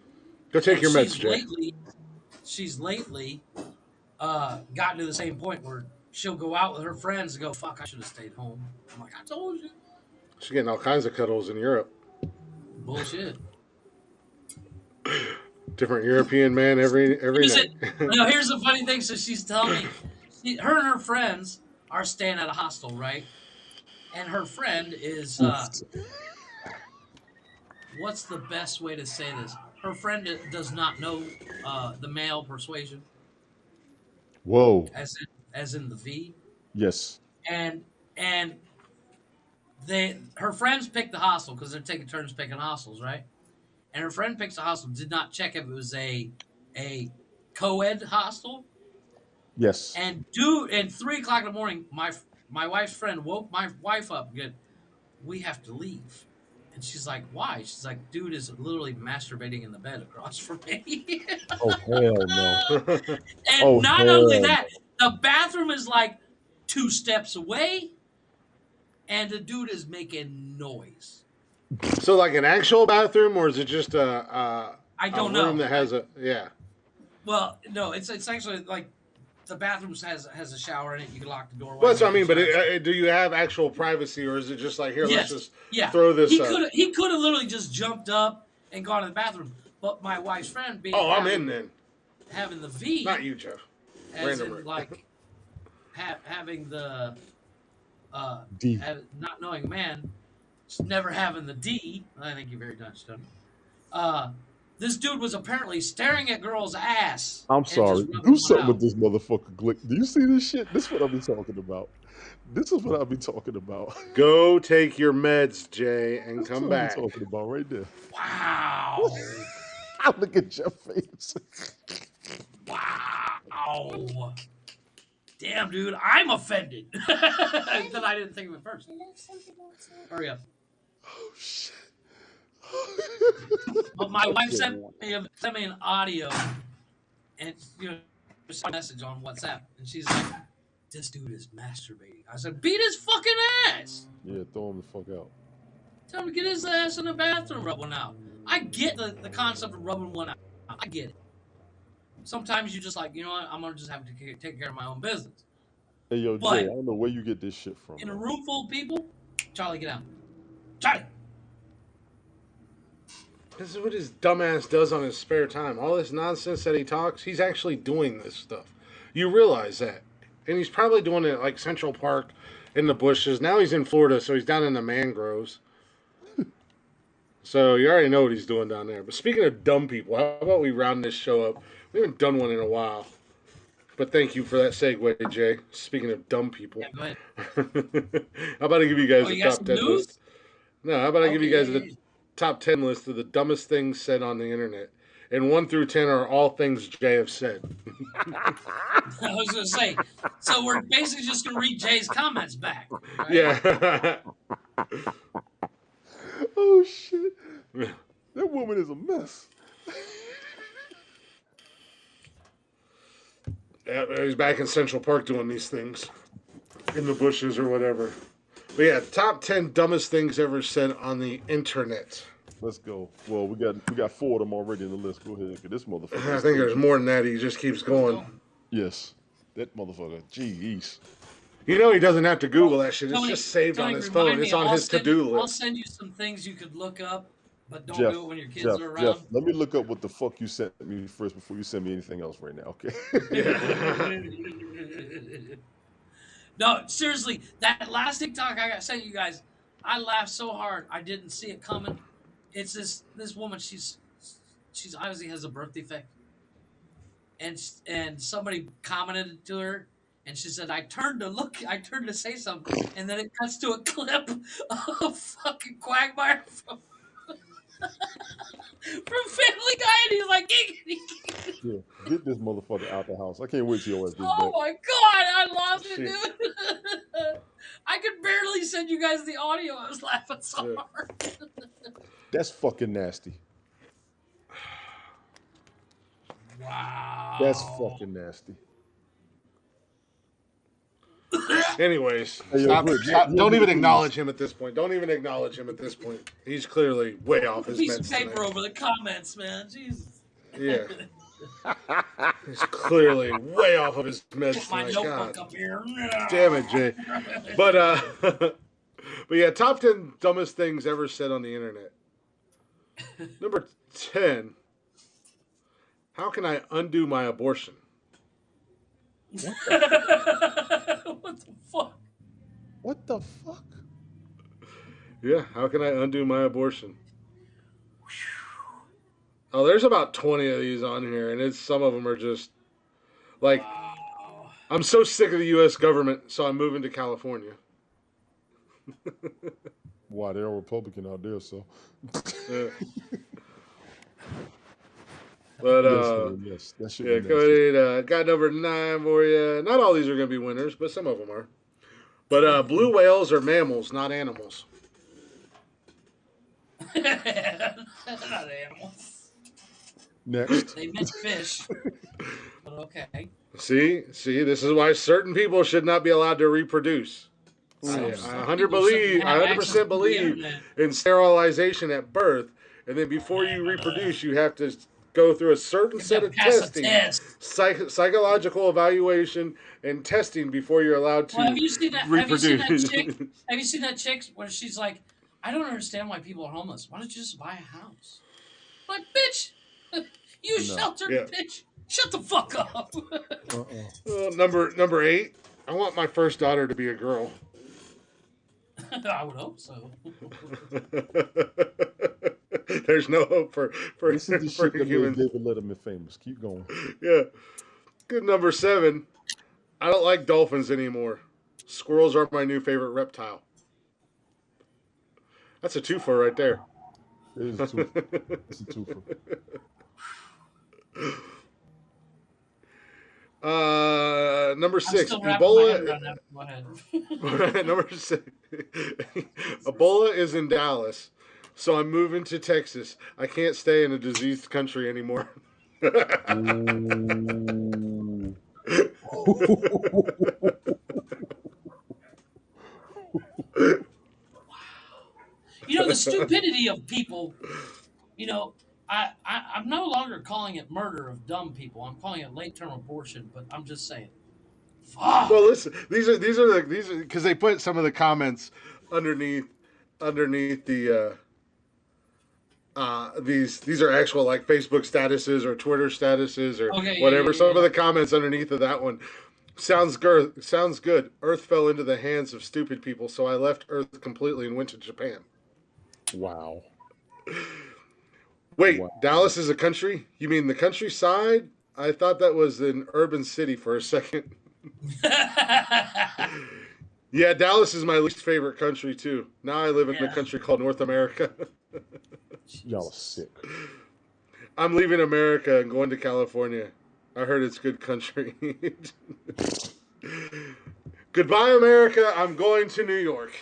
Go take your meds, she's Jay. lately gotten to the same point where she'll go out with her friends and go, fuck, I should have stayed home. I'm like, I told you. She's getting all kinds of cuddles in Europe. Bullshit. Different European man every night. Here's the funny thing. So she's telling me, her and her friends are staying at a hostel, right? And her friend is, what's the best way to say this? Her friend does not know the male persuasion, Whoa. as in the V, Yes. and her friends picked the hostel because they're taking turns picking hostels, right? And her friend picks a hostel, did not check if it was a co-ed hostel. Yes. And dude, at 3:00 in the morning, my wife's friend woke my wife up. Good, we have to leave. And she's like, why? She's like, dude is literally masturbating in the bed across from me. Oh hell no. And Oh, not only hell that, the bathroom is like 2 steps away, and the dude is making noise. So, like an actual bathroom, or is it just a don't room know. that has a yeah? Well, no, it's actually like the bathroom has a shower in it. You can lock the door. Well, that's what I mean. But do you have actual privacy, or is it just like here? Yes. Let's just throw this. He could have literally just jumped up and gone to the bathroom. But my wife's friend being I'm in then. having the V, Not you, Jeff. as Randomly. in like having the D. not knowing man, never having the D. I think you're very Dutch, Tony. This dude was apparently staring at girls' ass. I'm and sorry. just rubbing Do one something out. with this motherfucker Glick. Do you see this shit? This is what I've been talking about. This is what I've been talking about. Go take your meds, Jay, and That's come what back. I'm talking about right there. Wow. Look at your face. Wow. Damn, dude, I'm offended. That I didn't think of it first. Hurry up. Oh shit. But my wife sent me an audio, and just a message on WhatsApp, and she's like, "This dude is masturbating." I said, "Beat his fucking ass! Yeah, throw him the fuck out. Tell him to get his ass in the bathroom, rub one out." I get the concept of rubbing one out. I get it. Sometimes you just like, you know what? I'm gonna just have to take care of my own business. Hey yo, But- Jay, I don't know where you get this shit from. In a man. room full of people, Charlie, get out. Charlie. This is what his dumbass does on his spare time. All this nonsense that he talks, he's actually doing this stuff. You realize that. And he's probably doing it at like Central Park in the bushes. Now he's in Florida, so he's down in the mangroves. So you already know what he's doing down there. But speaking of dumb people, how about we round this show up? We haven't done one in a while. But thank you for that segue, Jay. Speaking of dumb people. Yeah, go ahead. How about I give you guys Oh, a you got top some 10 news? list? No, how about I give you guys Okay. a top 10 list of the dumbest things said on the internet? And 1 through 10 are all things Jay have said. I was going to say, so we're basically just going to read Jay's comments back. Right? Yeah. Oh shit. That woman is a mess. Yeah, he's back in Central Park doing these things. In the bushes or whatever. But yeah, top 10 dumbest things ever said on the internet. Let's go. Well, we got 4 of them already in the list. Go ahead. This motherfucker. I think there's more than that. He just keeps going. Yes. That motherfucker. Jeez. You know he doesn't have to Google that shit. It's just saved on his phone. It's on his to-do list. I'll send you some things you could look up, but don't Jeff, do it when your kids are around. Jeff, let me look up what the fuck you sent me first before you send me anything else right now, okay? No, seriously, that last TikTok I got sent you guys, I laughed so hard I didn't see it coming. It's this woman. She's obviously has a birth defect, and somebody commented to her, and she said, I turned to say something, and then it cuts to a clip of fucking Quagmire from Family Guy, and he's like, giggity. Yeah, get this motherfucker out the house. I can't wait till your ass gets back. Oh my god, I lost it, dude. I could barely send you guys the audio. I was laughing so hard. That's fucking nasty. Wow. That's fucking nasty. Anyways, Hey, stop. Rick, Don't even acknowledge him at this point. Don't even acknowledge him at this point. He's clearly way off his Piece meds of paper tonight. over the comments, man. Jesus. Yeah. He's clearly way off of his meds Put my tonight. notebook God up here. damn it, Jay. But yeah, top 10 dumbest things ever said on the internet. Number 10. How can I undo my abortion? What the fuck? What the fuck? Yeah, how can I undo my abortion? Oh, there's about 20 of these on here, and some of them are just like, Wow. I'm so sick of the U.S. government, so I'm moving to California. Why, they're Republican out there, so. Yeah. But yes, that should yeah, be go nasty. ahead. Got number 9 for you. Not all these are going to be winners, but some of them are. But blue whales are mammals, not animals. Not animals. Next. They meant fish. But okay. See, this is why certain people should not be allowed to reproduce. I 100% believe in sterilization at birth, and then before you reproduce, you have to go through a certain set of testing, psychological evaluation, and testing before you're allowed to reproduce. Have you seen that chick where she's like, I don't understand why people are homeless. Why don't you just buy a house? Like, bitch, you sheltered bitch. Shut the fuck up. Number 8. I want my first daughter to be a girl. I would hope so. There's no hope for This is the shit that made humans. David Letterman famous. Keep going. Yeah. Good number 7. I don't like dolphins anymore. Squirrels are my new favorite reptile. That's a twofer right there. It is a twofer. It's a twofer. Number 6. I'm still Ebola. Go ahead. Number 6. Ebola is in Dallas, so I'm moving to Texas. I can't stay in a diseased country anymore. You know, the stupidity of people, you know, I'm no longer calling it murder of dumb people. I'm calling it late-term abortion, but I'm just saying. Fuck. Well, listen, these are because they put some of the comments underneath the these are actual like Facebook statuses or Twitter statuses or whatever. Some of the comments underneath of that one sounds good. Earth fell into the hands of stupid people, so I left Earth completely and went to Japan. Wow. Wait, wow. Dallas is a country? You mean the countryside? I thought that was an urban city for a second. Yeah, Dallas is my least favorite country too. Now I live in a country called North America. Y'all are sick. I'm leaving America and going to California. I heard it's good country. Goodbye, America. I'm going to New York.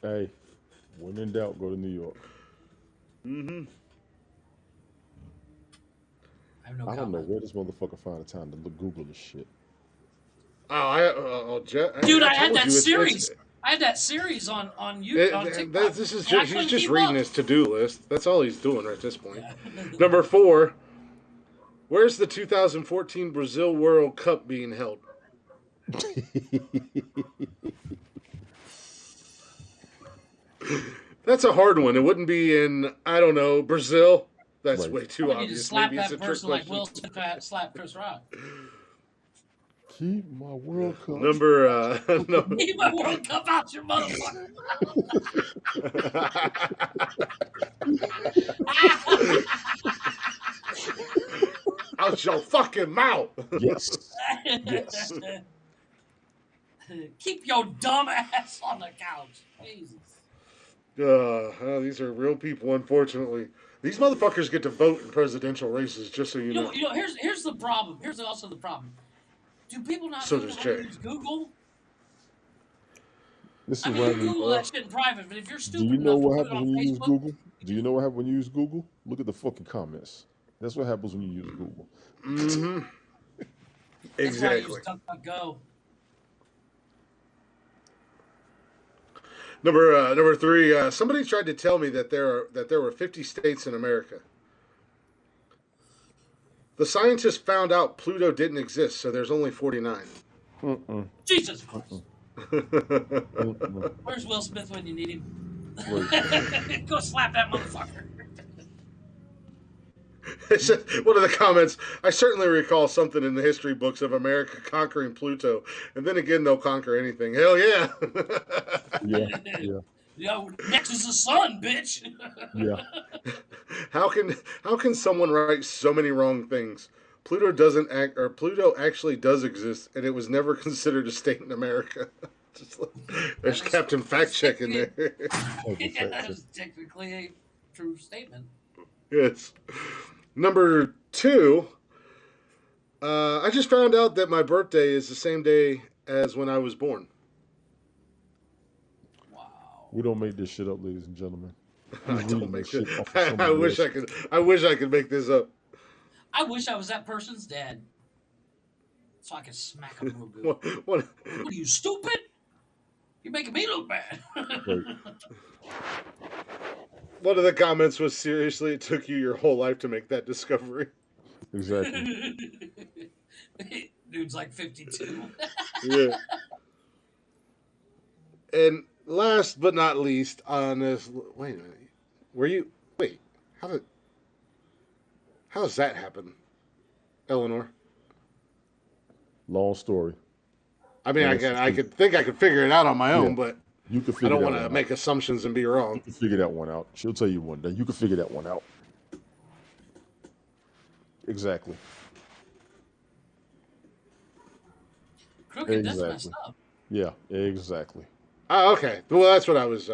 Hey, when in doubt, go to New York. Mm-hmm. I don't know where this motherfucker find the time to Google this shit. Oh, Dude, I had that series. I had that series on YouTube on TikTok. This is and I just, he's couldn't just keep reading up. his to-do list. That's all he's doing right at this point. Yeah. Number 4. Where's the 2014 Brazil World Cup being held? That's a hard one. It wouldn't be in, I don't know, Brazil. That's Right. way too You just obvious. slap Maybe it's a that trick person like question. Will Smith slapped Chris Rock. Keep my World Cup. Number no. Keep my World Cup out your motherfucker. Out your fucking mouth. Yes. Yes. Keep your dumb ass on the couch. Jesus. These are real people, unfortunately. These motherfuckers get to vote in presidential races, just so you know. Here's the problem. Here's also the problem. Do people not So know does how Jay. to use Google? This is I mean, why you Google that shit in private, but if you're do stupid you know enough to what put it happens on when you use Facebook, Google? Do you know what happens when you use Google? Look at the fucking comments. That's what happens when you use Google. Mm-hmm. that's why I Exactly. use DuckDuckGo. Number 3. Somebody tried to tell me that there were 50 states in America. The scientists found out Pluto didn't exist, so there's only 49. Jesus Christ. Where's Will Smith when you need him? Right. Go slap that motherfucker. One of the comments, I certainly recall something in the history books of America conquering Pluto, and then again they'll conquer anything. Hell yeah. Yeah. Yo, next is the sun, bitch. Yeah. How can someone write so many wrong things? Pluto actually does exist, and it was never considered a state in America. There's Captain Fact Check in there. That is technically a true statement. Yes. Number 2. I just found out that my birthday is the same day as when I was born. Wow. We don't make this shit up, ladies and gentlemen. I don't make shit it. off of I wish I else. could. I wish I could make this up. I wish I was that person's dad, so I could smack him real good. What? What are you, stupid? You're making me look bad. Right. One of the comments was, seriously, it took you your whole life to make that discovery. Exactly. Dude's like 52. Yeah. And last but not least, on this, wait a minute, how does that happen, Eleanor? Long story. I mean, Yeah, I could figure it out on my own, Yeah. but You can I figure don't that want one to out. make assumptions and be wrong. You can figure that one out. She'll tell you one day. You can figure that one out. Exactly. Crooked, that's messed Exactly. up. Yeah, exactly. Oh, okay. Well, that's what I was.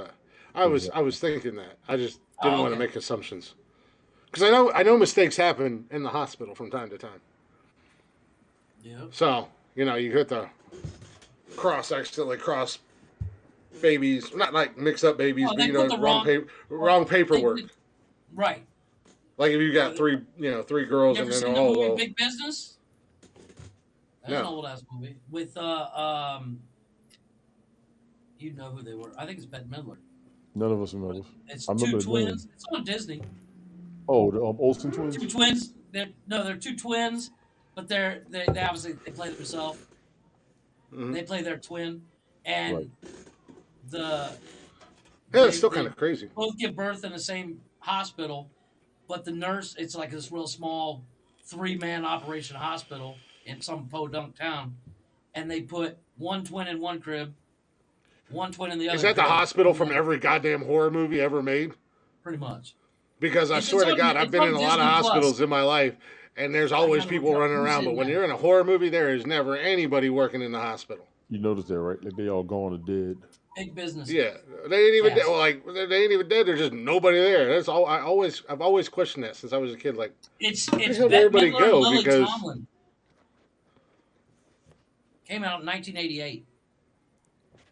I was Exactly. thinking that. I just didn't Oh, want to okay. make assumptions because I know mistakes happen in the hospital from time to time. Yep. So you hit the accidentally cross babies, not like mix up babies, Oh, but they put the wrong paperwork. Right. Like if you got three girls You and ever then seen the movie all Big Business? That's an old ass movie with you know who they were. I think it's Bette Midler. None of us remember. It's I two remember the name. twins. It's on Disney. Oh, the Olsen twins? Two twins. They're two twins, but they obviously they play themselves. Mhm. They play their twin, and Right. the Yeah, it's still they kind of crazy. both give birth in the same hospital, but the nurse, it's like this real small 3-man operation hospital in some podunk town, and they put one twin in one crib, one twin in the other. Is that the crib. hospital from every goddamn horror movie ever made? Pretty much. Because I It's swear to on- God, I've it's been on in a lot of Disney Plus. hospitals in my life, and there's always gotta people look up running who's around. in But when that. you're in a horror movie, there is never anybody working in the hospital. You noticed that, right? Like they all gone or dead. Big business. Yeah, they ain't even Yes. they ain't even dead. There's just nobody there. That's all. I've always questioned that since I was a kid. Like, It's hell Bette did everybody Midler go? and Lily Because- Tomlin. Came out in 1988.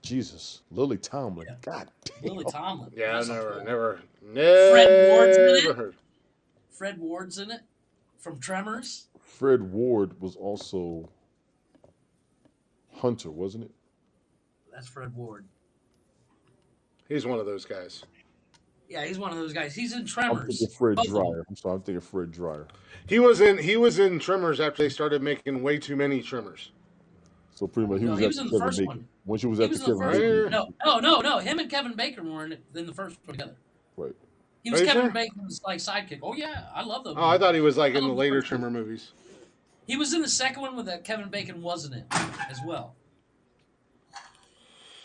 Jesus. Lily Tomlin. Yeah. God damn. Lily Tomlin. yeah, That's a fool. never Ward's in it? heard. Fred Ward's in it from Tremors. Fred Ward was also Hunter, wasn't it? That's Fred Ward. He's one of those guys. Yeah, he's one of those guys. He's in I'm Tremors. thinking Fred Both of them. Dryer. I'm sorry, I'm thinking Fred Dryer. He was in Tremors after they started making way too many Tremors. So pretty much he No, was he at was in the Kevin first Bacon. one. Once you was He at the was in the Kevin first Bacon. one. No. Him and Kevin Bacon were in the first one together. Right. He was Are you Kevin sure? Bacon's like sidekick. Oh yeah, I love those. Oh, I thought he was like I in the love later first two. Trimmer movies. He was in the second one that Kevin Bacon wasn't in as well.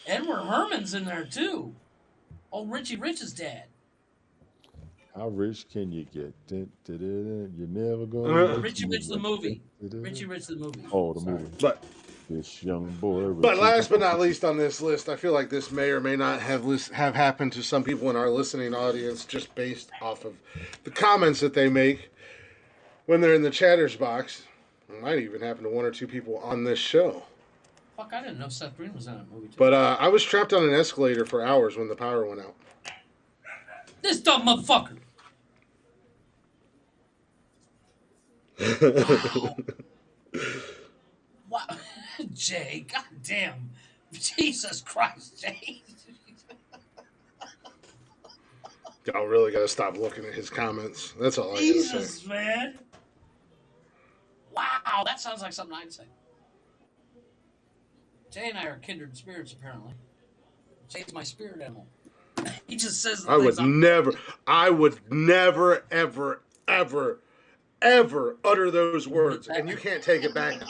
Edward Herman's in there too. Old Richie Rich's dad. How rich can you get? You're never gonna. Richie Rich the movie. Richie Rich the movie. Oh, the Sorry. movie. But This young boy. But last but not least on this list, I feel like this may or may not have happened to some people in our listening audience just based off of the comments that they make when they're in the chatters box. It might even happen to one or two people on this show. Fuck, I didn't know Seth Green was in that movie too. But I was trapped on an escalator for hours when the power went out. This dumb motherfucker. Wow. Wow. Jay, goddamn. Jesus Christ, Jay. Y'all really got to stop looking at his comments. That's all I gotta say. Jesus, man. Wow, that sounds like something I'd say. Jay and I are kindred spirits, apparently. Jay's my spirit animal. He just says the I things would never, ever, ever, ever utter those words, and you can't take it back.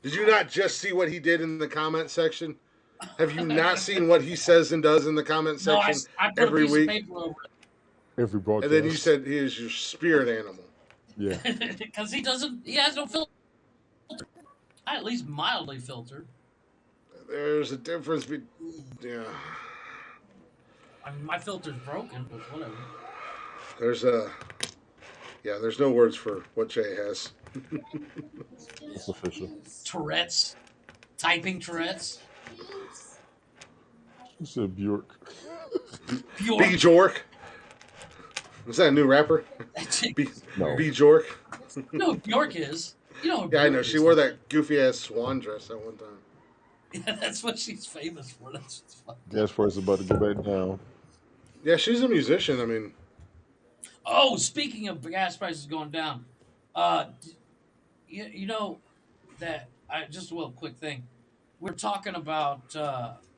Did you not just see what he did in the comment section? Have you not seen what he says and does in the comment No, section I put every a piece week? of paper over Every broadcast. And then you said he is your spirit animal. Yeah. it. Because he has no filter. I at least mildly filter. There's a difference between... Yeah. I mean, my filter's broken, but whatever. There's no words for what Jay has. It's official. Tourette's. Typing Tourette's. You said Bjork. Bjork. B. Jork. Was that a new rapper? No. B. Jork. No, Bjork is. You know. Yeah, I know. Bjork She is. wore that goofy ass swan dress at one time. Yeah, that's what she's famous for. That's what's fun. Gas price is about to go back down. Yeah, she's a musician. I mean, Oh, speaking of gas prices going down, you know that just a little quick thing. We're talking about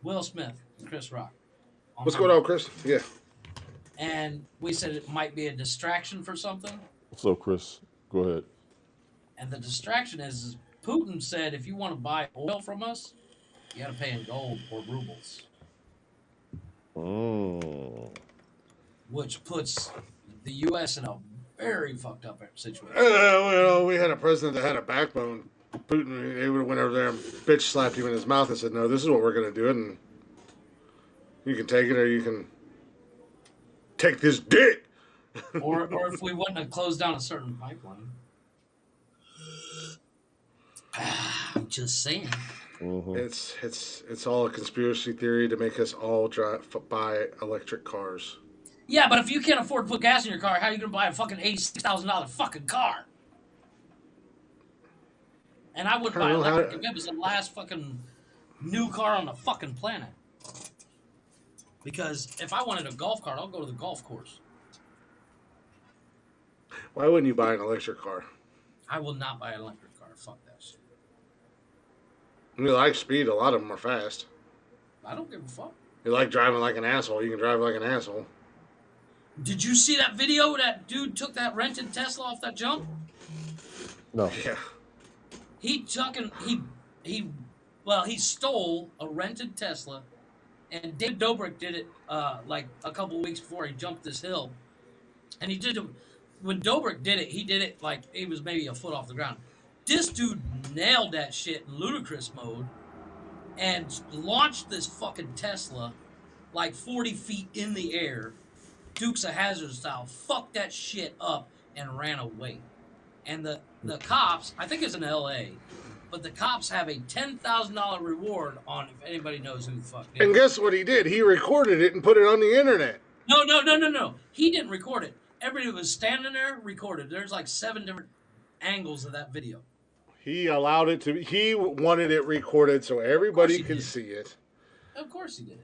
Will Smith and Chris Rock. what's going on, Chris? Yeah. And we said it might be a distraction for something. What's up, Chris? Go ahead. And the distraction is Putin said if you want to buy oil from us, you got to pay in gold or rubles, which puts the U.S. in a very fucked up situation. Well, we had a president that had a backbone. Putin, they would have went over there and bitch slapped him in his mouth and said, "No, this is what we're going to do, and you can take it or you can take this dick." or if we wouldn't have closed down a certain pipeline. I'm just saying. Mm-hmm. It's all a conspiracy theory to make us all buy electric cars. Yeah, but if you can't afford to put gas in your car, how are you going to buy a fucking $86,000 fucking car? And I would buy electric if it was the last fucking new car on the fucking planet. Because if I wanted a golf cart, I'll go to the golf course. Why wouldn't you buy an electric car? I will not buy an electric car. Fuck that shit. You like speed. A lot of them are fast. I don't give a fuck. You like driving like an asshole. You can drive like an asshole. Did you see that video? That dude took that rented Tesla off that jump. No. Yeah. He stole a rented Tesla, and David Dobrik did it like a couple of weeks before he jumped this hill, and he did it. When Dobrik did it, he did it like he was maybe a foot off the ground. This dude nailed that shit in ludicrous mode, and launched this fucking Tesla like 40 feet in the air, Dukes of Hazzard style, fucked that shit up and ran away. And the cops, I think it's in L.A., but the cops have a $10,000 reward on if anybody knows who the fuck did it. And guess what he did? He recorded it and put it on the internet. No. He didn't record it. Everybody was standing there, recorded. There's like 7 different angles of that video. He allowed it to be. He wanted it recorded so everybody could see it. Of course he did.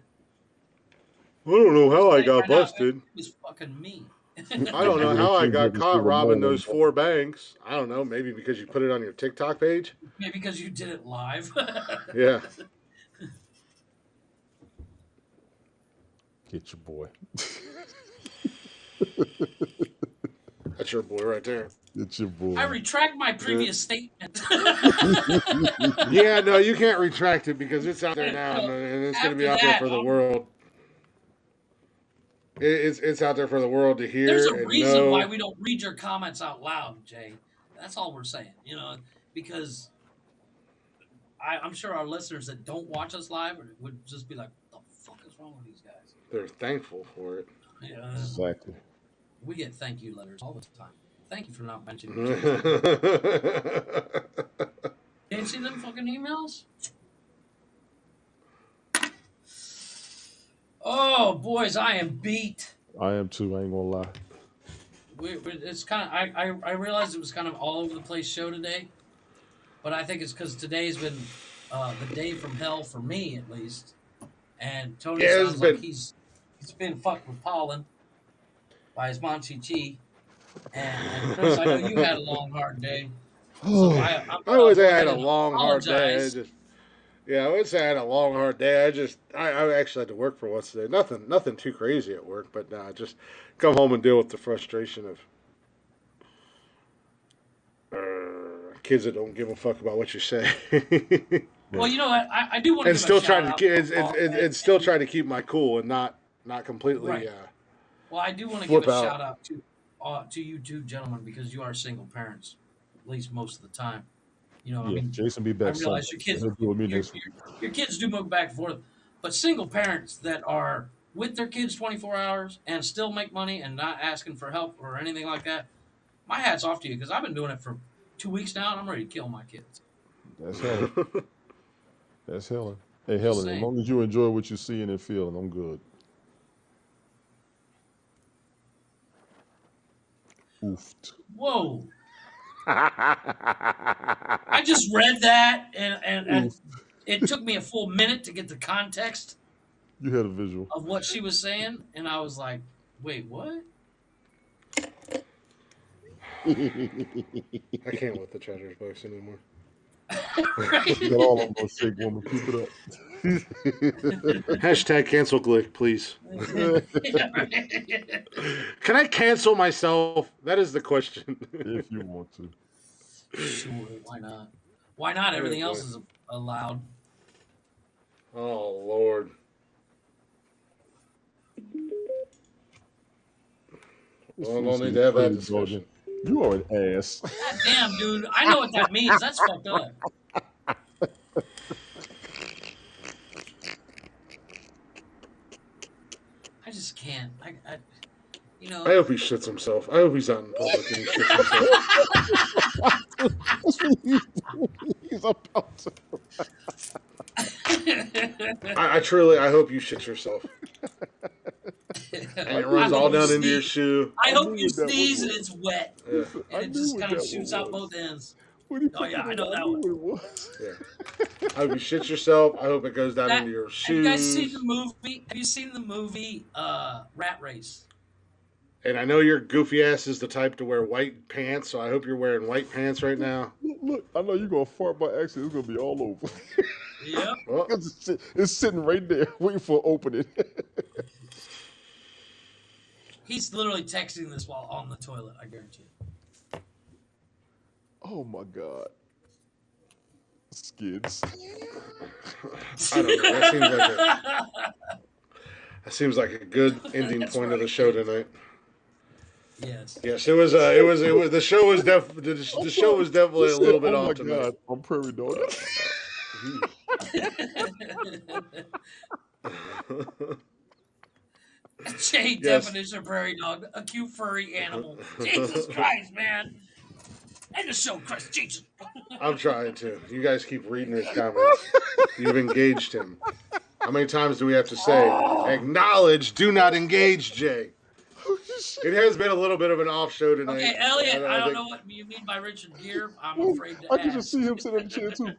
I don't know how I Saying got right now, busted. it was fucking me. I don't know how I got caught robbing those 4 banks. I don't know. Maybe because you put it on your TikTok page. Maybe because you did it live. Yeah. Get your boy. That's your boy right there. Get your boy. I retract my previous statement. Yeah, no, you can't retract it because it's out there now, and it's going to be out there for the world. It's out there for the world to hear. There's a and reason know. why we don't read your comments out loud, Jay. That's all we're saying, because I'm sure our listeners that don't watch us live would just be like, "What the fuck is wrong with these guys?" They're thankful for it. Yeah. Exactly. We get thank you letters all the time. Thank you for not mentioning You Can't see them fucking emails? Oh, boys, I am beat. I am too. I ain't gonna lie. It's kind of. I realized it was kind of all over the place show today, but I think it's because today's been the day from hell for me at least. And Tony sounds like he's been fucked with pollen by his Monchi. And Chris, I know you had a long, hard day. So I always had a long, hard day. I would say I had a long, hard day. I actually had to work for once today. Nothing too crazy at work, but just come home and deal with the frustration of kids that don't give a fuck about what you say. Well, you know what? I do want to and still trying to and still trying to keep my cool and not completely. Right. Well, I do want to give a shout out to you two gentlemen because you are single parents, at least most of the time. I mean, Jason be back. I realize your kids do move back and forth, but single parents that are with their kids 24 hours and still make money and not asking for help or anything like that, my hat's off to you because I've been doing it for 2 weeks now and I'm ready to kill my kids. That's Helen. That's Helen. Hey, Helen, as long as you enjoy what you're seeing and feeling, I'm good. Oofed. Whoa. I just read that and it took me a full minute to get the context. You had a visual of what she was saying, and I was like, "Wait, what?" I can't with the Treasures books anymore. Got all of them shake, woman. Keep it up. Hashtag cancel Glick, please. Can I cancel myself? That is the question. If you want to. Sure, why not? Why not? Everything else is allowed. Oh, Lord. Well, I don't need to have that discussion. You are an ass. God damn, dude. I know what that means. That's fucked up. I just can't. I hope he shits himself. I hope he's out in public and he shits himself. He's about to. I hope you shit yourself. And it runs all down into your shoe. I hope you sneeze and it's wet. Yeah. And it just kind of shoots out both ends. Oh, yeah, I know that one. Yeah. I hope you shit yourself. I hope it goes down into your shoes. Have you guys seen the movie? Have you seen the movie Rat Race? And I know your goofy ass is the type to wear white pants, so I hope you're wearing white pants right now. Look, I know you're going to fart by accident. It's going to be all over. Yeah. Well, it's sitting right there waiting for opening. He's literally texting this while on the toilet, I guarantee you. Oh, my God. Skids. I don't know. That seems like a good ending point of the show tonight. Yes. Yes, it was. The show was definitely a little bit off tonight. God, I'm prairie dog. Definition of prairie dog, a cute furry animal. Jesus Christ, man. End the show, Christ Jesus. I'm trying to. You guys keep reading his comments. You've engaged him. How many times do we have to say, acknowledge, do not engage, Jay? It has been a little bit of an off show tonight. Okay, Elliot, I don't know what you mean by Richard Gere. I'm afraid to ask. I can just see him sitting in the chair, too.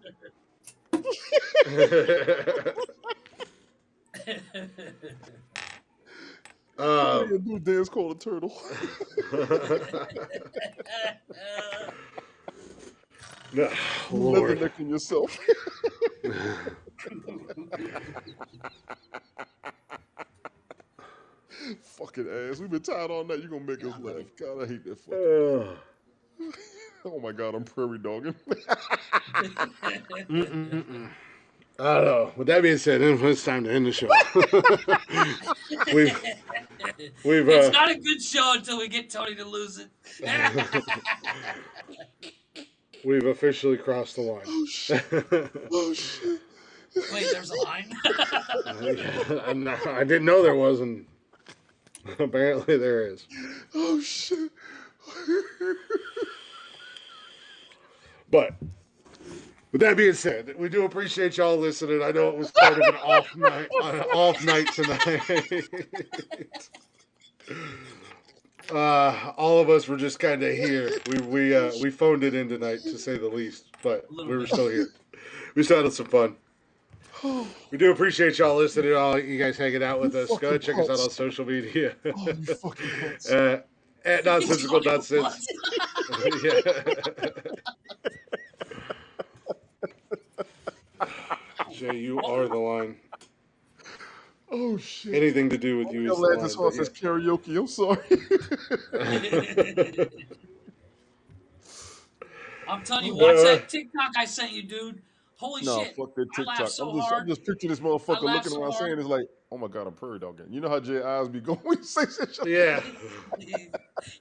What do you do? Dance called a turtle. No, Lord. Leathernecking yourself. Fucking ass. We've been tired all night. You're gonna make us laugh. God, I hate that fucking. Oh my God, I'm prairie dogging. I don't know. With that being said, it's time to end the show. It's not a good show until we get Tony to lose it. We've officially crossed the line. Oh shit. Oh shit. Wait, there's a line? I didn't know there was, and apparently there is. Oh shit. But with that being said, we do appreciate y'all listening. I know it was kind of an off night tonight. All of us were just kind of here. We phoned it in tonight, to say the least, but we were still here. We still had some fun. We do appreciate y'all listening, all you guys hanging out with us. Go ahead, check us out on social media. Oh, you fucking cunts. At Nonsensical Nonsense. Yeah. Jay, you are the line. Oh shit. Anything to do with you is the line. This horse says karaoke. I'm sorry. I'm telling you, watch that TikTok I sent you, dude. Holy shit. Fuck that I laughed TikTok. so I'm just picturing this motherfucker looking around hard. saying, it's like, oh my God, I'm prairie dogging. You know how Jay eyes be going when you say shit? Yeah.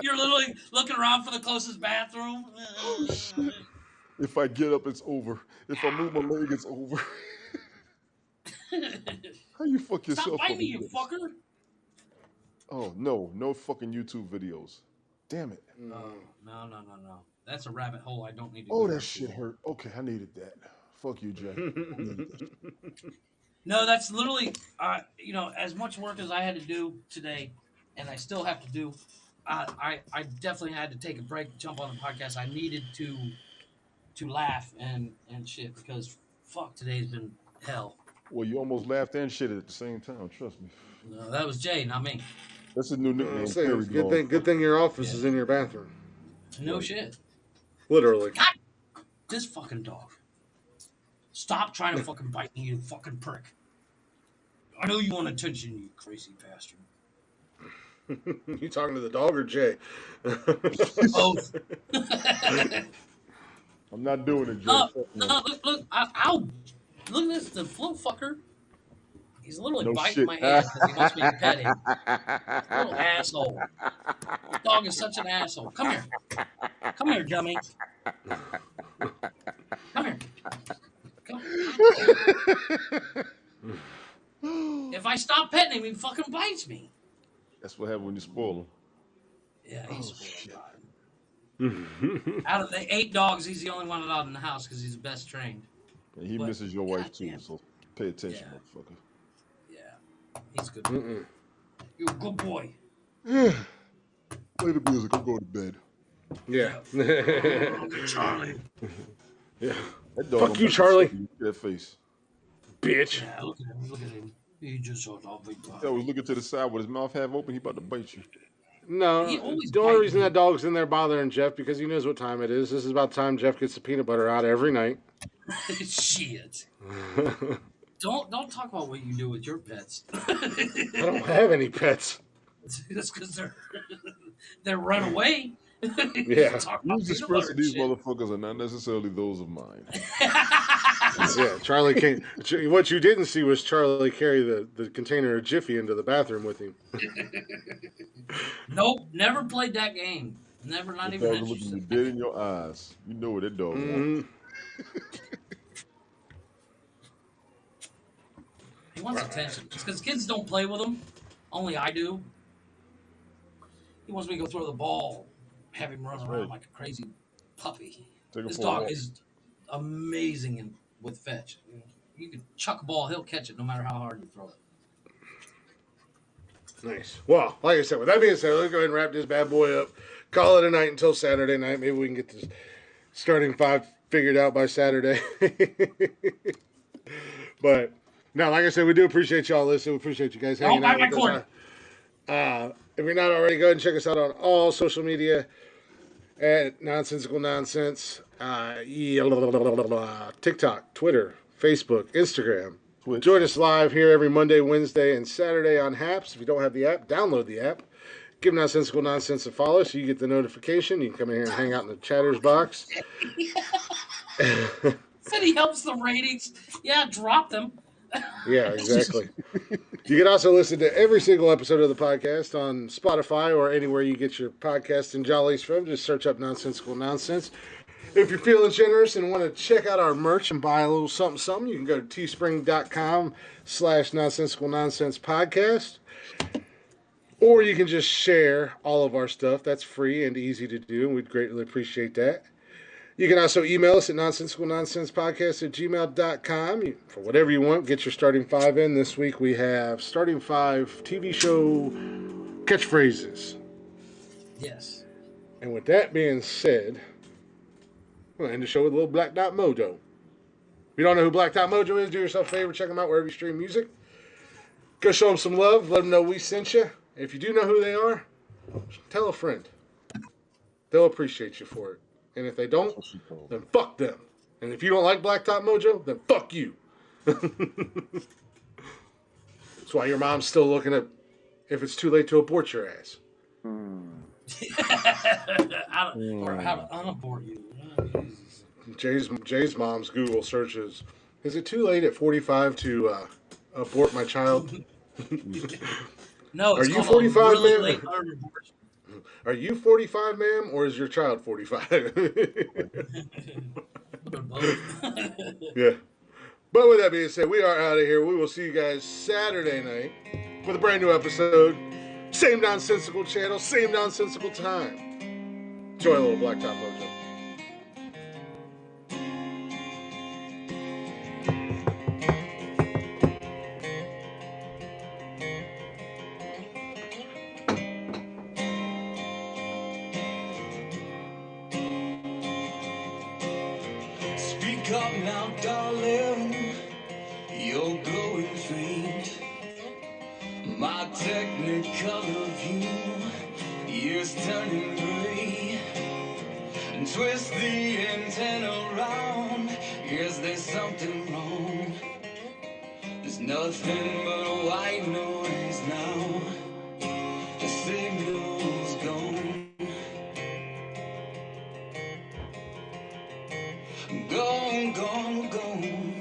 You're literally looking around for the closest bathroom. Oh, shit. If I get up, it's over. If I move my leg, it's over. How you fuck yourself Stop biting up? me, you fucker. Oh, no fucking YouTube videos. Damn it. No. That's a rabbit hole I don't need to go that shit hurt. Okay, I needed that. Fuck you, Jay. No, that's literally, as much work as I had to do today, and I still have to do, I definitely had to take a break, jump on the podcast. I needed to laugh and shit, because fuck, today's been hell. Well, you almost laughed and shit at the same time. Trust me. No, that was Jay, not me. That's a new nickname. Good thing your office is in your bathroom. No shit. Literally. God, this fucking dog. Stop trying to fucking bite me, you fucking prick. I know you want attention, you crazy bastard. You talking to the dog or Jay? Both. I'm not doing it, Jay. No, look, ow. Look at this, the little fucker. He's literally biting my hand because he wants me to pet him. Little asshole. This dog is such an asshole. Come here. Come here, dummy. Come here. Come. If I stop petting him, he fucking bites me. That's what happens when you spoil him. Yeah, he's spoiled. Out of the 8 dogs, he's the only one allowed in the house because he's the best trained. And he misses your wife too, so pay attention, motherfucker. Yeah, he's good. You're a good boy. Yeah. Play the music. I'm going to bed. Yeah. Charlie. Yeah. Fuck you, Charlie. That face. Bitch. Yeah, look at him. Look at him. He just saw all big dog. Yeah, he's looking to the side with his mouth half open. He about to bite you. No, the only reason that dog's in there bothering Jeff because he knows what time it is. This is about the time Jeff gets the peanut butter out every night. Shit. Don't talk about what you do with your pets. I don't have any pets. That's because they're run away. Yeah. These expressive these motherfuckers are not necessarily those of mine. Yeah, Charlie can't. What you didn't see was Charlie carry the container of Jiffy into the bathroom with him. Nope, never played that game. Never, not even interested. Looking dead in your eyes. You know what that dog wants. He wants attention. It's because kids don't play with him. Only I do. He wants me to go throw the ball, have him run around like a crazy puppy. This dog is amazing with fetch. You can chuck a ball, he'll catch it no matter how hard you throw it. Nice. Well, like I said, with that being said, let's go ahead and wrap this bad boy up. Call it a night until Saturday night. Maybe we can get this starting 5 figured out by Saturday. But, no, like I said, we do appreciate y'all listening. We appreciate you guys hanging out with us. If you're not already, go ahead and check us out on all social media at Nonsensical Nonsense. TikTok, Twitter, Facebook, Instagram. Twitch. Join us live here every Monday, Wednesday, and Saturday on Haps. If you don't have the app, download the app. Give Nonsensical Nonsense a follow so you get the notification. You can come in here and hang out in the chatters box. Said he helps the ratings. Yeah, drop them. Yeah, exactly. You can also listen to every single episode of the podcast on Spotify or anywhere you get your podcasts and jollies from. Just search up Nonsensical Nonsense. If you're feeling generous and want to check out our merch and buy a little something, you can go to teespring.com/Nonsensical Nonsense Podcast. Or you can just share all of our stuff. That's free and easy to do, and we'd greatly appreciate that. You can also email us at nonsensicalnonsenspodcast@gmail.com for whatever you want. Get your starting five in. This week we have starting five TV show catchphrases. Yes. And with that being said, I'm going to end the show with a little Black Dot Mojo. If you don't know who Black Dot Mojo is, do yourself a favor. Check them out wherever you stream music. Go show them some love. Let them know we sent you. If you do know who they are, tell a friend. They'll appreciate you for it. And if they don't, then fuck them. And if you don't like Black Top Mojo, then fuck you. That's why your mom's still looking at if it's too late to abort your ass. Or how to unabort you. Jay's mom's Google searches, is it too late at 45 to abort my child? No, it's Are you called 45, really man? late abortion. Are you 45, ma'am, or is your child 45? Yeah. But with that being said, we are out of here. We will see you guys Saturday night with a brand new episode. Same nonsensical channel, same nonsensical time. Enjoy a little Black Top Mojo. Speak up now, darling. You're glowing faint. My technicolor view is turning gray. And twist the antenna around. Is there something wrong? There's nothing but a white noise now. The signal's gone. Gone, gone, gone.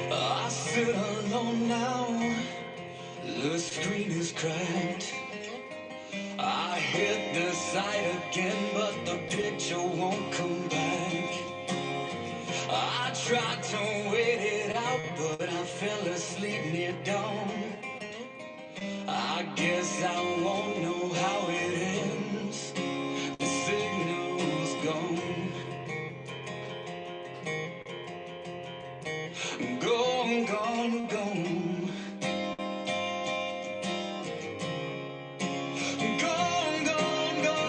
I sit alone now. The screen is cracked. I hit the site again, but the picture won't come back. I tried to wait it out, but I fell asleep near dawn. I guess I won't know how it ends. The signal's gone. Gone, gone, gone. Gone, gone, gone.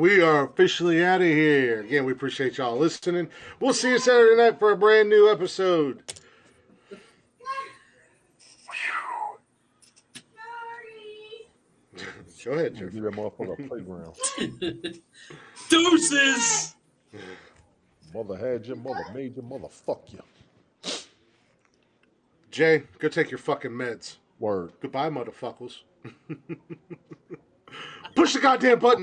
we are officially out of here. Again, we appreciate y'all listening. We'll see you Saturday night for a brand new episode. Go ahead, Jeff. Give that motherfucker a playground. Deuces! Mother had your mother made your mother fuck you. Jay, go take your fucking meds. Word. Goodbye, motherfuckers. Push the goddamn button.